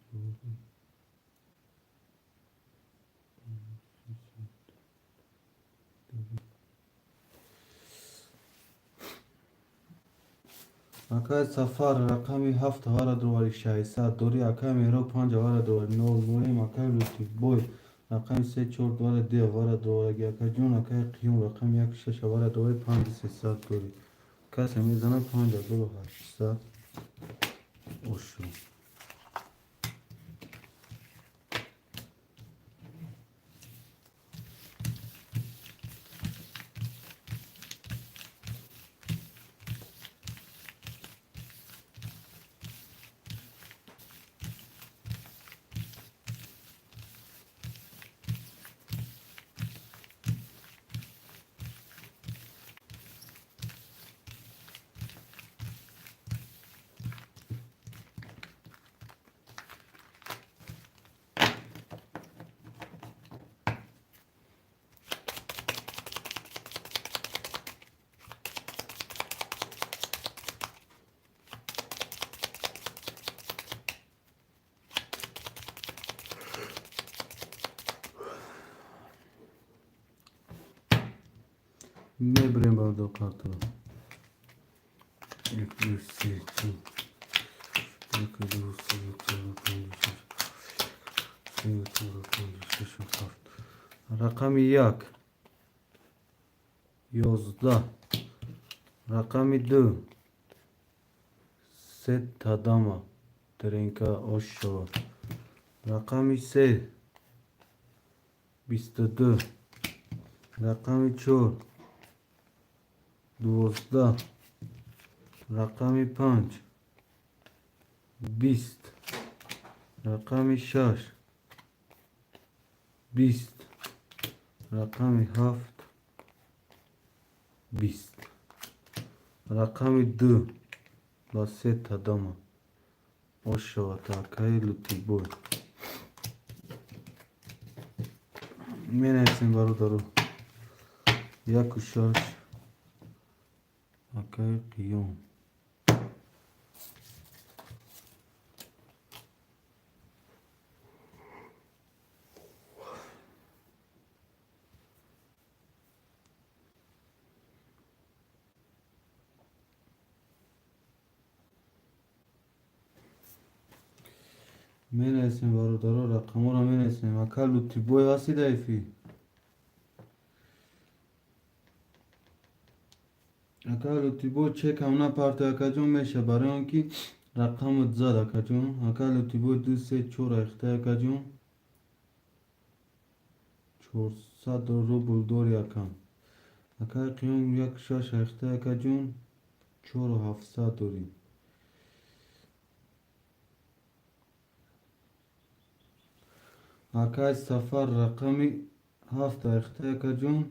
اکای سفر رقمی 7 دوری 600 دوری اکای میرو 5 دوری 9 اکای لوتی بوی رقم 3 4 دوری گی اکای جون اکای قیون رقم 1 6 دوری 5 300 دوری کسی میزنه 5 دو 800 اوشو میبریم با دو کارت رو یک دو سه چون یک دو سه چهار پنج شش سه چهار پنج شش هفت رقم 1 11 رقم 2 ست داما ترینکا اوشو رقم 3 22 رقم 4 12 رقم 5 20 رقم 6 20 رقم 7 20 رقم 2 با 3 تا داما Oşavataka luti boy. Менесим бародару. Як ушаш. Акай қиём. Менесим бародару рақамора менесим. Акай лути бой ҳасти даифи. Акай лути бой чекам напарта акаҷон меша барои он ки рақамот зад акаҷон. Акай лути бой 2 3 4 рехта акаҷон. 400 рубл дори акам. Акай қиём 1 6 рехта акаҷон. 4 700 дори. Акай сафар рақами 7 рехта акаҷон.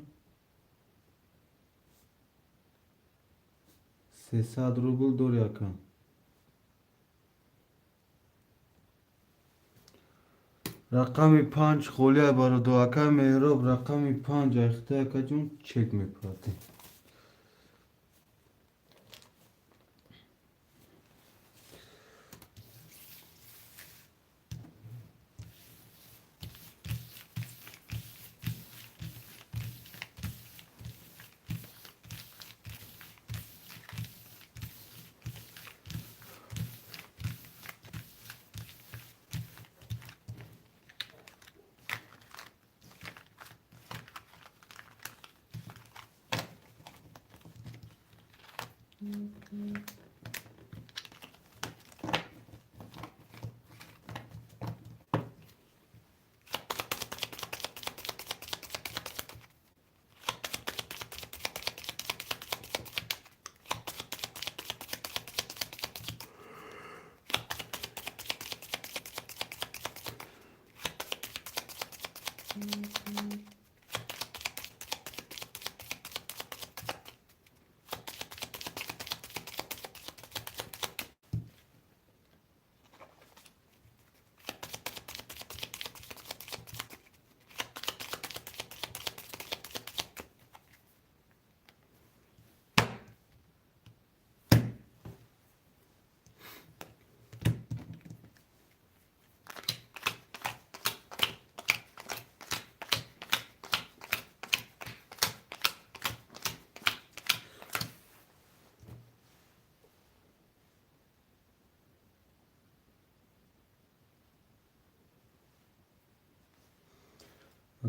300 рубл дори акам. рақами 5 холия бароду акай меҳроб рақами 5 рехта акаҷон чек мепарди.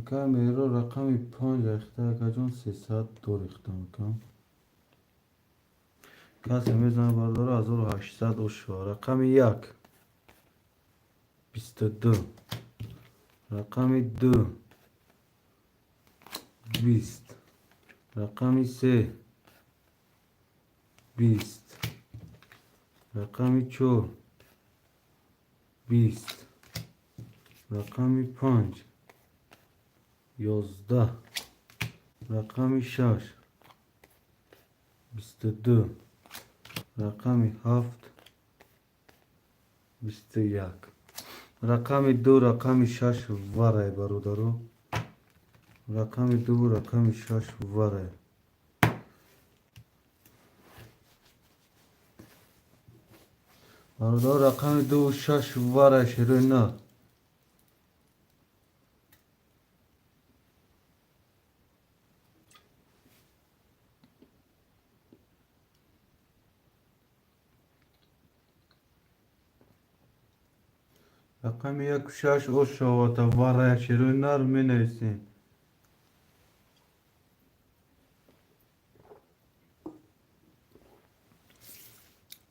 акай меҳроб рақами 5 рехта акаҷон 300 ду рехта акам. касе мезанад бародару 1800 ошо. рақами 1 22. рақами 2 20. рақами 3 20. рақами 4 20. рақами 5 11. рақами 6 22. рақами 7 21. рақами 2 рақами 6 варай бародару. рақами 2 рақами 6 варай. бародару рақами 2 6 варай широи на. рақами 1 6 ошовата варай широи нар менависем.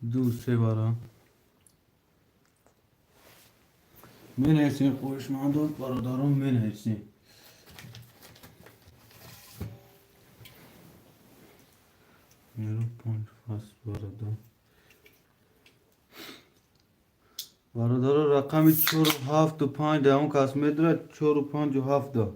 ду се бара менависем. хоҳишмандон бародарон менависем. меро 5 фаст бародар. бародаро рақами 4 7 5 да он кас медонад 4 5 7 да.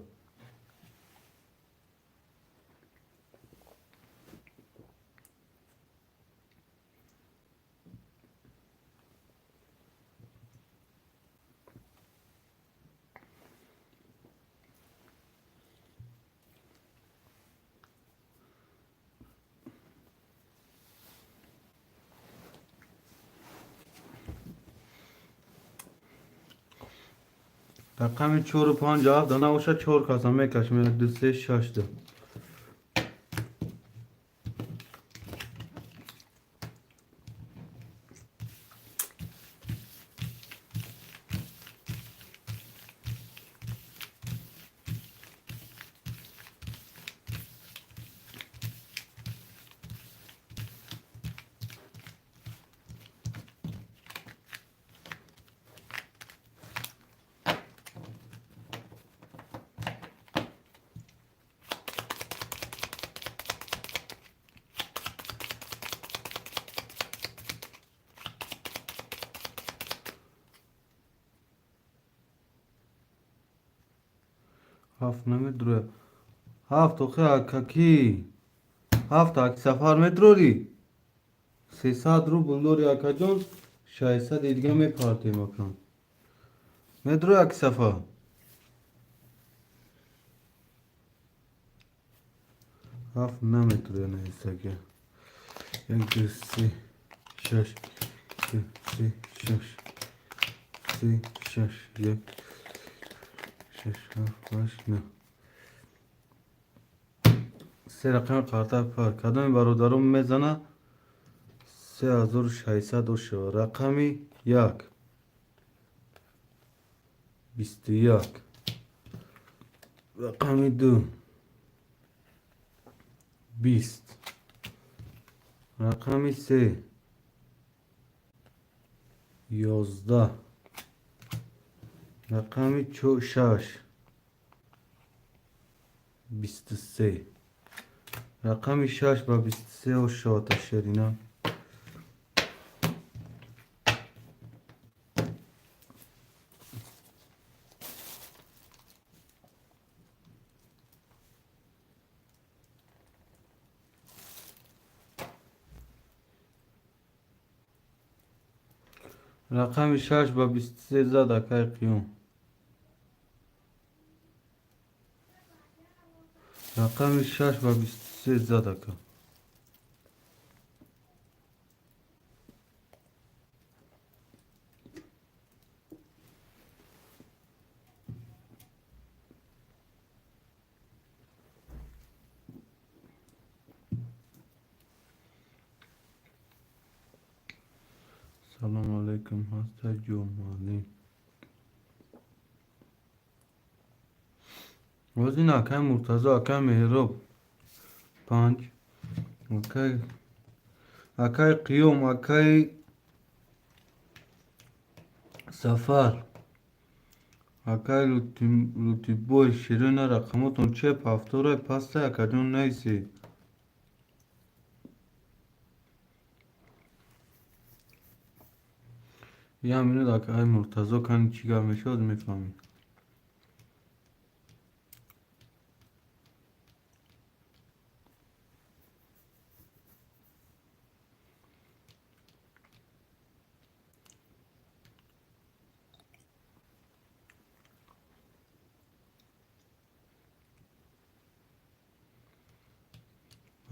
رقم 4 و 5 جواب داده باشه 4 کاسه میکشم. 1 2 3 6 تا. 7 نمیدروه. 7 آخه اکاکی. 7 اک سفر متروری. 300 رو بلوری اکا جون. 600 دیگه میپارتیم اکرم. مترو اک سفر. 7 نمیتروه نیسته که. 1 2 3 6 2 3 6 3 6 1 6 7 8 9 سه رقم قرطه پر کدام برادرم میزنه 3600 شو رقمی 1 21 رقمی 2 20 رقمی 3 11 رقمی 6 23 رقمی 6 با 23 و شات شدینا رقمی 6 با 23 زد اکای قیوم رقمی 6 با 23 زد اکا سلام علیکم هستا جمالی وزین اکای مرتضی اکای مهراب 5 اکای قیوم اکای سفر اکای لوتی بوی شیرین رقمتون چپ هفتاره پسته اکادون نیسی یه همینه اکای مرتضی کنی چیگاه میشود میفهمی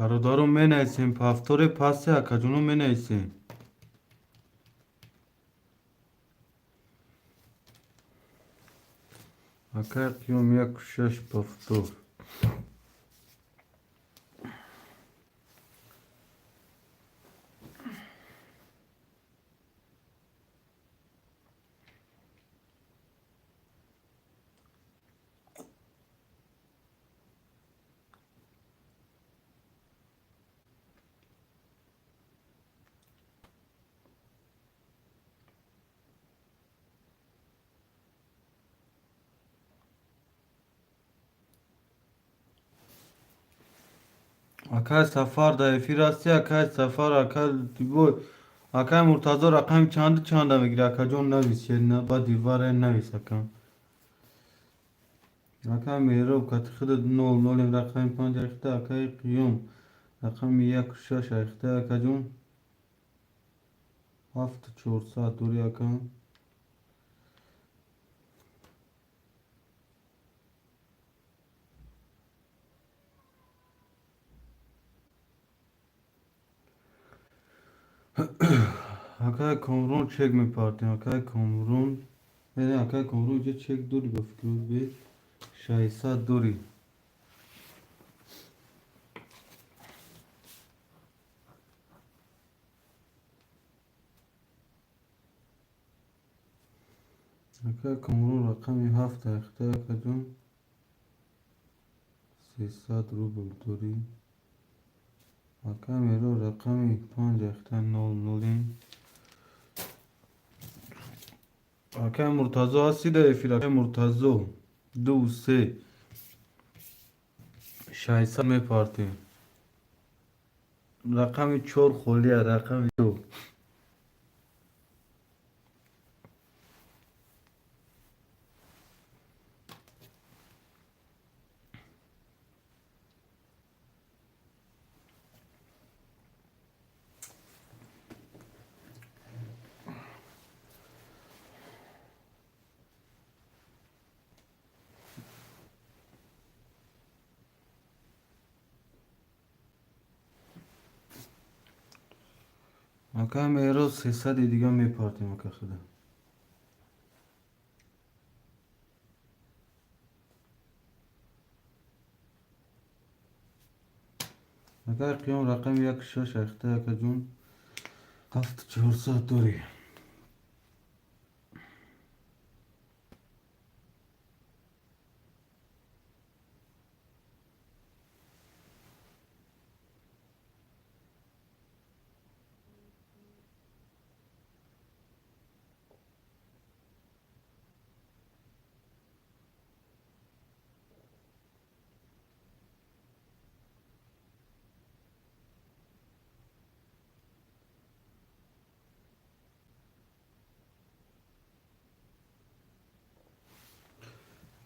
برادرم می نیسیم پفتور پسته اکادونو می نیسیم اکای قیوم 1 6 پفتور اکای سفر در افیر هستی اکای سفر اکای لوتی بوی اکای مرتضی رقم چند میگیره اکاجون نویس شیرین با دیواره نویس اکا اکای مهراب کتی خود 0 0 رقم 5 اخته اکای قیوم رقم 1 6 اخته اکاجون 7 400 دوری اکا اکای کامرون چک میپارتیم اکای کامرون Aka kumruca çek duri bafkru be şahisa duri. Aka kumru rakami hafta ikhta kajun 300 rubl duri. Aka mero rakami 5 ikhta 00. Aka murtazo hasti da efil aka murtazo 2 3 şahisa me parti. Rakami 4 kholiya rakami 2. Aka mero 300 دیگه me parti aka khuda. Aka qiyam rakami 1 6 ikhta kajun 7400 duri.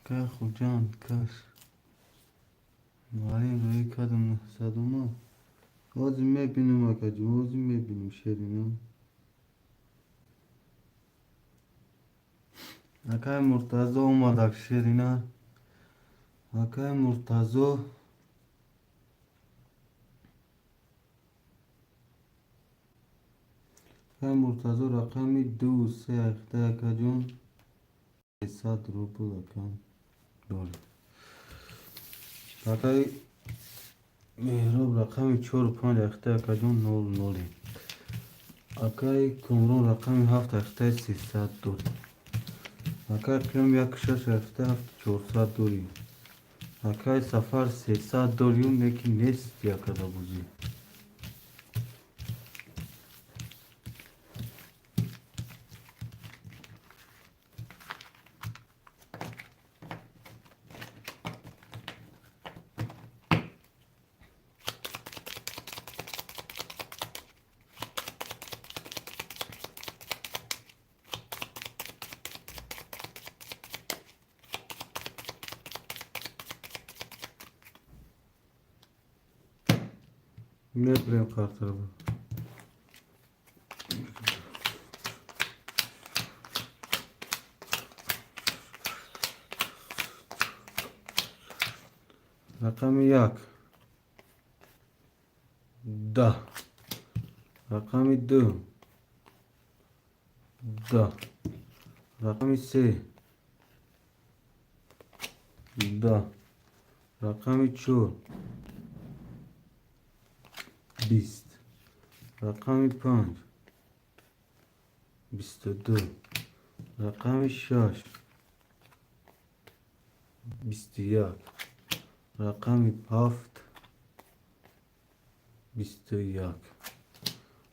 Ka khujan kash. Malin roی کدوم صدوما آزی میبینم اکا جون آزی میبینم شیرینم اکای مرتضا اومدک شیرینا اکای مرتضا اکای مرتضا رقمی 2 3 اخته اکا جون 300 روبل اکا داره اکای مهراب رقمی 4 و 5 اخته اکا جون 0 0 اکای کمرون رقمی 7 اخته 300 دور اکای قیام 1 6 اخته 400 دوری اکای سفر 300 دوریون نکی نیست یا کدا بوزی ne prem kartı bu rakamı yak da rakamı du da rakamı se da rakamı çor 20 rakamı 5 22 rakamı 6 21 rakamı 7 21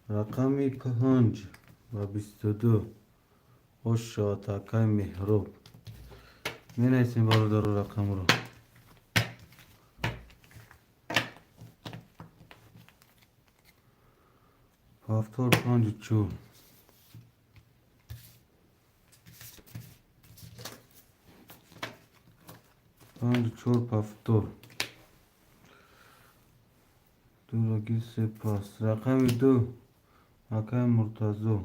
rakamı 5 و 22 خوش شد اکای مهراب می نیستیم برادر رقم رو هفتار 54 54 هفتار دورگی سپاس رقم 2 اکای مرتضا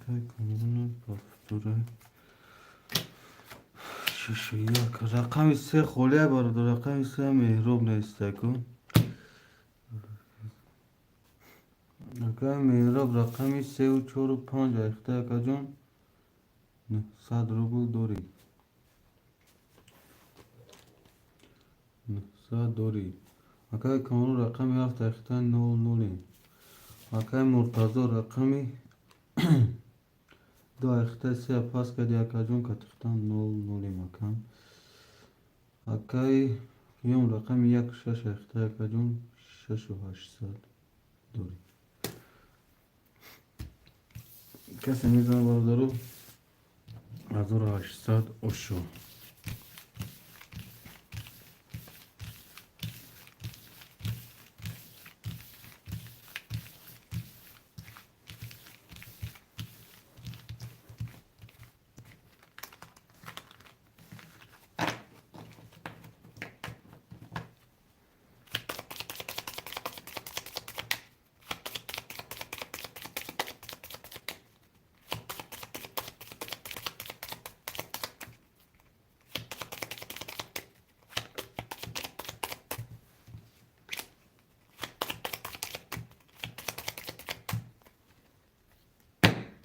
Окей, коммуна повторе. Шишияк. Рақами се холия бародар. Рақами се меҳроб неста кун. Рақами меҳроб. Рақами 3 و 4 و 5 айхта якаҷон 900 рубл дорӣ. 900 дорӣ. Акай коммуна рақами 7 айхта 00. Акай муртазо рақами 2 айхта 3 пас кади якаҷон катихта 00 макан. Акай қиём рақами 1 6 айхта якаҷон 6800 дорӣ. کسی میزنه بردارو 1800 اشو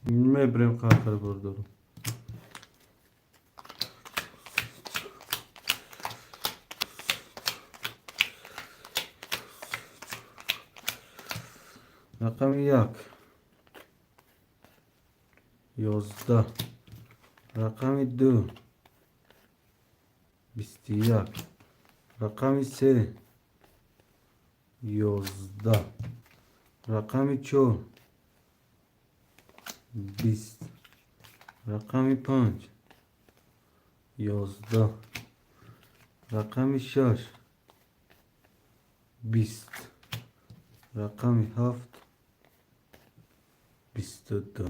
میبریم خاطر بردارو رقم 1 11 رقم 2 21 رقم 3 11 رقم 4 20 رقم 5 11 رقم 6 20 رقم 7 22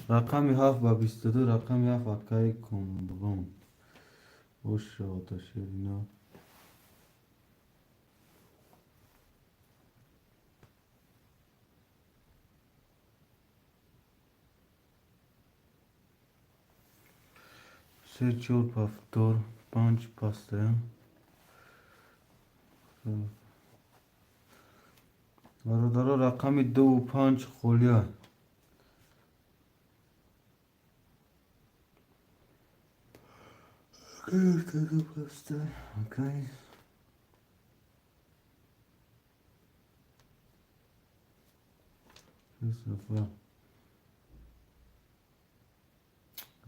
رقم 7 و 22 رقم 7 اکای کمبرون خوش آتش اینا سه چور پفتور 5 پاسته برادرها رقم 2 و 5 خولیا اوکی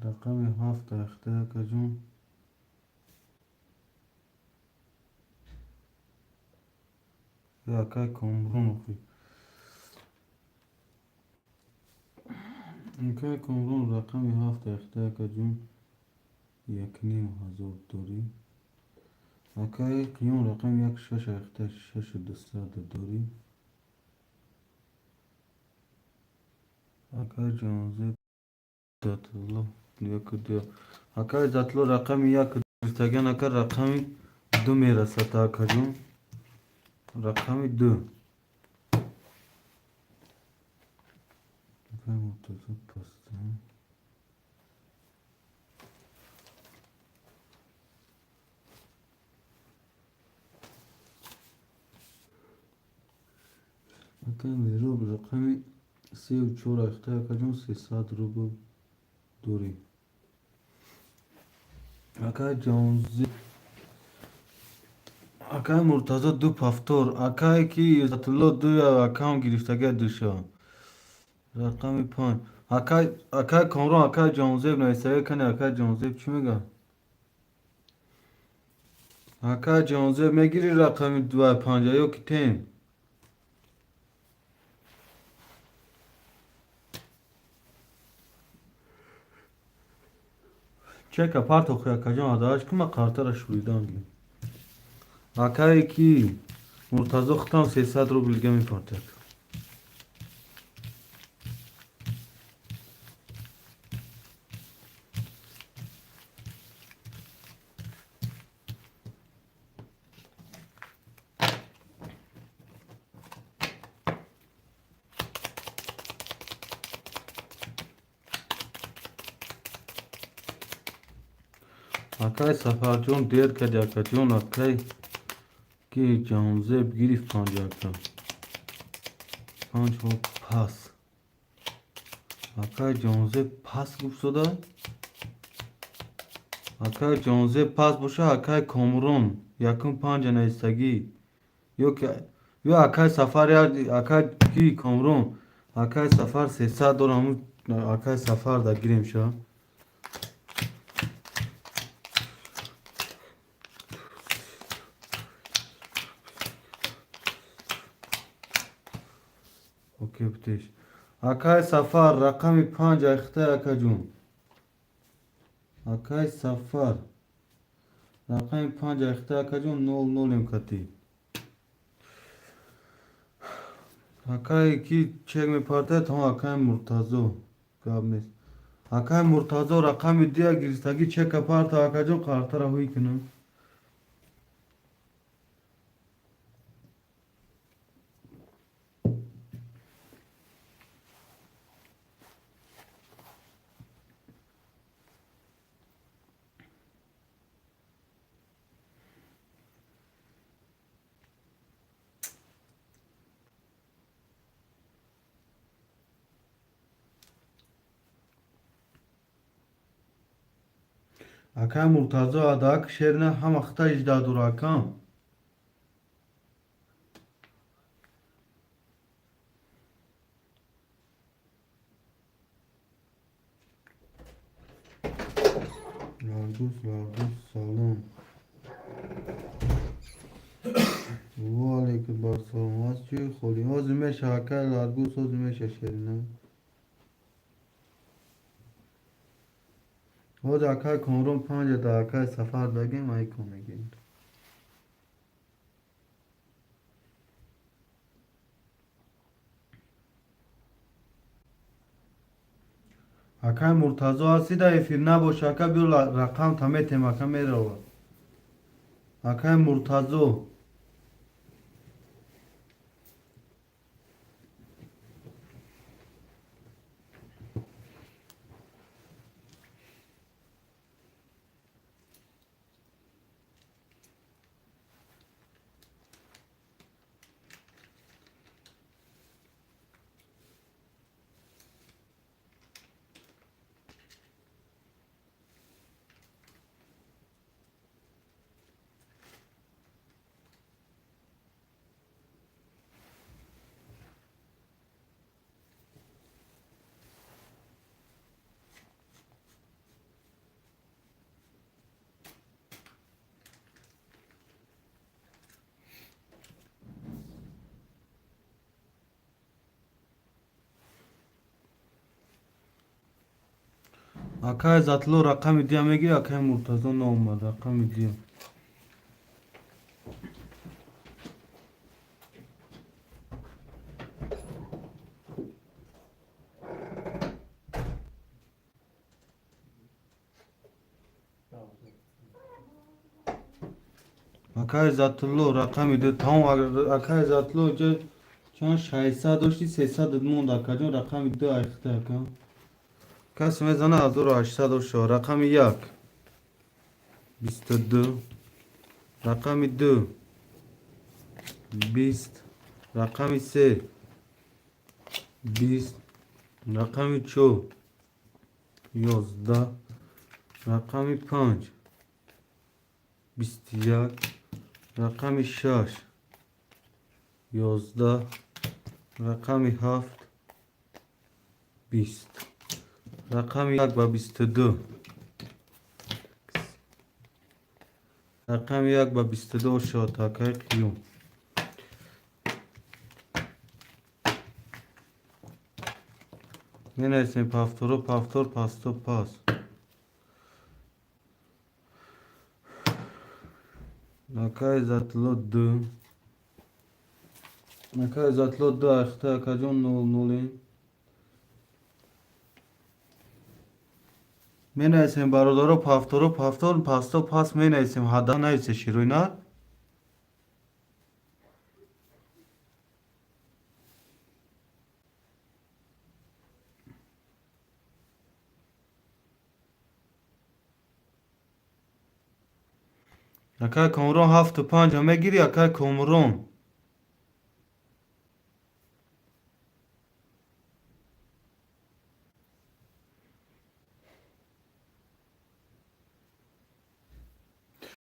رقم 7 اخته کجون یا که کمرون خوی که کمرون رقم 7 اخته کجون 1,500 داری اکای قیون رقم 1 6 اخته 6200 داری اکای جانزه داتلو یک دو اکای داتلو رقم 1 تگن اکای رقم 2 میرسه تا کجون رقم 2 اکای مرتضی پسته اکای میروب رقم 3 و 4 اخته کجون 300 روبل دوری اکای جانزی اکای مرتضی 2 پفتور اکای کی عزت الله 2 اکام گرفتگی دوشا رقم 5 اکای کامران اکای جانزیب نویسته کنه اکای جانزیب چی میگه اکای جانزیب میگیری رقم 2 و 5 یا کی تیم چک اپارت خویا کجان اداش کما قارتر شویدان گی اکای کی مرتضی ختم 300 روبل گمی پارتک Akay Safarjon der kadakajon akay ki canzeb girif pancaka. Panç hop pas. Akay canzeb pas gupsoda. Akay canzeb pas boşa akay komron. Yakın pancana istagi. Yok ya. Yo akay safar ya akay ki komron. Akay safar sesa doramı akay safar da gireyim şu an. Okey bitiş. Akay safar rakami 5 ayakta akacun. Akay safar rakami 5 ayakta akacun 0-0 imkati. Akay ki çekme parta tam akay murtazo. Kabnes. Akay murtazo rakami diye giristagi çek aparta akacun kartara huy kinu. Akay murtazo adak şerine ham akta icda durakam. Largus salon. Vale que Barcelona açıyor. Xoli. O züme şaka largus o züme şeşerine. O da akay komron 5 da akay safar da gem ay komegin. Akay murtazo asida efirna bo şaka bir rakam tamete makam erova. Akay murtazo. Akay zatlo rakam idiyamegi akay murtazo ne olmadı rakam idiyam. Akay zatlo rakam idi tam akay zatlo je çan şaysa doşti sesa didmon da kajon rakam idi ayıktı akam. Kas mezana hazır açta doşo rakam yak. 22 rakam 2 20 rakam 3 20 rakam 3 11 rakam 5 21 rakam 6 11 rakam 7 20 rakam 22 rakam 22 şo takay qiyum. Menaysin paftoro paftor pasto pas. Nakay zatlo 2 nakay zatlo 2 ayakta kajon 0-0. Menaysin barodoro paftoro paftor pasto pas menaysin hada nayse şiroynar. Akay komron 7 و 5 همه گیری akay komron.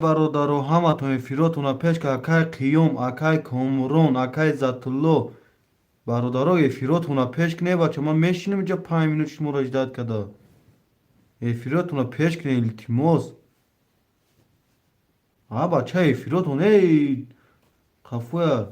برادرو همتون افیراتون پیش که akay قیوم akay komron akay zatullo برادرو افیراتون پیش کنه بچه من میشینم اینجا 5 minut شما را اجداد کده افیراتون پیش کنه التماس ها بچه افیراتون ای خفوه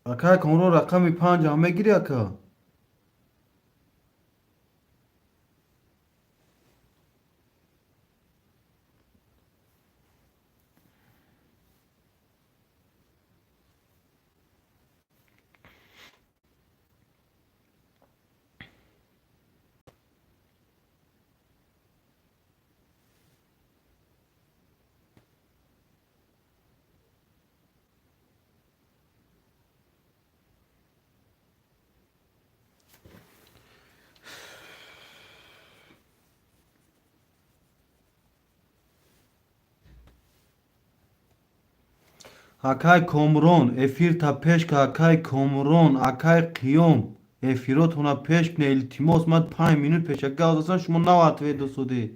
akay komron رقمی 5 همه گیری اکا akay komron افیر تا پیش که akay komron akay قیوم افیراتون پیش کنه التماس من 5 minut پیش گاز اصلا شما نوات ویدو سوده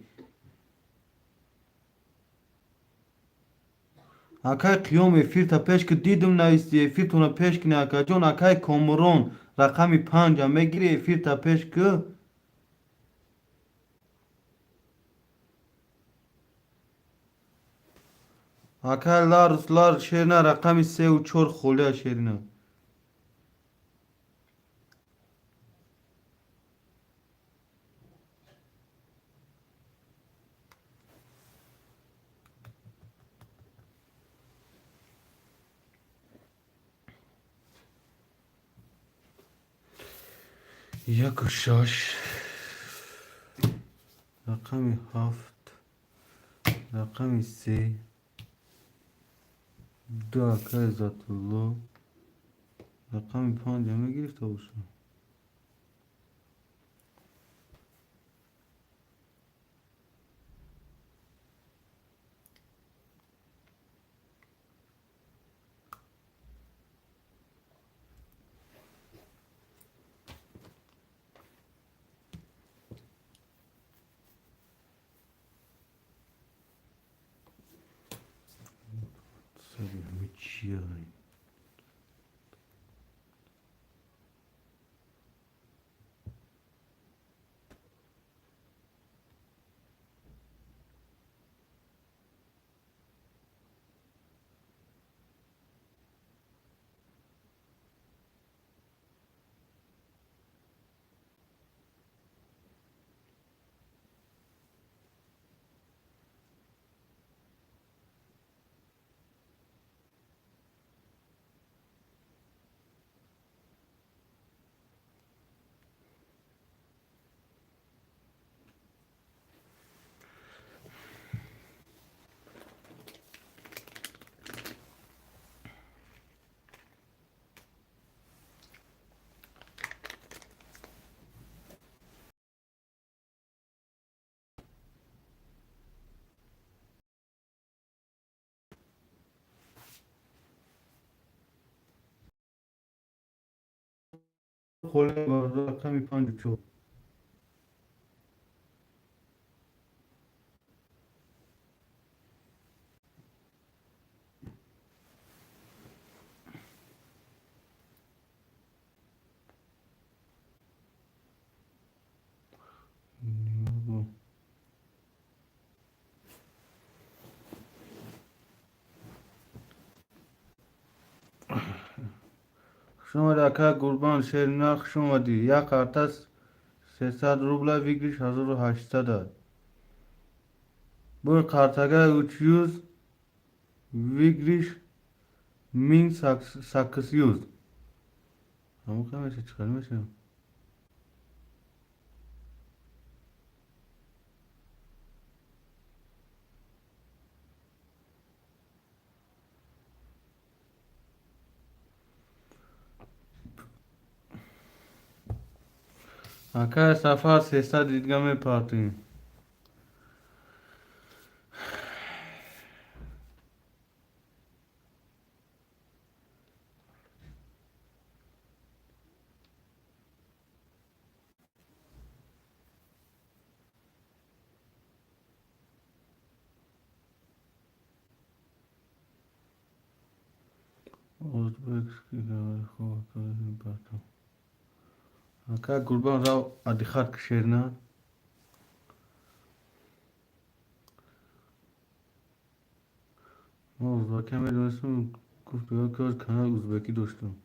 akay قیوم افیر تا پیش که دیدم نایستی افیرتون پیش کنه akay جون akay komron رقمی 5 همه گیری افیر تا پیش که akay لار شیرینه رقمی 3 و 4 خوله شیرینه یک و 6 رقمی 7 رقمی 3 دو akay zatullo رقمی 5 همه گرفته باشه سری همه چیه هایی خوله برده رقمی 5 و 4 شما رکه قربان شیرینه خوش اومدی یک ارتس 300 روبله ویگریش 1800 bu kartaga 300 ویگریش 1800 همون که میشه چکار میشه Aka safa sesla didgame parti. Uzbekski parti. Aka kurban rav adikhat kşerna. Uzbekame dönüşüm kuftuya köz kanal Uzbeki dostum.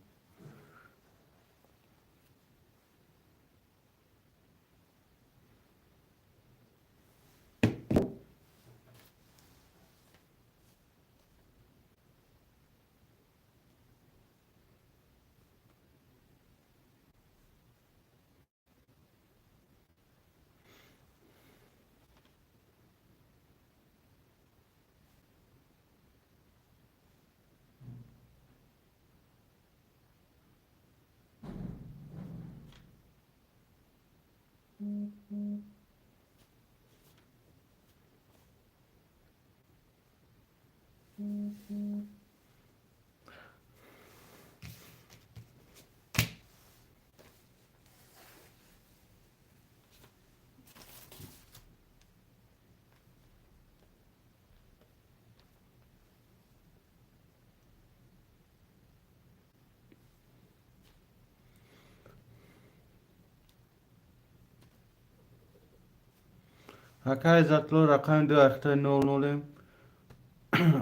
Aka zatlo rakam do akhta nol nolim.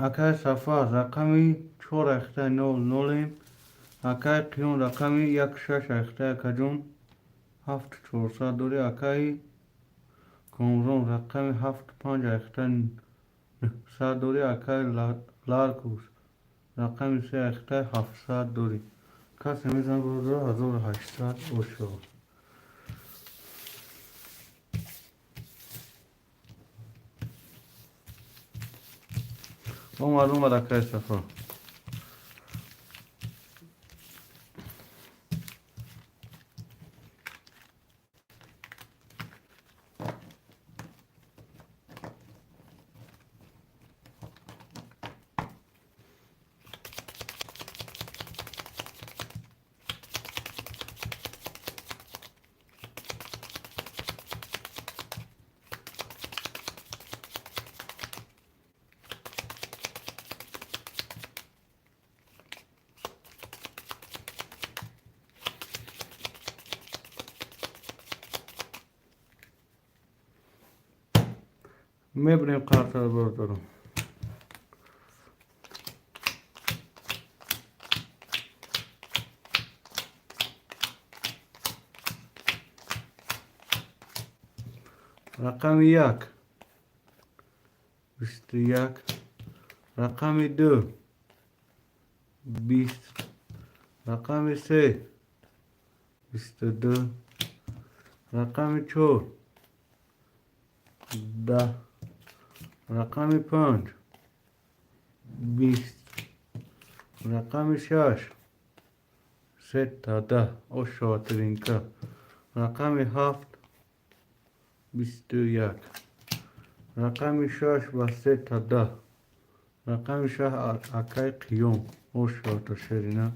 Aka safa rakami chor akhta nol nolim. Aka qiyun rakami yak shash akhta kajun. Haft chorsa dori akai komron rakami haft panj akhta sa dori akai larkus. Rakami se akhta haft sa dori. Kasemizan bodo hazor hashtat osho. O malum var akai safa. Mebrim kartları bordorum. Rakam yak. Üstü yak. Rakami dö. Bist. Rakami se. Üstü dö. Rakami çor. Da. Rakami panç. Bist. Rakami şaş. Setta da. O şatrinka. Rakami haft. Bistü yak. Rakami şaş ve setta da. Rakami şah akay qiyom. O şatı şerina.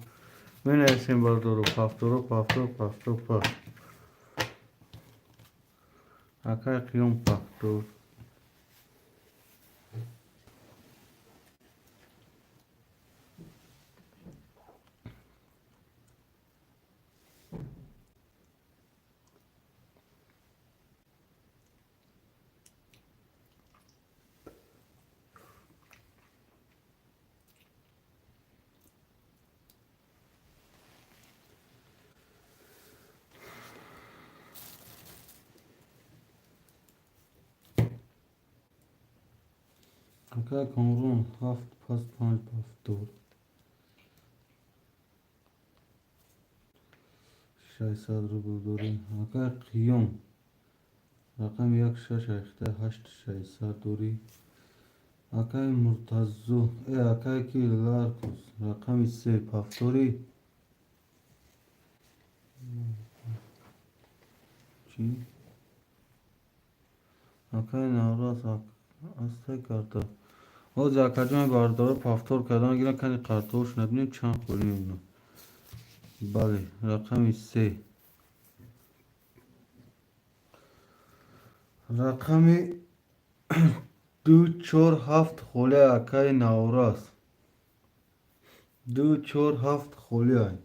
Ben ersin bardoro paftoro paftoro paftoro pa. Akay qiyom paftor. Akay komron haft pas panç paftor. Şay sadru buldori. Akay qiyom. Rakam yak şaş ayakta haşt şay saduri. Akay murtazzu. Akay ki larkus. Rakam ise paftori. چی؟ اکای نوراس استه کرده او زکرجان بارداره پافتور کردن گیرن کنی قرطوش نبینیم چند خوریم اینو. بله رقم 3 رقم 247 خوله اکای نوراس 247 خوله های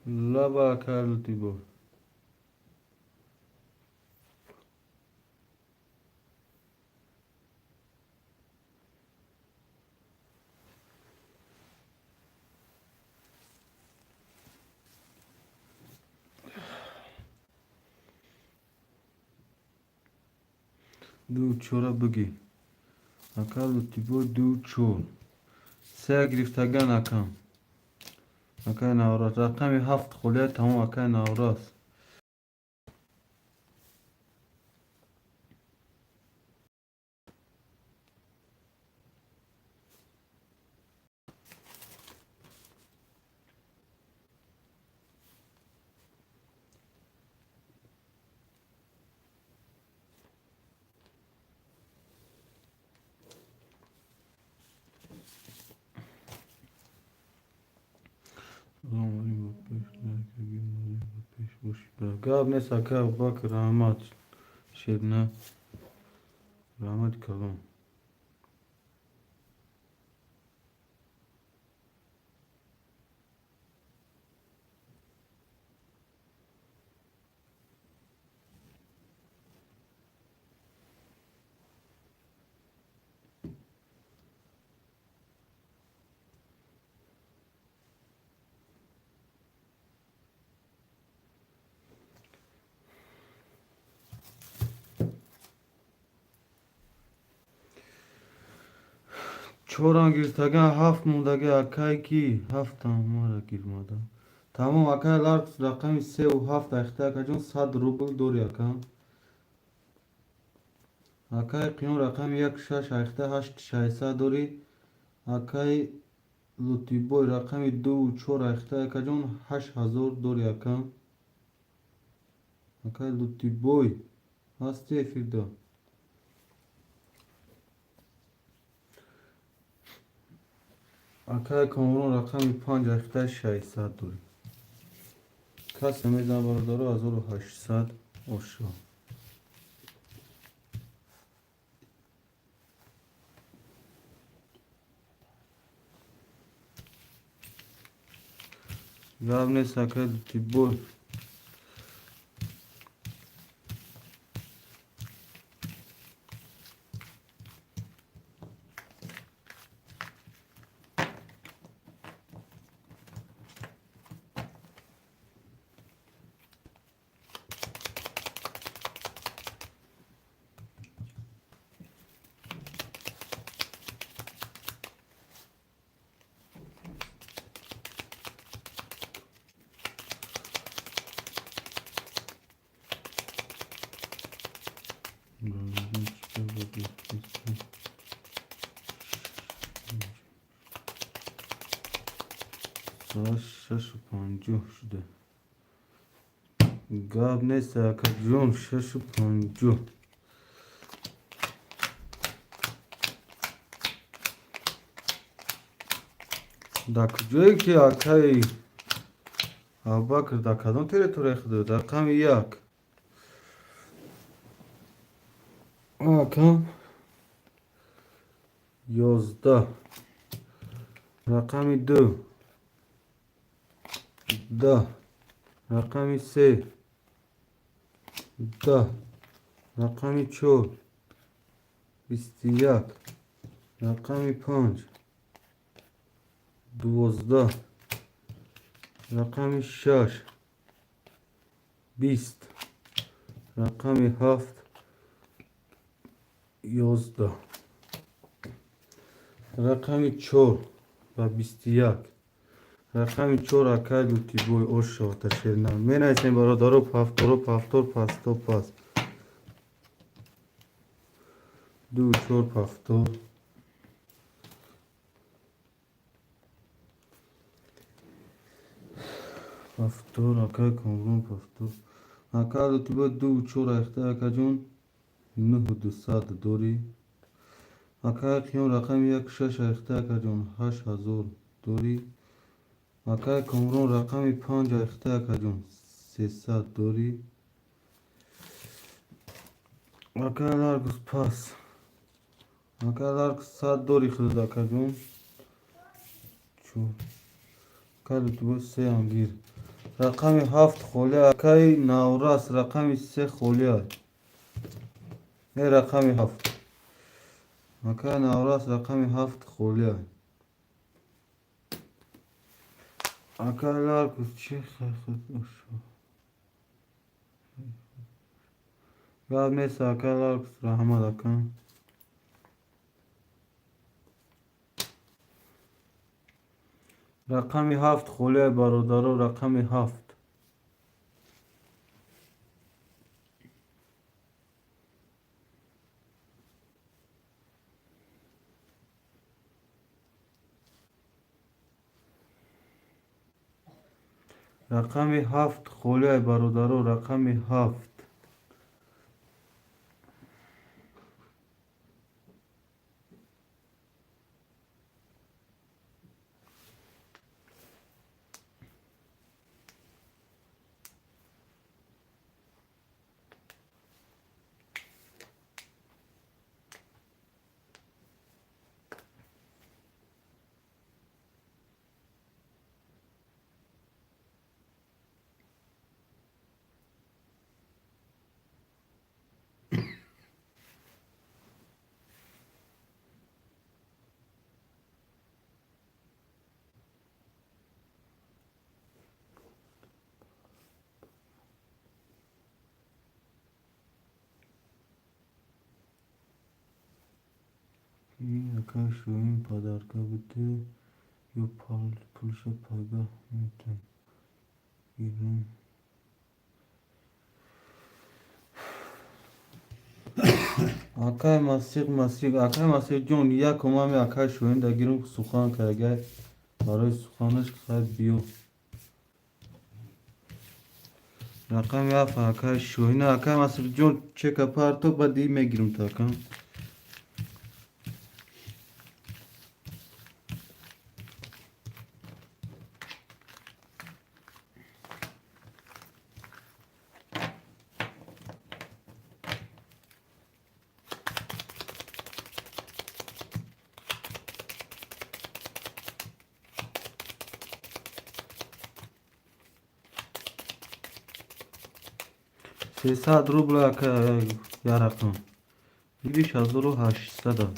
لبا اکای لطی بود دو چورا بگی اکای لطی بود دو چور سه گرفتگان اکام اکای نوراس رقم 7 خوله تمام اکای نوراس گاب نیست اکای ابوبکر رحمت شیرنه رحمت کلام چوران گرفتگان 7 موندگی اکای کی 7 تمام گیرماده تمام اکای لارکس رقم 3 و 7 اخته اکا جون 100 روبل دوری اکا اکای قیون رقم 1 6 اخته 8 600 دوری اکای لوتی بوی رقم 2 و 4 اخته اکا جون 8000 دوری اکا اکای لوتی بوی هستی افیردا اکای کامرون رقم 5 اخته 600 دوری کسی میزن بارداره 1800 اوشا گاب نیست اکای لوتی بوی ساعت 6:50 شده گاب نیست اکا جون 6:50 در کجایی که اکای ابوبکر در کدام تریتوری خود در رقم 1 اکا 11 رقم 2 10 رقم 3 10 رقم 4 21 رقم 5 12 رقم 6 20 رقم 7 11 رقم 4 و 21. رقم 4 اکای لوتی بوی اوشا تشرنا می نایسیم برادرو پفتور پستو پس 2 4 پفتور اکای کامرون پفتور اکای لوتی بوی 2 4 اخته اکا جون 9 200 دوری اکای قیون رقم 1 6 اخته اکا جون 8000 دوری اکای کامرون رقم 5 اخته اکا جون 300 دوری اکای لارگوس پاس اکای لارگوس 100 دوری خود اکا جون اکای لوتی بوی 3 انگیر رقم 7 خوله اکای نوراس رقم 3 خوله های رقم 7 اکای نوراس رقم 7 خوله های اکای لارگوس چه خیلی بعد میسه اکای لارگوس رحمت اکن رقم 7 خوله برادرو رقم 7 رقم 7 خوله برادرو رقم 7 این اکای شوین پادرکا بوده یا پولش پایگاه میتون بیرون اکای مسیق جون یک امامی اکای شوین در گیرون سخان کرده برای سخانش خواهد بیو رقم 7 اکای شوین اکای مسیق جون چه کپر تو بدی میگیرم تا کن 300 روبل اکای یا رقم 2800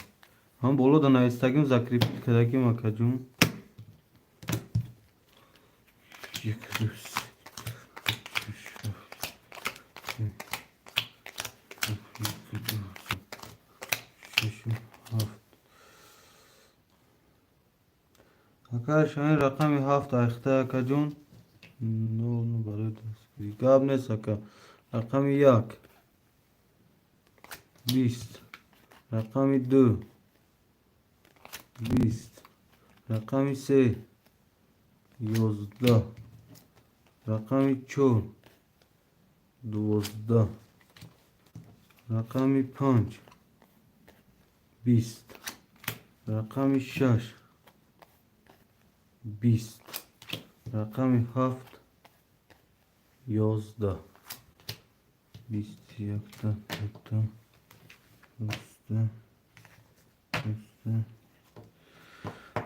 هم بولو да наистагим закрепить кадагим ака ҷун акай шаҳин рақами 7 ахта ака ҷун барои дастгирӣ гап нест ака рақами 1 20 рақами 2 20 рақами 3 11 рақами 4 12 рақами 5 20 рақами 6 20 рақами 7 11 21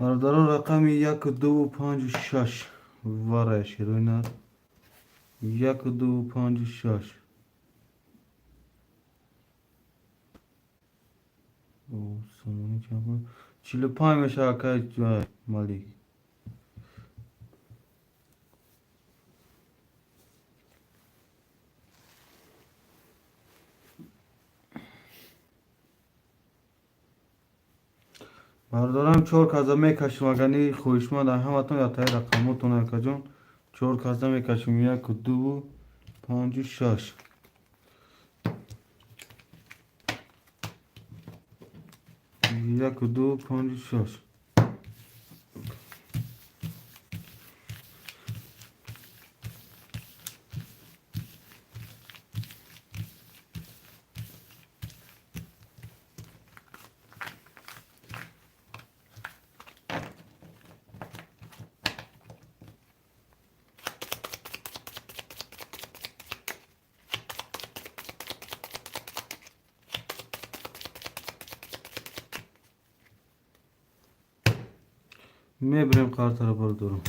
برادران رقم 1 2 5 6 واره شیروینه 1 2 5 6 45 میشه اکای مالیک бардорам 4 каза мекашим агани хоҳишманд ҳаматон ятаи рақамотон акаҷон 4 каза мекашим 1 2 5 6 1 2 5 6 мебирем қартара бардорам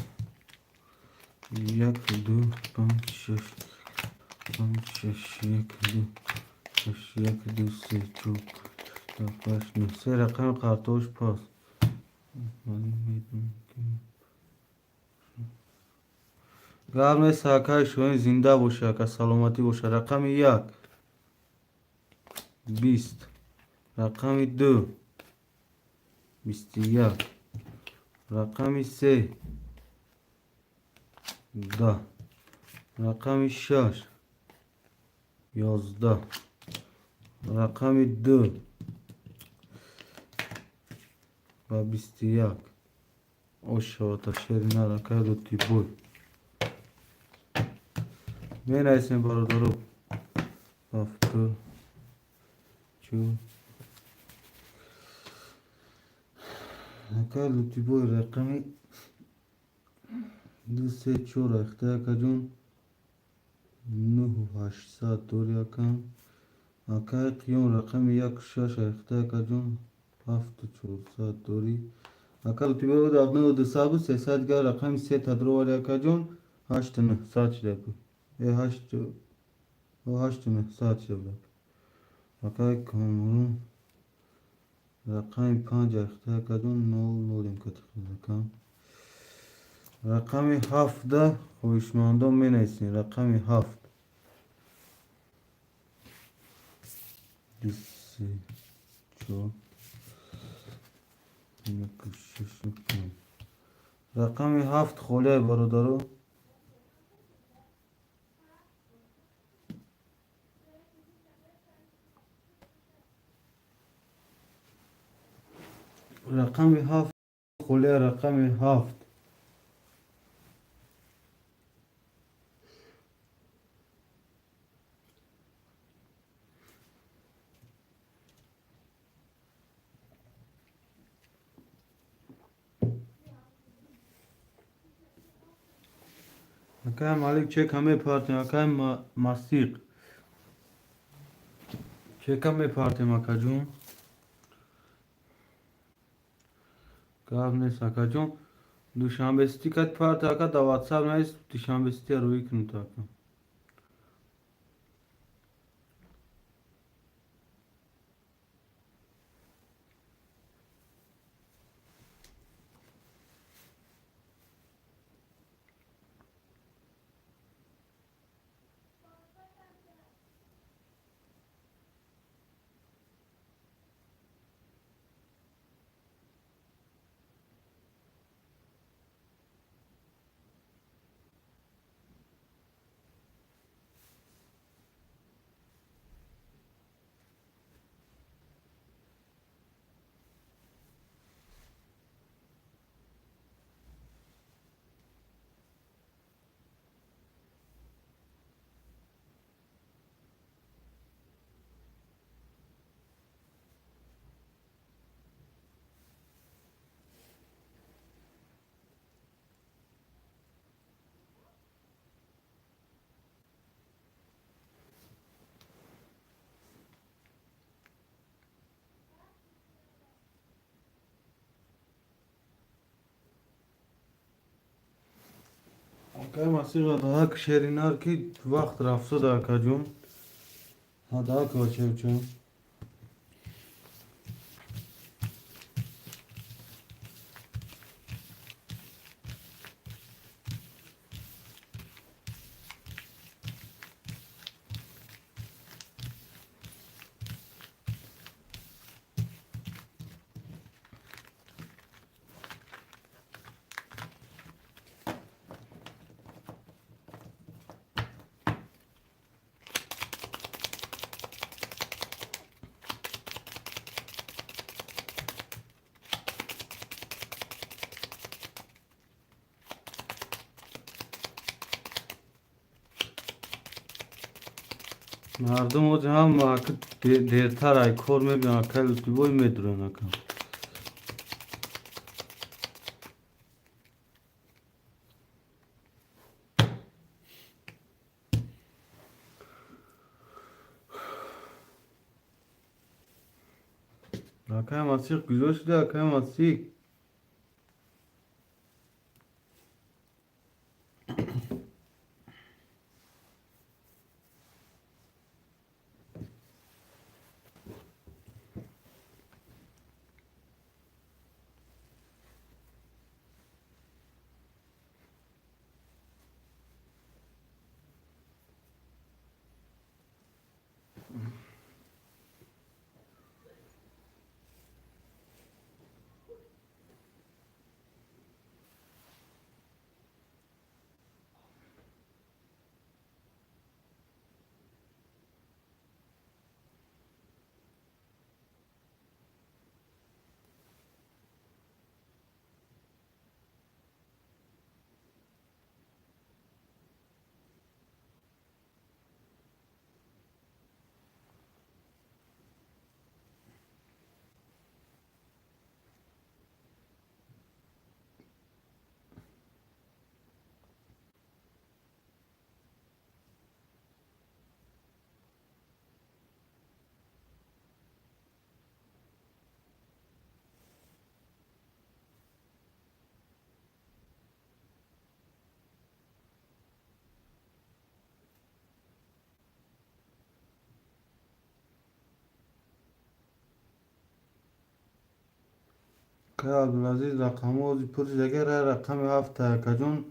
1 2 5 6 5 6 1 2 6 1 2 3 4 5 9 се рақами қартош пас гап нест акаи шоин зинда боша ака саломатӣ боша рақами 1 20 рақами 2 21 рақами 3 10 рақами 6 11 рақами 2 ва 21 ошавата шерина ракаи лутибой менависем бародаро повтор чӯ ракаи лутибой рақами 2 3 4 рехта акаҷон 9 800 дори акам акаи қиён рақами 1 6 рехта акаҷон 7 400 дори ака лутибой буд 9 200 буд 300 гар рақами 3 тадровали акаҷон 8 900 шидаку 8 900 шидаку акаи камрун рақами 5 рехта акаҷон 0 0 имкатихакам рақами 7 хоҳишмандон менависем рақами 7 2 3 4 1 6 5 рақами 7 холияи бародаро рақами 7 холияи рақами 7 акаи малик чека мепартем акаи масиқ чека мепартем акаҷон гап нест акаҷон душанбести кат парта ака да ватсап наист душанбестия рӯӣ кунута ака акаи масиқ ҳадаак шеринар ки вақт рафтода акаҷон ҳадаак бачавчон مردم او هم وقت دیرتر ای کار میبینن که لطفی بای میدرن اکن اکن مسیح گذاشت ده اکن مسیح که عبدالعزیز رقم ها پرش اگر رقم هفت کجون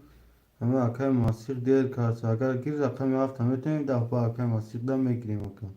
همه اکای موسیق دیر کرد اگر گیر رقم هفت همه تونیم ده با اکای موسیق ده میگیریم اکن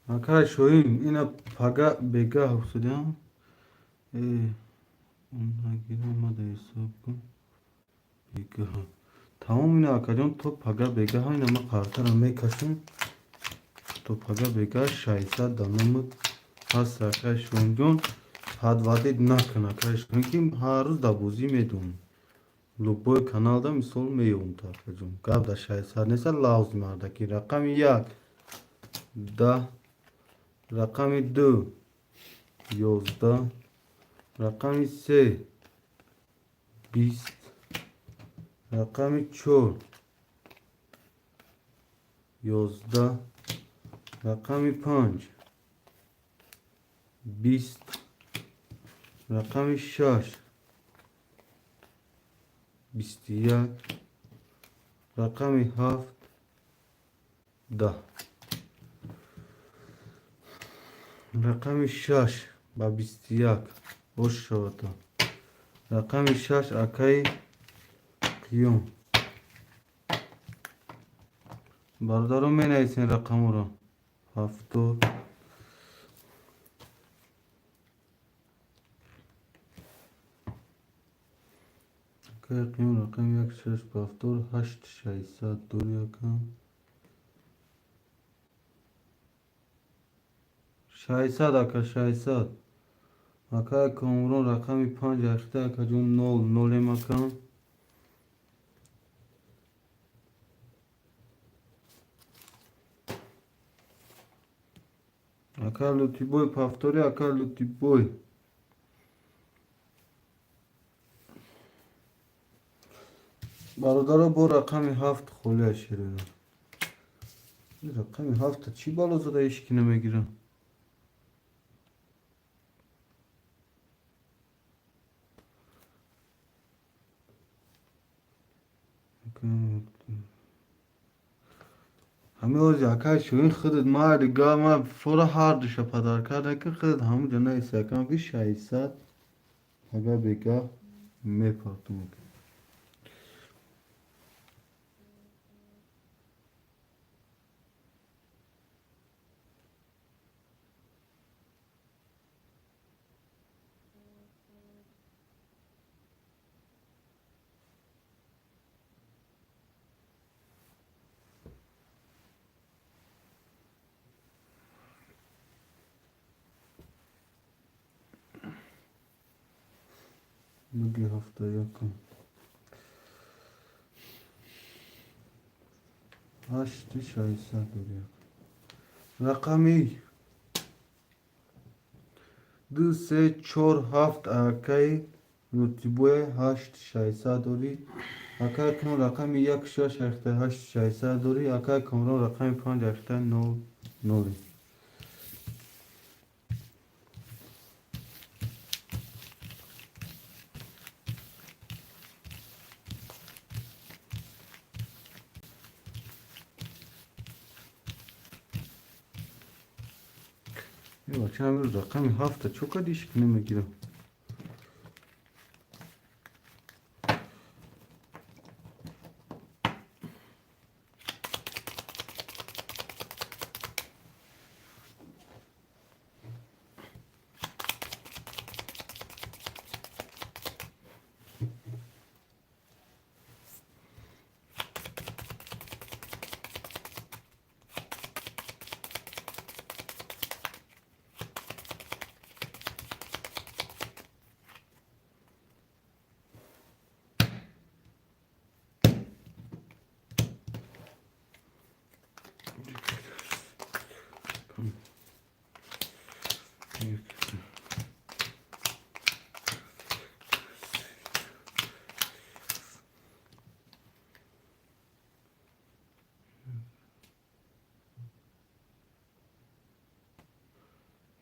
اکای شویم اینا پگه بگه حسودیم اون نگیرم ما ده حساب کن بگه تمام اینا اکا جان تو پگه بگه ها اینا ما قرطه رو میکشیم تو پگه بگه 600 دانمود هست اکای شویم جان حد ودید نکن اکای شویم که هر روز دا بوزی میدون لوبوی کانال دا مثال میون تا اکا جان گب دا 600 نیست لازم مرده که رقم یک ده رقم دو 11 رقم سه 20 رقم 4 11 رقم 5 20 رقم 6 21 رقم 7 10 رقم 6 با 21 خوش شد رقم 6 اکای قیوم بردارو می نویسین رقم رو 70 اکای قیوم رقم 1 6 با 70 8 600 دور یکم 600 اکا 600 اکای کامرون رقم 5 اخته اکا جون 0 0 مکان اکا لوتی بوی پافتوری اکا لوتی بوی برادر با رقم 7 خوله شیرین رقم 7 چی بالا زده ایشکی نمیگیرم همه از یکای شوین خودت ما دیگه ما فورا هاردش پدر کرده که خودت همه جنه ایسا کم که 600 اگر بگه میپرتم بگی هفته یکم 8600 دیگه رقمی 2347 اکی رتبه 8600 داری اکی کن رقمی 168600 داری اکی کن رقمی 589 یه بچه همین رقمی هفته چوکا دیش که نمیگیرم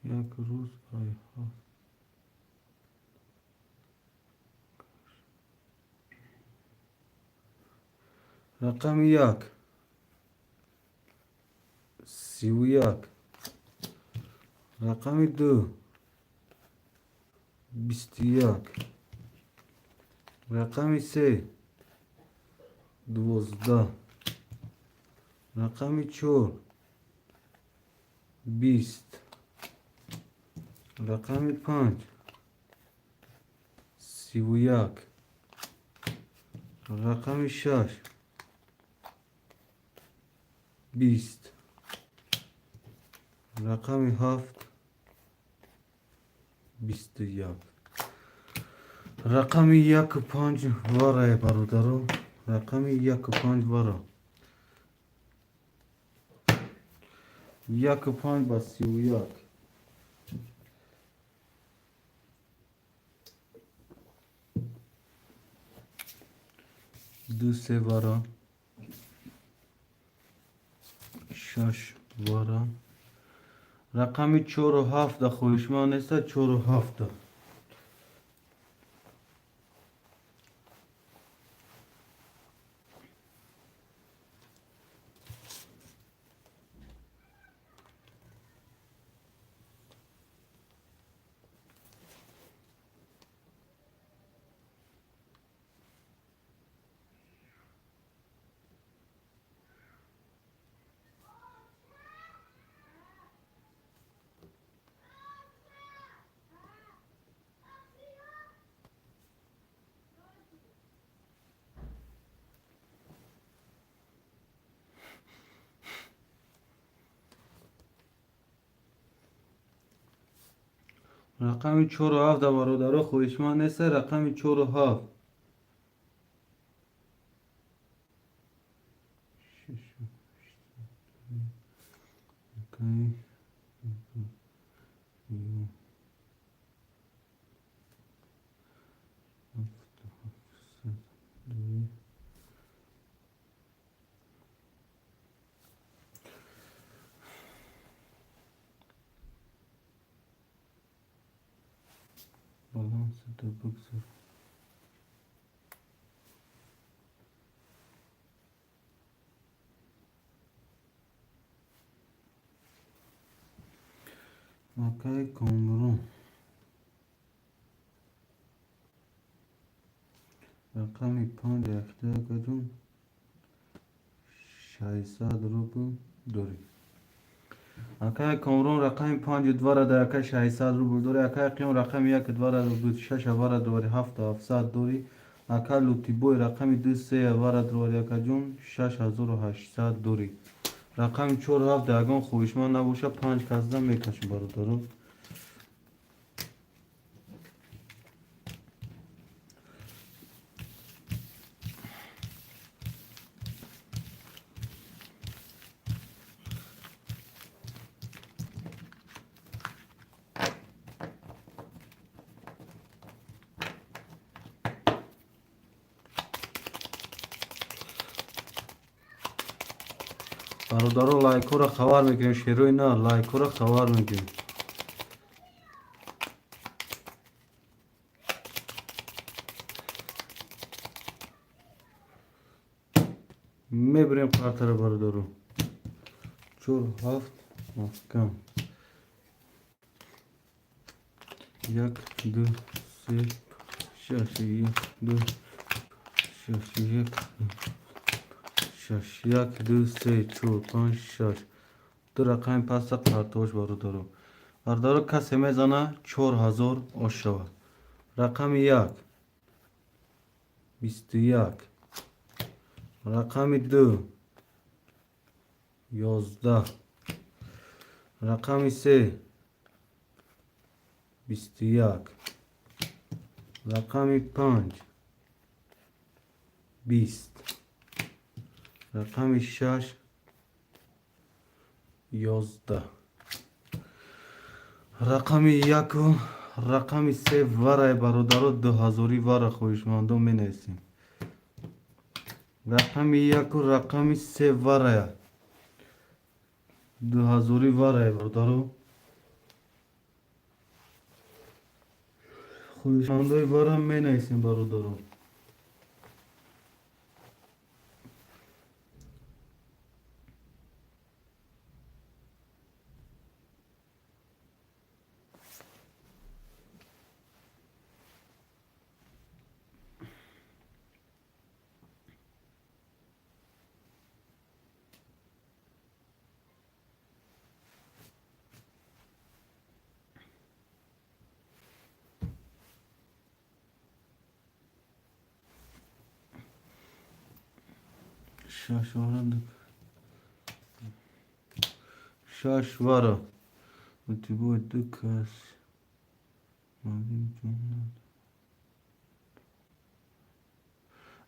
یک روز آی هفت رقم یک 31 رقم دو 21 رقم سه 12 رقم چهار 20 رقم پنج 31 رقم شش 20 رقم هفت 21 رقم یک و پنج واره برادرو رقم یک و پنج واره یک و پنج با 31 دو سه واره شش واره رقم چهار و هفت خوشمان است چهار و هفت رقم چهار و هفت برادر خوشمان است رقم چهار و هفت بالانس تو بگذار Akay Kamron. Rakami 5 اختیار 600 روبل داری. اکای کامرون رقم 5 دواره در اکای 600 روبل داری. اکای قیام رقم 1 دواره روبل 6 واره دواری 700 داری. اکای لوتی بوی رقم 2 3 واره دواری اکای جون 6800 داری. رقم 4 7 اگان خویشمان نباشه 5 کسدن میکشم برادرو. برادرو لایکو را خبر میکنیم شیروی نه لایکو را خبر میکنیم. میبریم قطر برادرو 4 7 محکم 1 2 3 6 1 2 6 1 6 1 2 3 4 5 6 دو رقم پس قرطاش برادرو. برادرو کسی میزنه 4000 آش شود. رقم 1 21 رقم 2 11 رقم 3 21 رقم 5 20 رقم 6 11 رقم 1 و رقم 3 وره برادرو 2000 وره خویشمندو می نیسیم. رقم 1 و رقم 3 وره 2000 وره برادرو خویشمندوی وره می نیسیم برادرو. شش وره 6 وره تی بود دو کس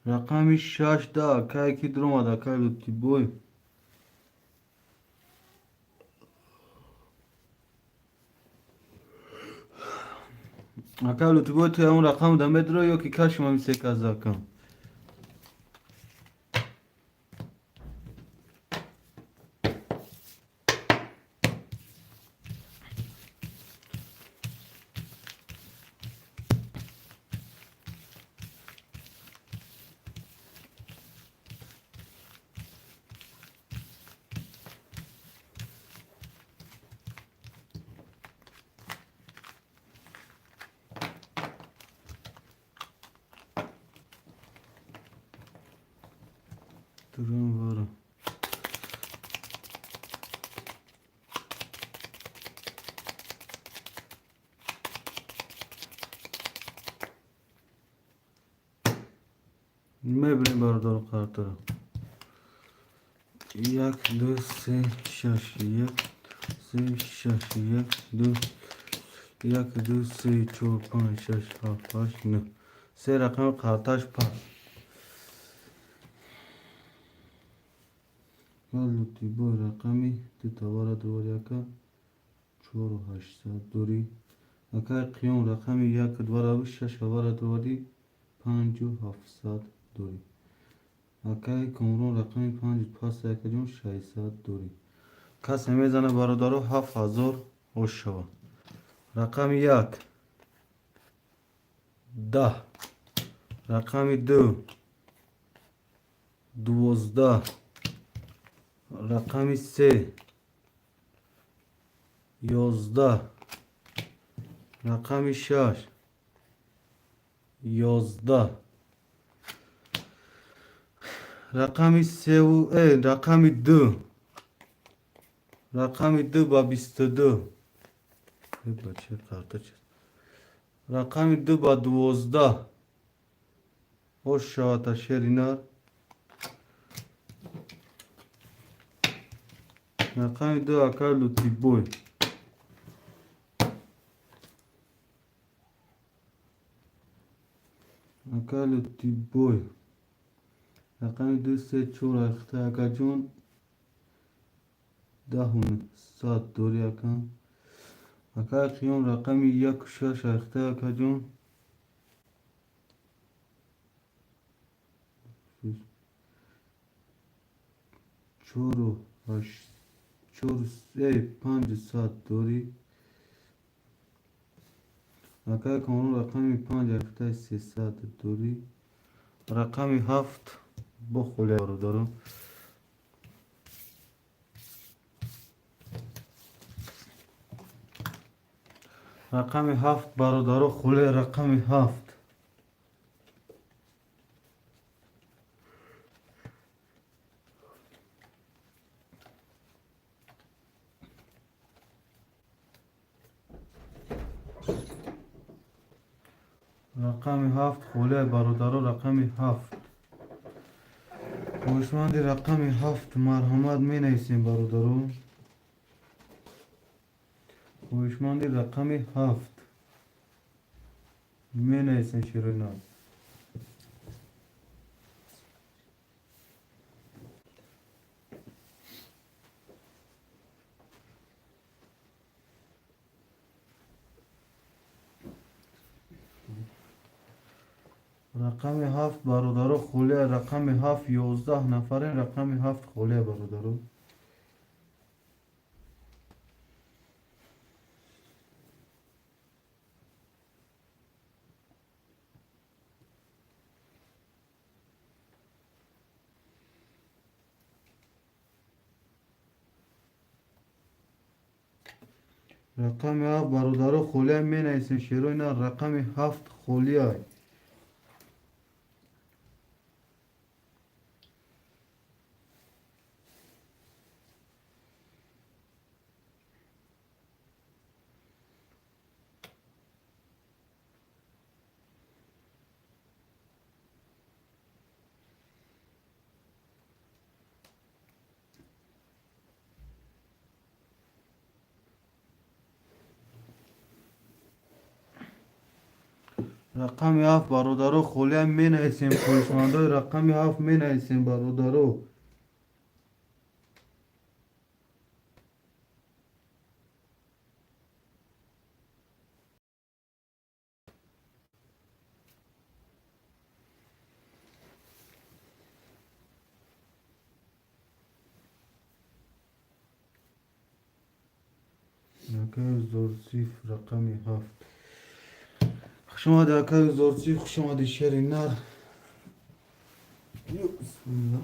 رقم 6 ده که کی در اومده که لوتی بوی اکا لوتی بوی توی اون رقم دمه درو یا که کشم همی سه کس دکم. درون واره میبریم برادر قرطه را 1 2 3 6 1 3 6 1 2 1 2 3 4 5 6 7 8 9 سه رقم قرطش پس لوتی بوی رقمی تی تواره دواری اکا 4800 دوری. اکا قیام رقمی 1 دواره 6 واره دواری 5700 دوری. اکای کامرون رقمی 5 پس اکا جون 600 دوری. کسی میزنه برادرو 7000 اوش شود. رقم 1 10 رقم 2 12 رقم 3 11 رقم 6 11. رقم 3 رقم 2. رقم 2 با 22. بچه قرطه چیز. رقم 2 با 12. خوش شد شرینار. رقم 2 اکر لوتی بوی. اکر لوتی بوی. رقم 2 3 4 اخته اکر جون. دهون سات دوری اکن. اکر قیام رقم 1 6 اخته اکر جون. 4 8 4 5 سات دوری. اکر کانون رقم 5 اخته 300 دوری. رقم 7 بخوله رو دارم. رقم 7 برادر خوله رقم 7. رقم 7 خوله برادر رقم 7. هوشمند رقم 7 مرحمت می نویسیم برادرو. هوشمند رقم 7 می نویسیم شیرینا. رقم 7 برادرو خوله رقم 7 11 نفرین رقم 7 خوله برادرو. رقم 7 برادرو خوله می نویسیم شیرینا. رقم 7 خوله. رقم 7 برادرو خوله می نویسیم. هوشمندای رقم 7 می نویسیم برادرو. دکه زورسیف رقم 7. شما دکه زورسیف شما دی شری نر. بسم الله.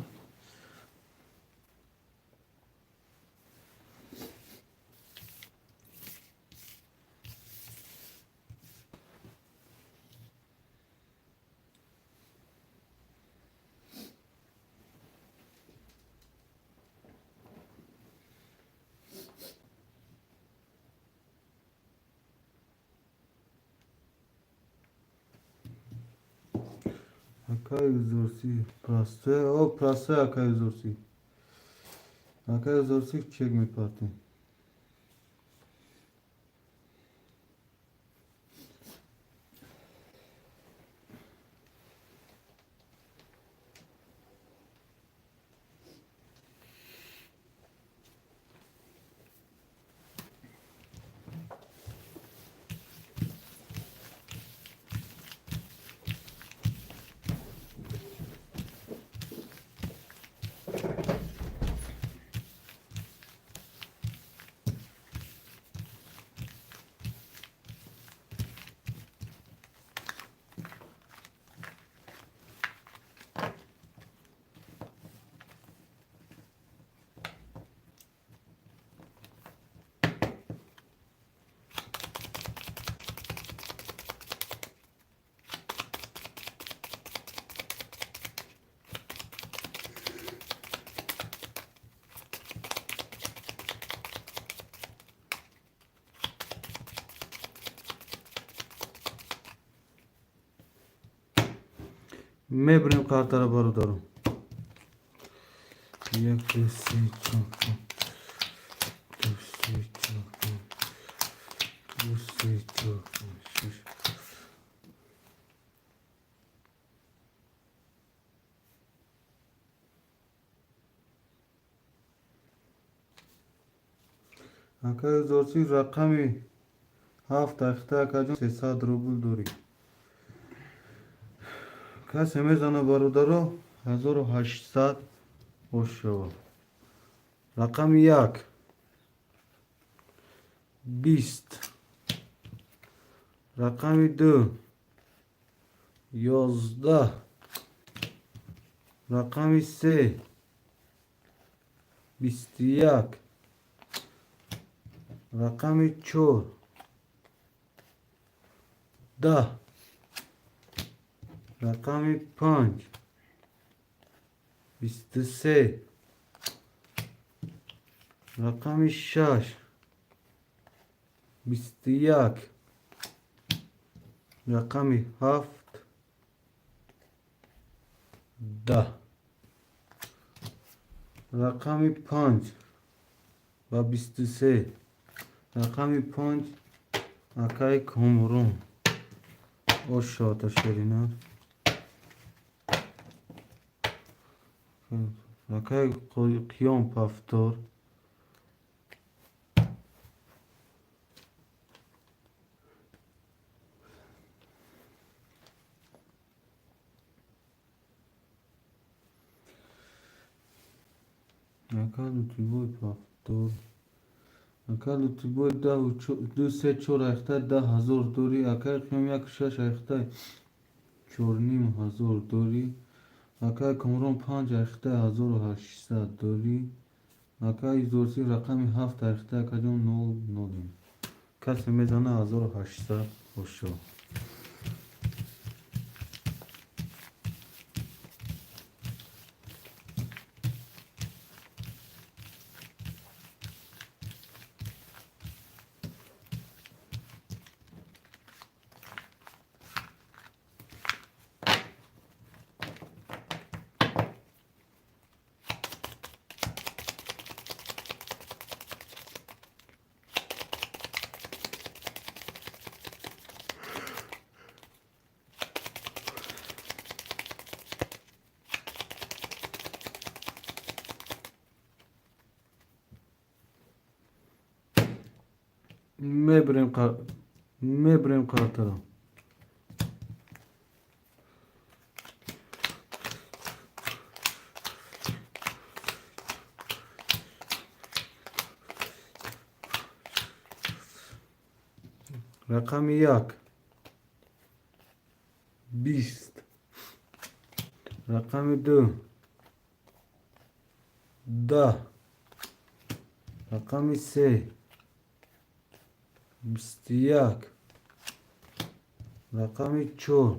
اکای زورسی پراسته او پراسته اکای زورسی. اکای زورسی چک می پاتی. میبریم کارتا رو برادرم. یک دو سه چهار دو سه چهار دو سه چهار شش. اکای زورچی رقمی 7 اخته کجا 300 روبل داری. کسی میزنه برادرو 1800 خوش شود. رقم 1 20. رقم 2 11. رقم 3 21. رقم 4 10. رقم 5 23. رقم 6 21. رقم 7 10. رقم 5 و 23. رقم 5 اکای کامرون او شاتا شرینه اکای قیام پفتور اکای لوتی بوی پفتور اکای لوتی بوی دو سه چور اخته 10,000 دوری. اکای قیام 1 6 اخته 4,500 دوری. اکای کامرون 5 اخته 1800 دوری. اکای زورسی رقم 7 اخته کجا 0 کسی میزنه 1800 خوش شد. میبریم کارتا رو. رقم 1 20. رقم 2 10. رقم 3 21. رقم 4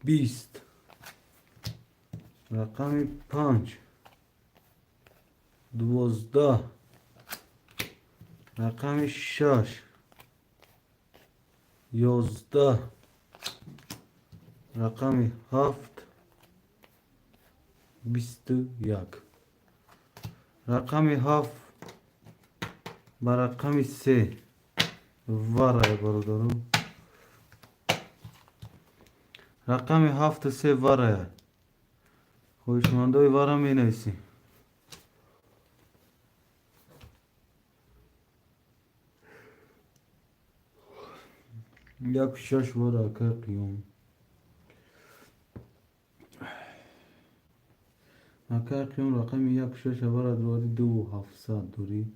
20. رقم 5 12. رقم 6 11. رقم 7 21. رقم 7 با رقم 3 وارای برادرم. رقم 7 3 وارای خوشمندوی وارا می نویسی. یک 6 وارا که قیوم اکای قیوم رقم 1 6 وارا دواری 2700 دوری.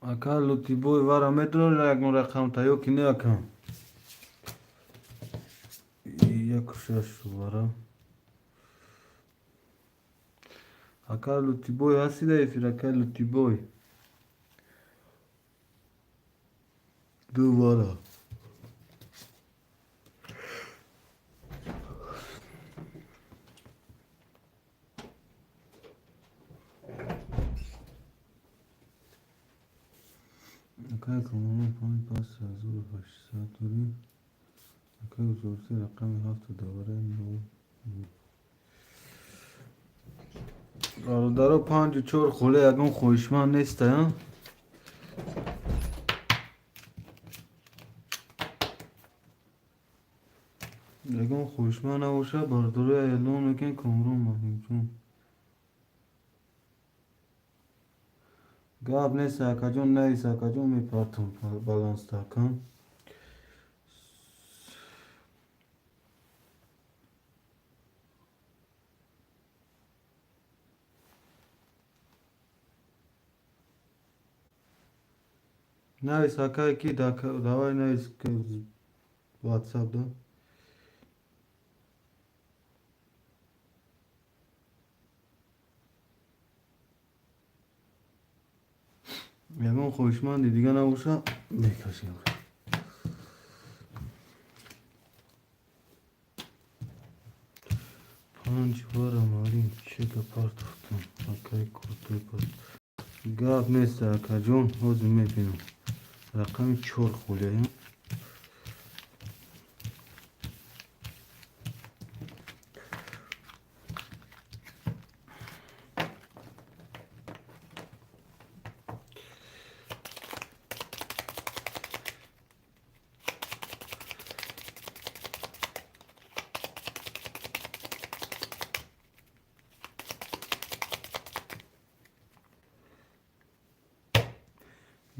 اکای لوتی بوی وارا میدرون یک رقم تایو که نه اکم 1 6 وارا اکای لوتی بوی هستی ده فیر اکای لوتی بوی 2 وارا اکای کامرون 5,800 دوری. اکای وزارتی رقم 7 دوباره نو. برادرها 5 و 4 خوله یکم خوشمند نیست ها. یکم خوشمند نباشه برادرها اعلام میکن کامرون مانیم چون گاب نیست اکا جون نیست اکا جون میپرتم بالانس تاکن. نیست اکا کی داوای نیست که واتساپ ده. یکم خوشمندی دیگه نباشه میکشیم. 5 بار ماریم چه پارت افتم اکای کرده پارت گاب نیست اکا جون حوض میبینم رقم 4 خوله.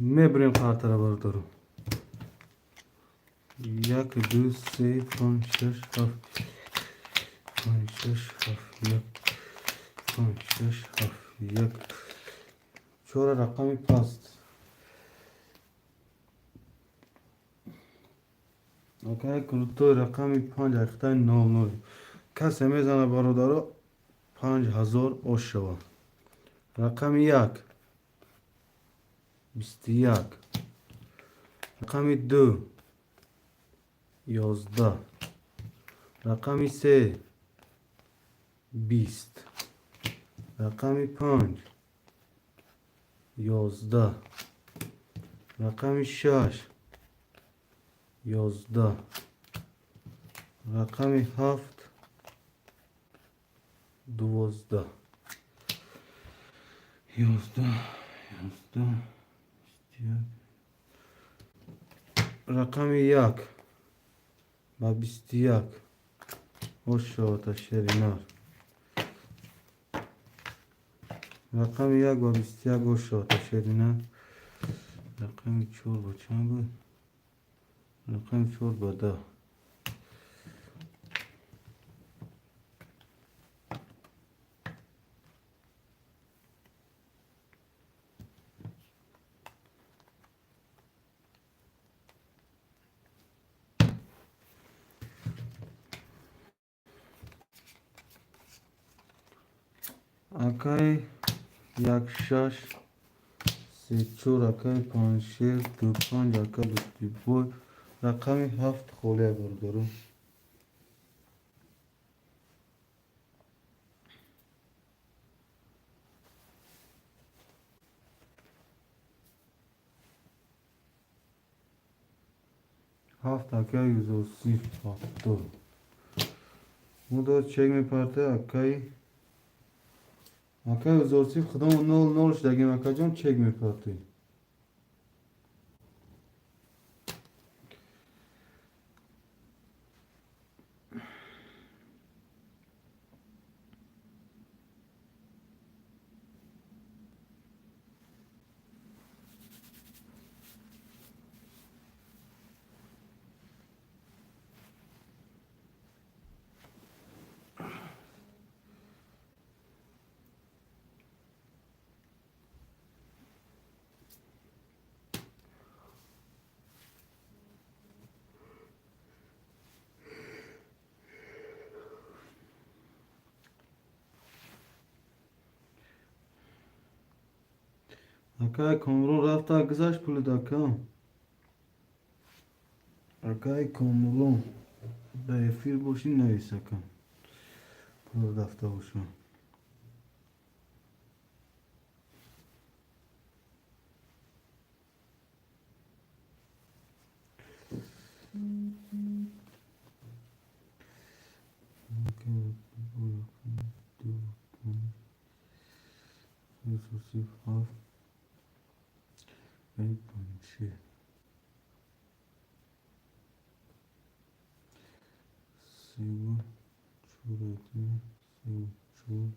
میبریم خاطر بردارو 1 2 3 5 6 7 5 6 7 1 5 6 7 1 4 رقمی پاست اکای کلوتو رقمی 5 اختای 9 کسی میزنه برادرو 5,000 اوش شوا. رقم 1 21 رقم 2 11 رقم 3 20 رقم 5 11 رقم 6 11 رقم 7 12 11 رقم 1 با 21 خوش شد شرینار. رقم 1 با 21 خوش شد شرینار. رقم 4 با چند بود؟ رقم 4 با 10. اکای 1 6 3 4 اکای 5 6 2 5 اکای 2 رقم 7 خوله بردارم. هفت اکای 130 هفتاد مدار چک میپرته اکای 130 خودم 0 0 دگیم اکا جان چک میپرته. اکای کامرون رفته گذشت پول دکم. اکای کامرون در افیر باشی نویسه کن پول رفته باشم. Resursiv half ve punçe. Sevu çurati sevu çur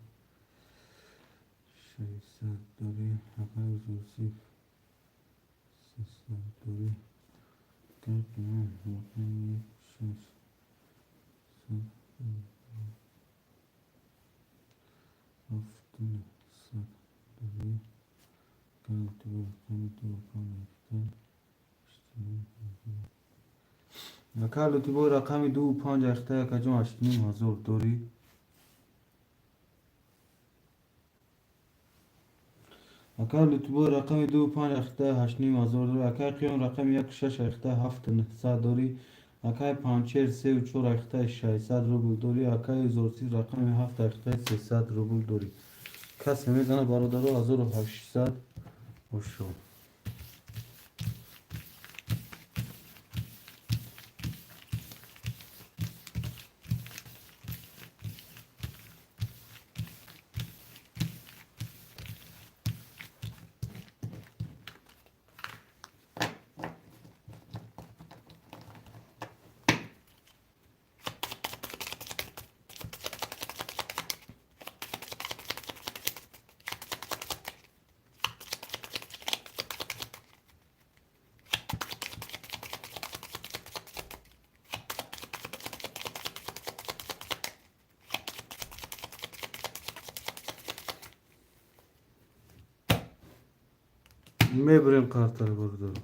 şeysadori haka resursiv sesadori kertman hukumi şes sad haftun sadori kantu kanekte اگر لطفی با رقم 2 و 5 اخته کجا اشتنیم حضور داری اگر لطفی با رقم 2 و 5 اخته هشتنیم حضور داری اگر قیام رقم 1 و 6 اخته 7 900 داری اگر 5 4 3 و 4 اخته 600 روبل داری اگر زورسی رقم 7 اخته 300 روبل داری کسی میزنه برادر 1800 و شو میبریم کارتر برادر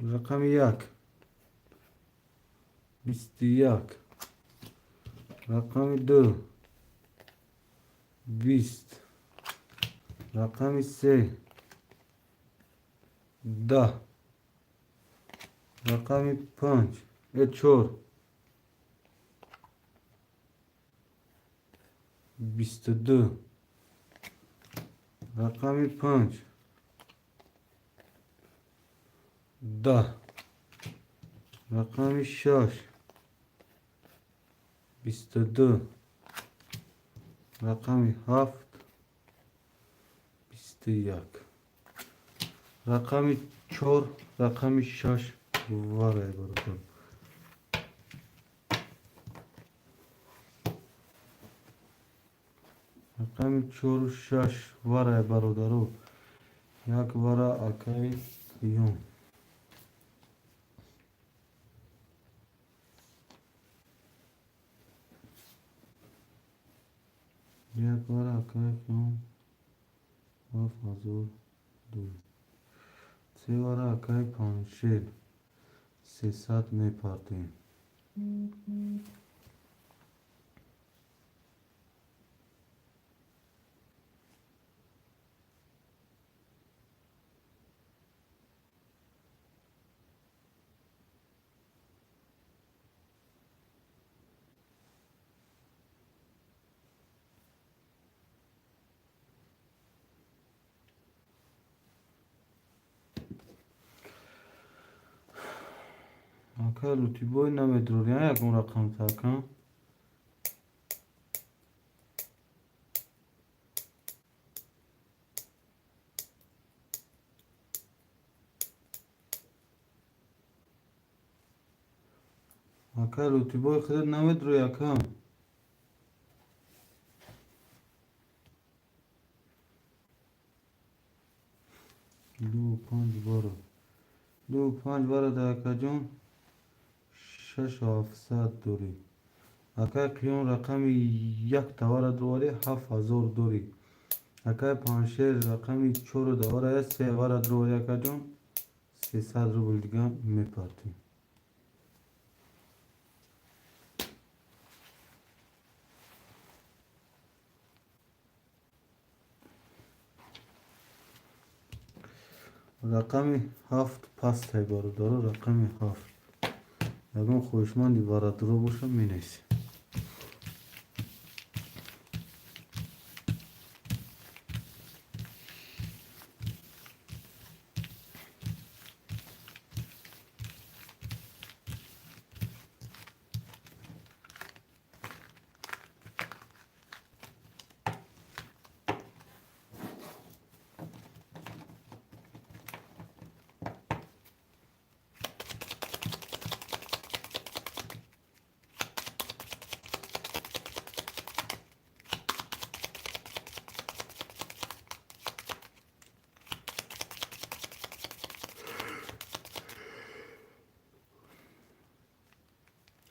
رقم 1 21 رقم 2 20 رقم 3 10 رقم 5 4 22 رقم 5 10 رقم 6 22 رقم 7 21 رقم 4 رقم 6 واره برادر رقم 4 و 6 واره برادرو یک واره اکای قیوم یک واره اکای قیوم و فضول دو سه واره اکای پانشل 300 میپردیم اکای لوتی بای نمیدروری ها یکم رقم تاکم اکای لوتی بای خودت نمیدروی یکم 2 و 5 باره 2 و 5 باره در اکا جون 6 و 700 دوری اکای قیون رقم 1 دواره دواری 7000 دوری اکای پانشیر رقم 4 دواره 3 واره دوری اکا جون 300 روبل دیگه میپردیم رقم 7 پست های برادر رقم 7 یکم خوشمندی برادر باشه می نیست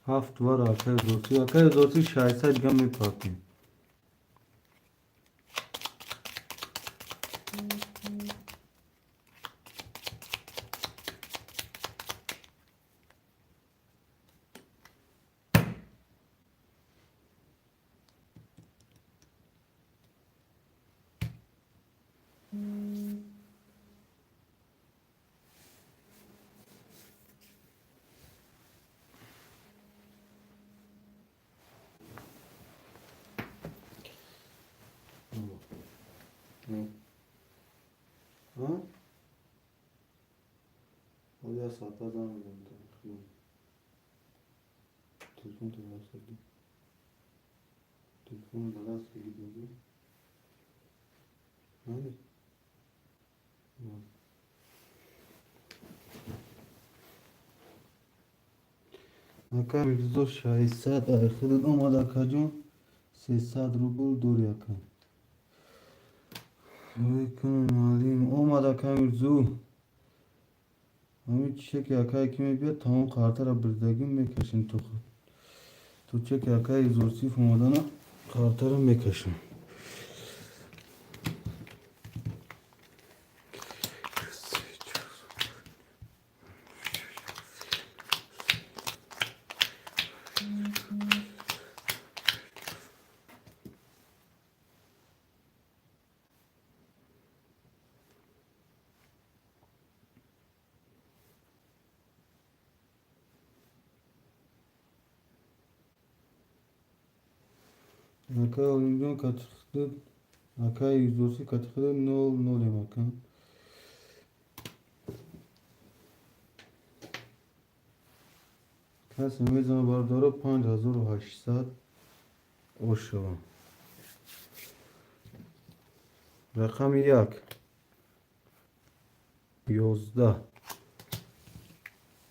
7 var akay zorsi 600 gam میپاکیم. ها؟ حالا ساعت زمان می‌دونم. تلفن تو دست بگیر. تلفن رو دست بگیر. هنی؟ Aka mirzo 600 ayakların olmadı akacım 300 rubl dur yakın. Aleyküm alim olmadı aka mirzo. Ami çiçek yakay kimi bir tamam kartara birdegin mekeşin tu. Tu çek yakay zorsif olmadana kartara mekeşin. Akay oyuncu katıktı. Akay zorsi katıktı. Nol emakan. Kası mezana bardaro 5800 o şovan. Rakam yak 11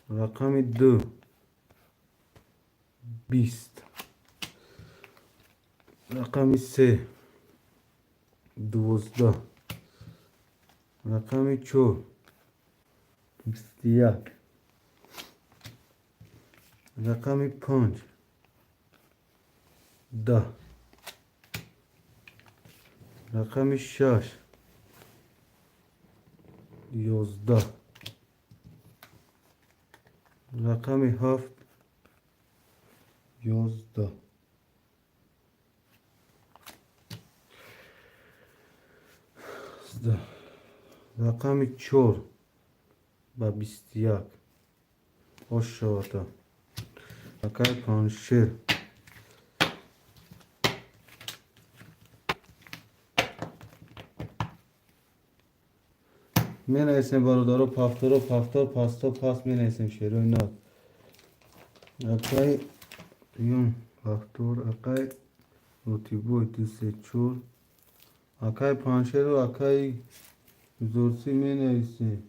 rakam 2 20 rakam 3 12 rakam 4 21 rakam 5 10 rakam 6 11 rakam 7 11 rakam 4 با 21 hoş şavata akay panşir من اسم بارودارو پافتارو پافتار پاستا پاس من اسم شیرو نه akay yum paftor akay rotibo iti sechur akay panşero akay zorsi men ise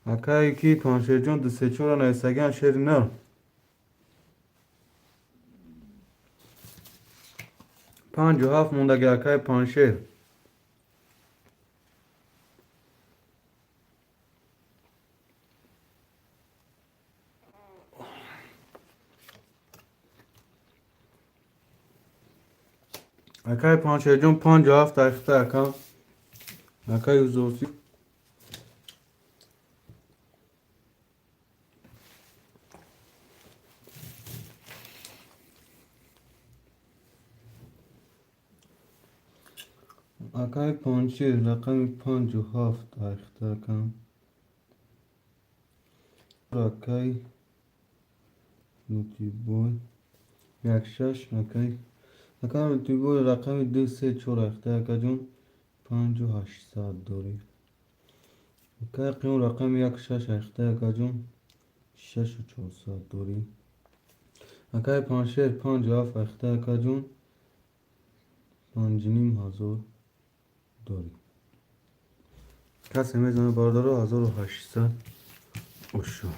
akay ki panşerjon di sechura na isagan şeri ne Panjo haf mundagi akay panşer akay panşerjon panjo haf tarixte akan akay zorsi akay panşer rakam 57 tarixte akan akay notiboy yakşaş akay notiboy rakam 2 tarixte akacım 5800 dori akay qiyam rakam yakşaş tarixte akacım 6400 dori akay panşer 57 tarixte akacım 5500 dori kase mezana bardaro 1800 oşu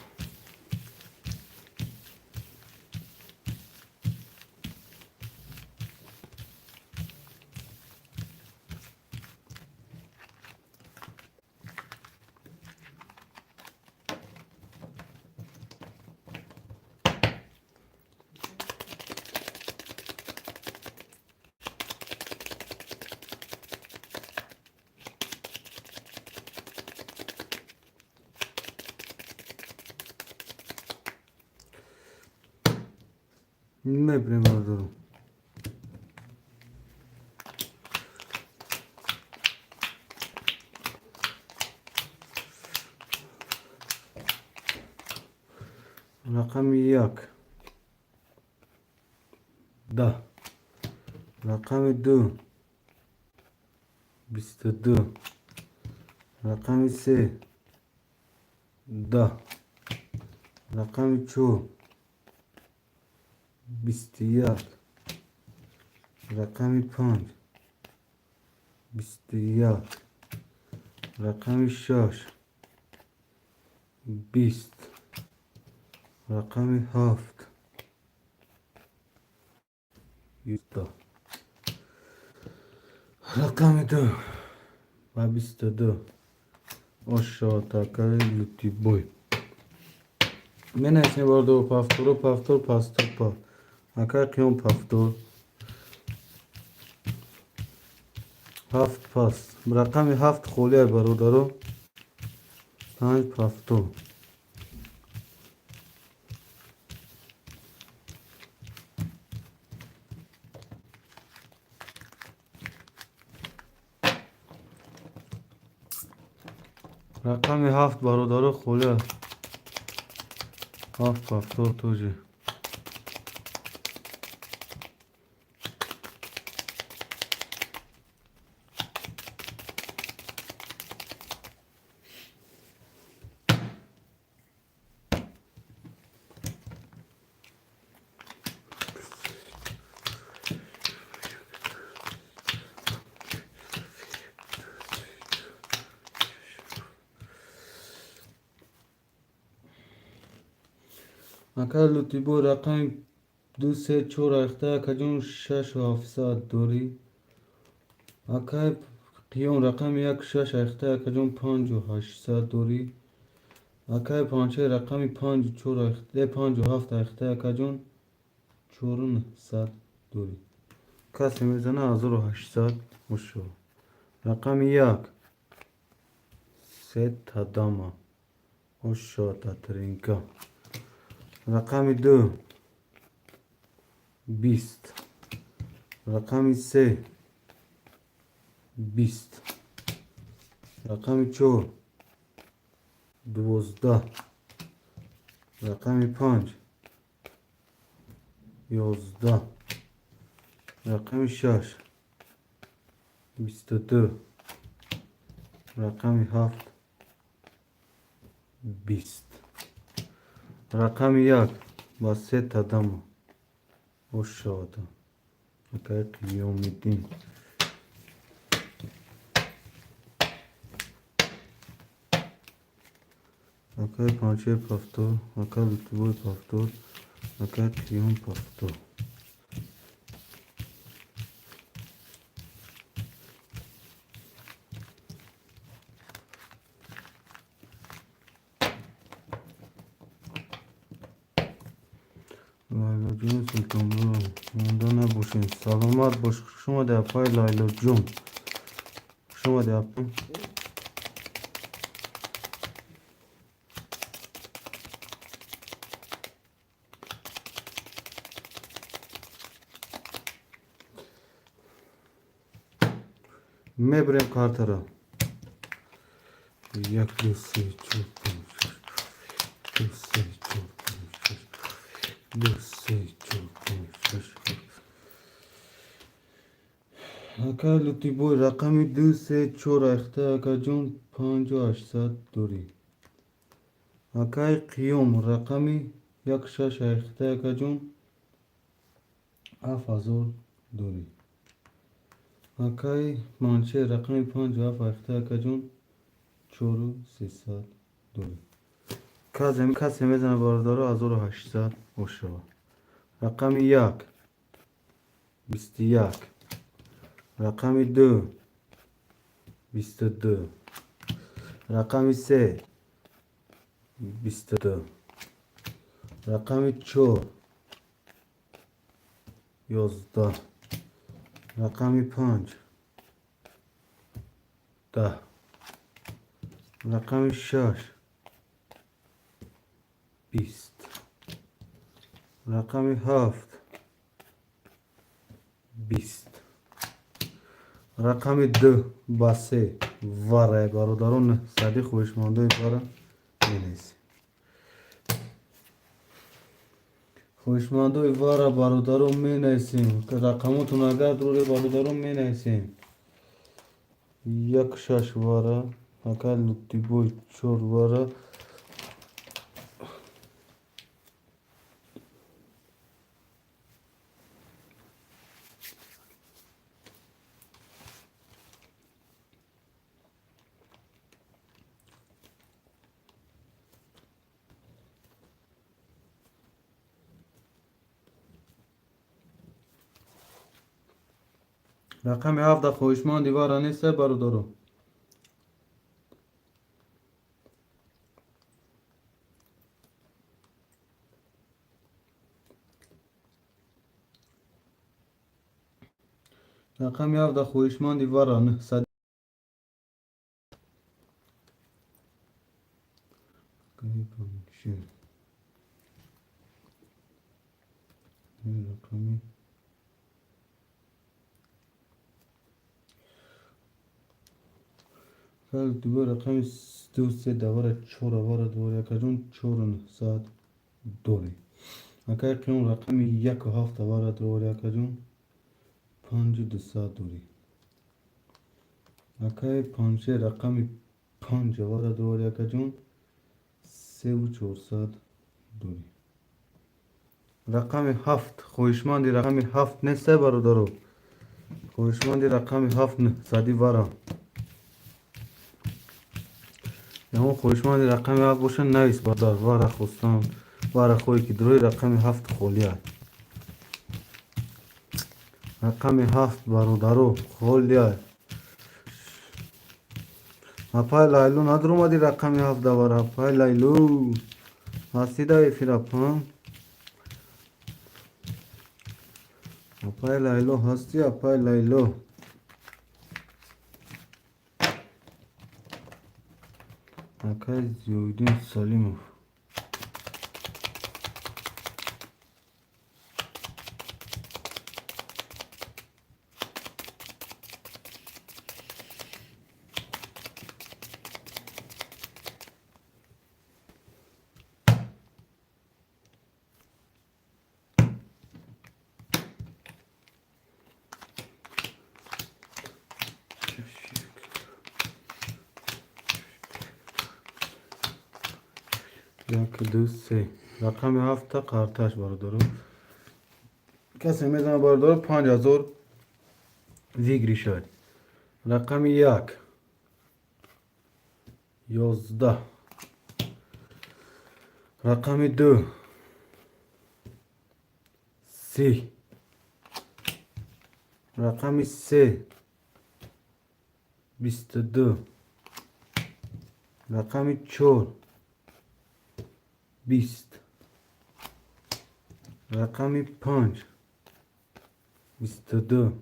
میبریم بردارم. رقم 1 10. رقم 2 22. رقم 3 10. رقم 4 21. رقم 5 21. رقم 6 20. رقم 7 10. رقم 2 و 22. Aşağıdaki boy. من اسم بارد و پفتور پاستور پا اکر قیام پفتور 7 پاس رقم 7 خوله برادرو 5 پفتور رقم 7 برادرو خوله 7 پفتور توجه اکر لوتی بو رقم 2 3 4 اخته کجون 6 و 700 دوری اکر قیام رقم 1 6 اخته کجون 5 و 800 دوری اکر پانچه رقم 5 4 اخته 5 و 7 اخته کجون 400 دوری کسی میزنه 1800 مشو رقم 1 3 تداما مشو ترینکا رقم 2 20 رقم 3 20 رقم 4 12 رقم 5 11 رقم 6 22 رقم 7 20 رقم 1 با 3 تدام اشاده اگر قیام الدین اگر پانچه پفتور اگر لطبوی پفتور اگر قیام پفتور لایلا جون سلطان برو مونده نباشین سلامت باش شما در پای لایلا جون شما در پای میبریم کارت را 1 2 3 4 5 6 2 3 4 5 6 2 3 4 5 6 اگر لطی بوی رقمی 2 3 4 اخته اگر جون 5 و 800 دوری اگر قیوم رقمی 1 6 اخته اگر جون 7000 دوری اگر مانچه رقمی 5 و 7 اخته اگر جون 4 و 300 دوری کسی میزنه باردارو 1800 مشاور رقم 1 21 رقم 2 22 رقم 3 22 رقم 4 11 رقم 5 10 رقم 6 20 رقم 7 20. رقم 2 با 3 واره برادران صدی خوشمانده واره می نویسیم. خوشمانده واره برادران می نویسیم که رقماتون اگر دوره برادران می نویسیم. 1 6 واره اگر لطی بوی 4 واره رقم 7 خوشماندی واره نیست برادران. رقم 7 خوشماندی واره نه صد رقمی کل دوباره رقم 2 3 دواره 4 واره دواره کجون 4 ساعت دوره اگر کنون رقم 1 و 7 واره دواره کجون 5 2 ساعت دوره اگر 5 رقم 5 واره دواره کجون 3 و 4 ساعت دوره رقم 7 خوشماندی رقم 7 نیست برادرو. خوشماندی رقم 7 نه صدی واره یهو خوشماندی رقم 7 باشه نویس برادر واره خوستان واره خوی که دروی رقم 7 خولیه رقم 7 برادرو خولیه اپای لایلو ندر اومدی رقم 7 دواره اپای لایلو هستی دایی فیرپان اپای لایلو هستی اپای لایلو اکای زیودین سالیموف یک دو سه رقم 7 قرطش برادرو کسی میزنه برادرو 5000 ویگری شد رقم 1 11 رقم 2 3 رقم 3 22 رقم 4 20 رقم 5 22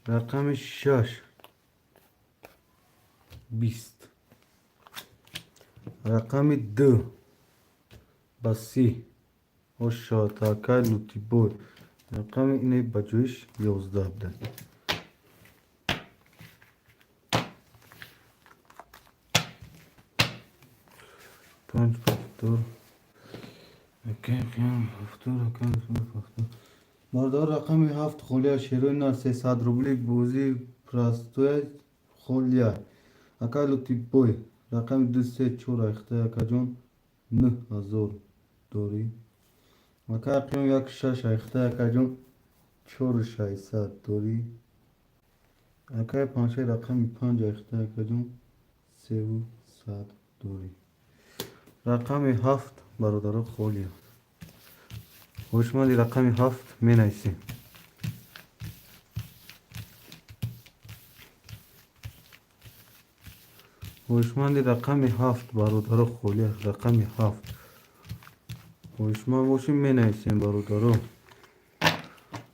رقم 6 20 رقم 2 باسی و شاتاکا لوتی بود رقم اینه بجویش 11 بده پنج پفتور مردار رقم 7 خولیا شیروی نه 300 روبلی بوزی پراستوی خولیا اکا لوتی بوی رقم 2 3 4 اخته اکا جون 9000 دوری اکا قیم 1 6 اخته اکا جون 4 600 دوری اکا 5 رقم 5 اخته اکا جون 300 دوری رقم 7 برادر خولیا خوشماندی رقم 7 می نویسیم خوشماندی رقم 7 برادر خولیا رقم 7 خوشمند باشیم می نویسیم برادرو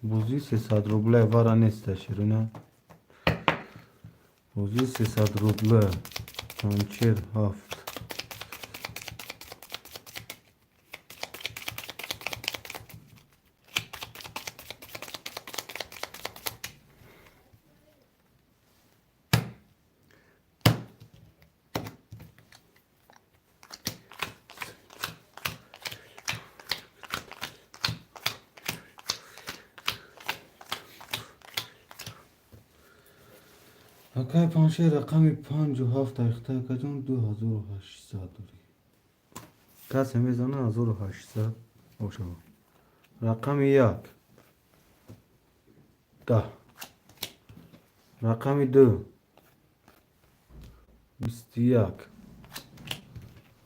بوزی 300 روبله وارا نیست شیرونه بوزی 300 روبله پنچر 7 7 окей панҷшер рақами 57 ихтиёркаҷон 2800 дорӣ. касе мезана 1800 бошава. рақами 1 10. рақами 2 21.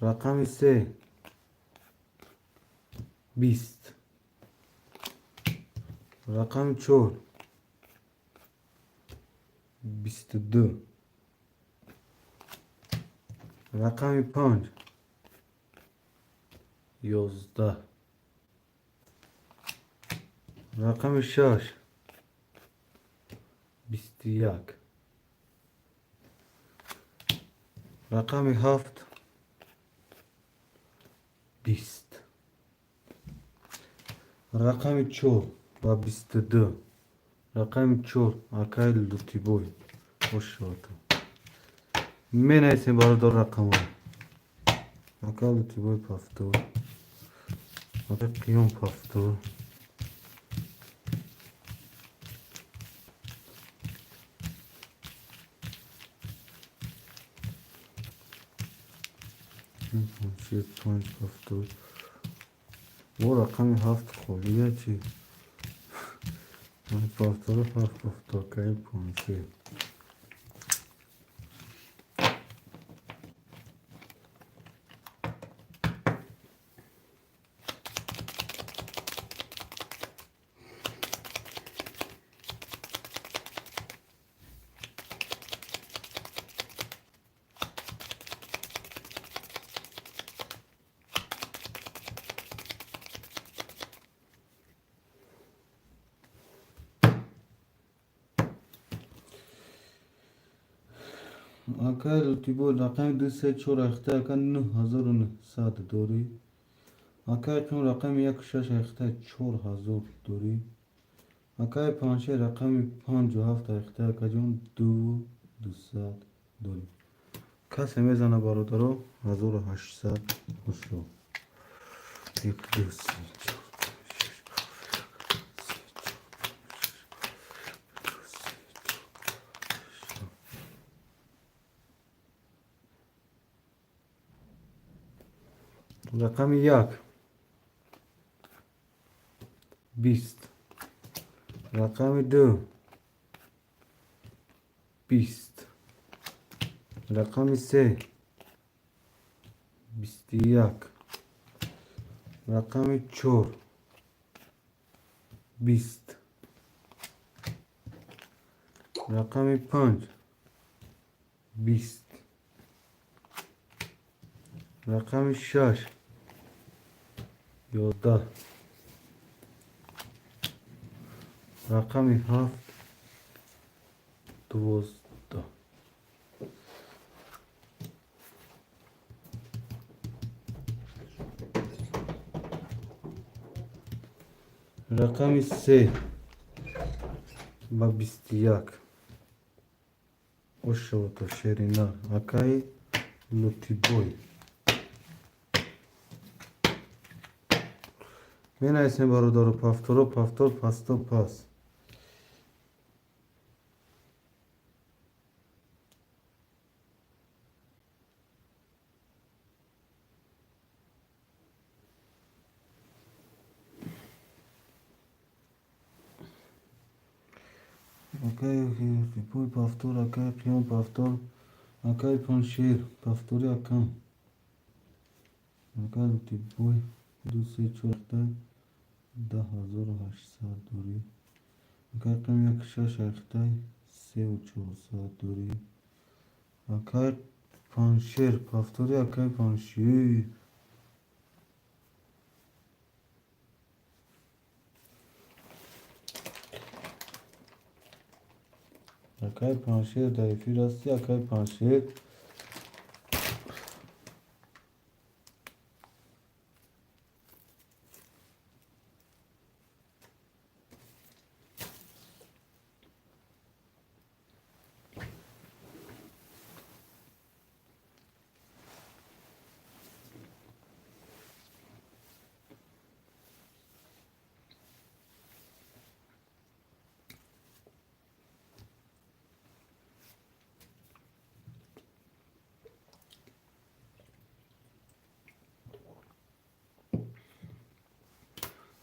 рақами 3 20. рақами 4 22. рақами 5 11. рақами 6 21. рақами 7 20. рақами 4 ва 22. рақами 4 акай лутибой ошота менайсем бародар рақамон акай лутибой пафтор акай қиём пафтор پنج پافتور و رقم 7 خالیه چی؟ پنج پافتور 7 پافتور که 5. акай лутибой рақами 234 ахта акай 9900 дорӣ. акай қиём рақами 16 ахта 4000 дорӣ. акай панҷшер рақами 57 ахта акаҷон 2200 дорӣ. касе мезана бародаро 1800 ошо 1 2 3 рақами 1 20. рақами 2 20. рақами 3 21. рақами 4 20. рақами 5 20. рақами 6 11. рақами 7 12. рақами 3 ба 21. ошото шерина акай лутибой менайсем бародаро пафторо пафтор пасто пас акай лутибой пафтор акай қиём пафтор акай панҷшер пафтори акам акай лутибой 234 10800 дорӣ. акай қиём 16 ахтай 3400 дорӣ. акай панҷшер пафтори акай панҷшер акай панҷшер дар эфир ҳасти акай панҷшер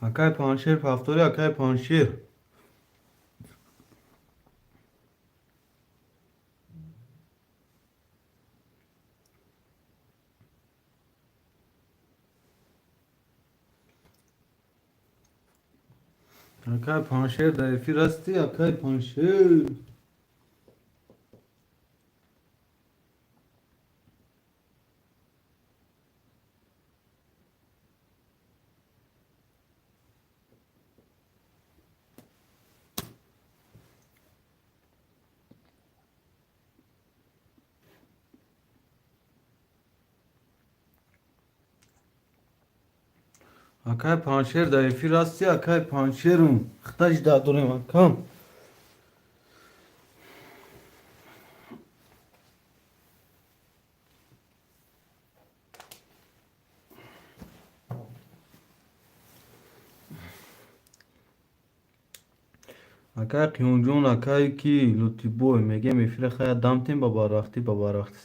Akay panşer paftori akay panşer. Akay panşer da firasti akay panşer. Akay panşer da firasti akay panşerum. Xtaş da durayım akam. Akay qiyonjon akay ki lutiboy mege mefile khaya damtin babarakti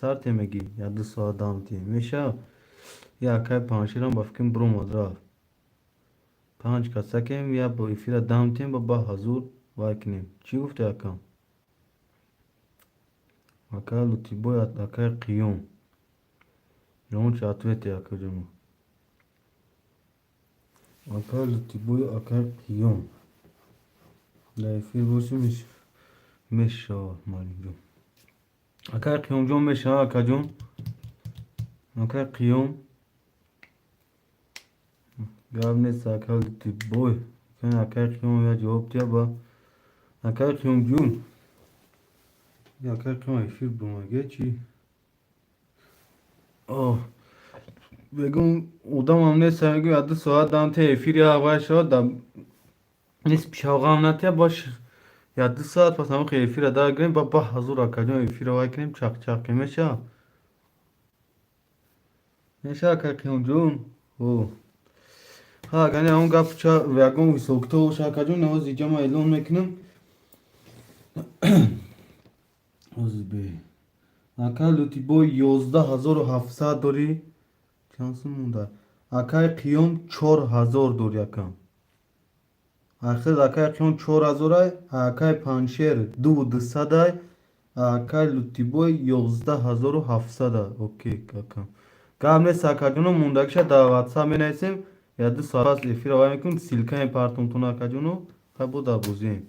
sar temegi ya 2 saat damtin meşa ya akay panşeram bafkim brum adra 5 kasakem ya bu ifila damtin baba hazur vaknim çi gufte akam akay lutiboy akay qiyon jon chatvet akajam akay lutiboy akay qiyon لا في بوسي مش مالجون أكاي قيوم جون مش ها كجون أكاي قيوم قابل ساكال تبوي كان أكاي قيوم يا جواب تيابا أكاي قيوم جون يا أكاي قيوم يفير بماجيتشي أوه بگم odam amne sevgi adı saat dante efir ya baş o da نیست پیشاوغام نتیا باش یا 2 ساعت پس همون خیلی را دار گریم با حضور آکجان ایفی را وای کنیم چاق چاق میشه میشه که کیون جون او ها گنی اون گپ چا وگون ویسوکتو شاکجون نوز ایجام ایلون میکنم از بی اکا لوتی بو 11700 دوری چانسون مونده اکای قیوم 4000 دور یکم آخر اکای قیوم 4000 اکای پانشیر 2200 اکای لوتی بو 11700 اوکی کاکم قبل ساکاجونو موندکشه دا واتساپ مینایسیم یا 2 ساعت افیر وای میکنم سیلکای پارتون تون آکاجونو خبو دا بوزیم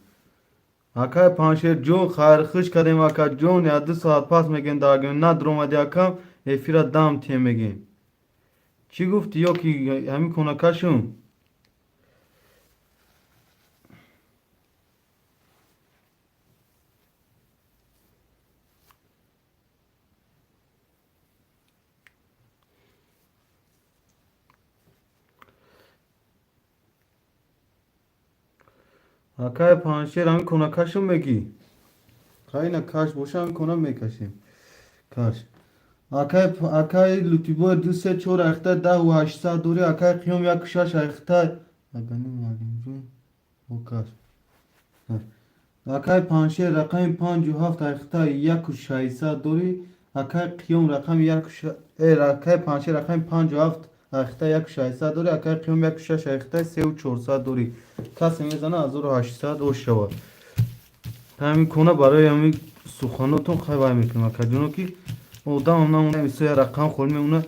اکای پانشیر جون خیر خوش کردیم اکا جون یا 2 ساعت پاس میگن داگن ندروم ادی اکم افیر دام تیم میگیم چی گفتی یا کی همین کنکاشون akay panşer همین کنکاشون میگی خیلی نه کاش باشه همین کنم میکشیم کاش akay lutibo 2-4 اخته 10 و 800 دوری akay قیوم 1-6 اخته اگنی مالیم جون او کاش akay panşer رقم 5-7 اخته 1-600 دوری akay قیوم رقم 1 akay panşer رقم 5-7 اخته 1-600 دوری akay قیوم 1-6 اخته 3-400 دوری کسی میزنه 1800 او شود همین کنه برای همین سخناتون خیلی وای میکنم اکجونو که odam هم نمونه میسه رقم خول میمونه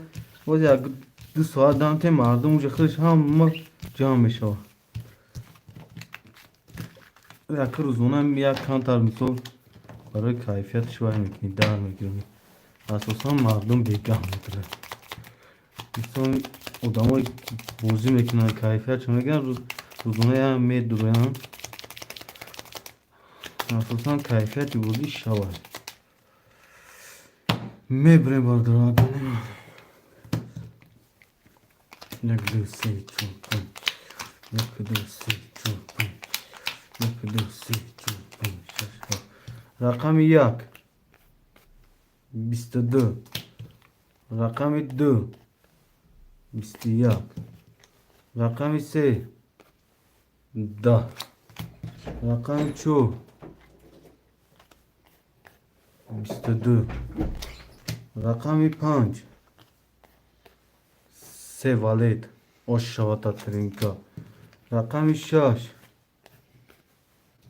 وزی اگه 2 ساعت دام ته مردم اونجا خودش هم جام میشه یک روزونه هم یک کانتر میسو برای کیفیتش وای میکنی در میگیرونی اساسا مردم بیگاه میتره میسو odam های بوزی میکنن کیفیتش میگن روزونه هم میدوین اساسا کیفیتی بوزی شود میبره باردرا کنیم یک 2 3 4 5 یک 2 3 4 5 یک 2 3 4 5 6 رقم 1 22 رقم 2 21 رقم 3 10 رقم 4 22 رقم 5 3 والد oş şavata trinka رقم 6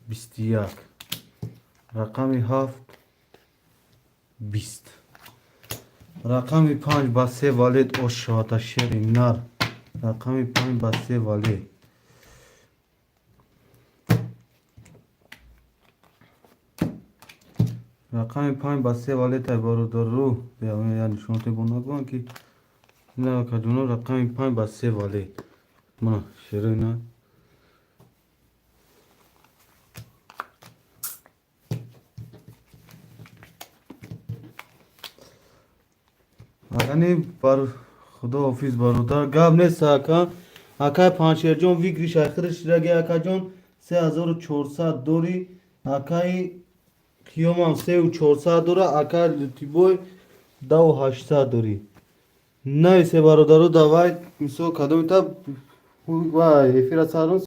21 رقم 7 20 رقم 5 با 3 والد او شاتا شیر نر رقم 5 با 3 والد رقم 5 با 3 والد تای برادر رو یعنی شما تی بنا که نه کدوم رقم 5 با 3 والد من شیر نه یعنی بر خدا حافظ برادر گپ نیست اکا پانشیر جان ویگریش آخرش رگه اکا جان 3400 دوری اکای کیوم هم 3400 دوره اکا تیبوی 2800 دوری نه سه برادرو دوای میسو کدوم تا وای افیر سالون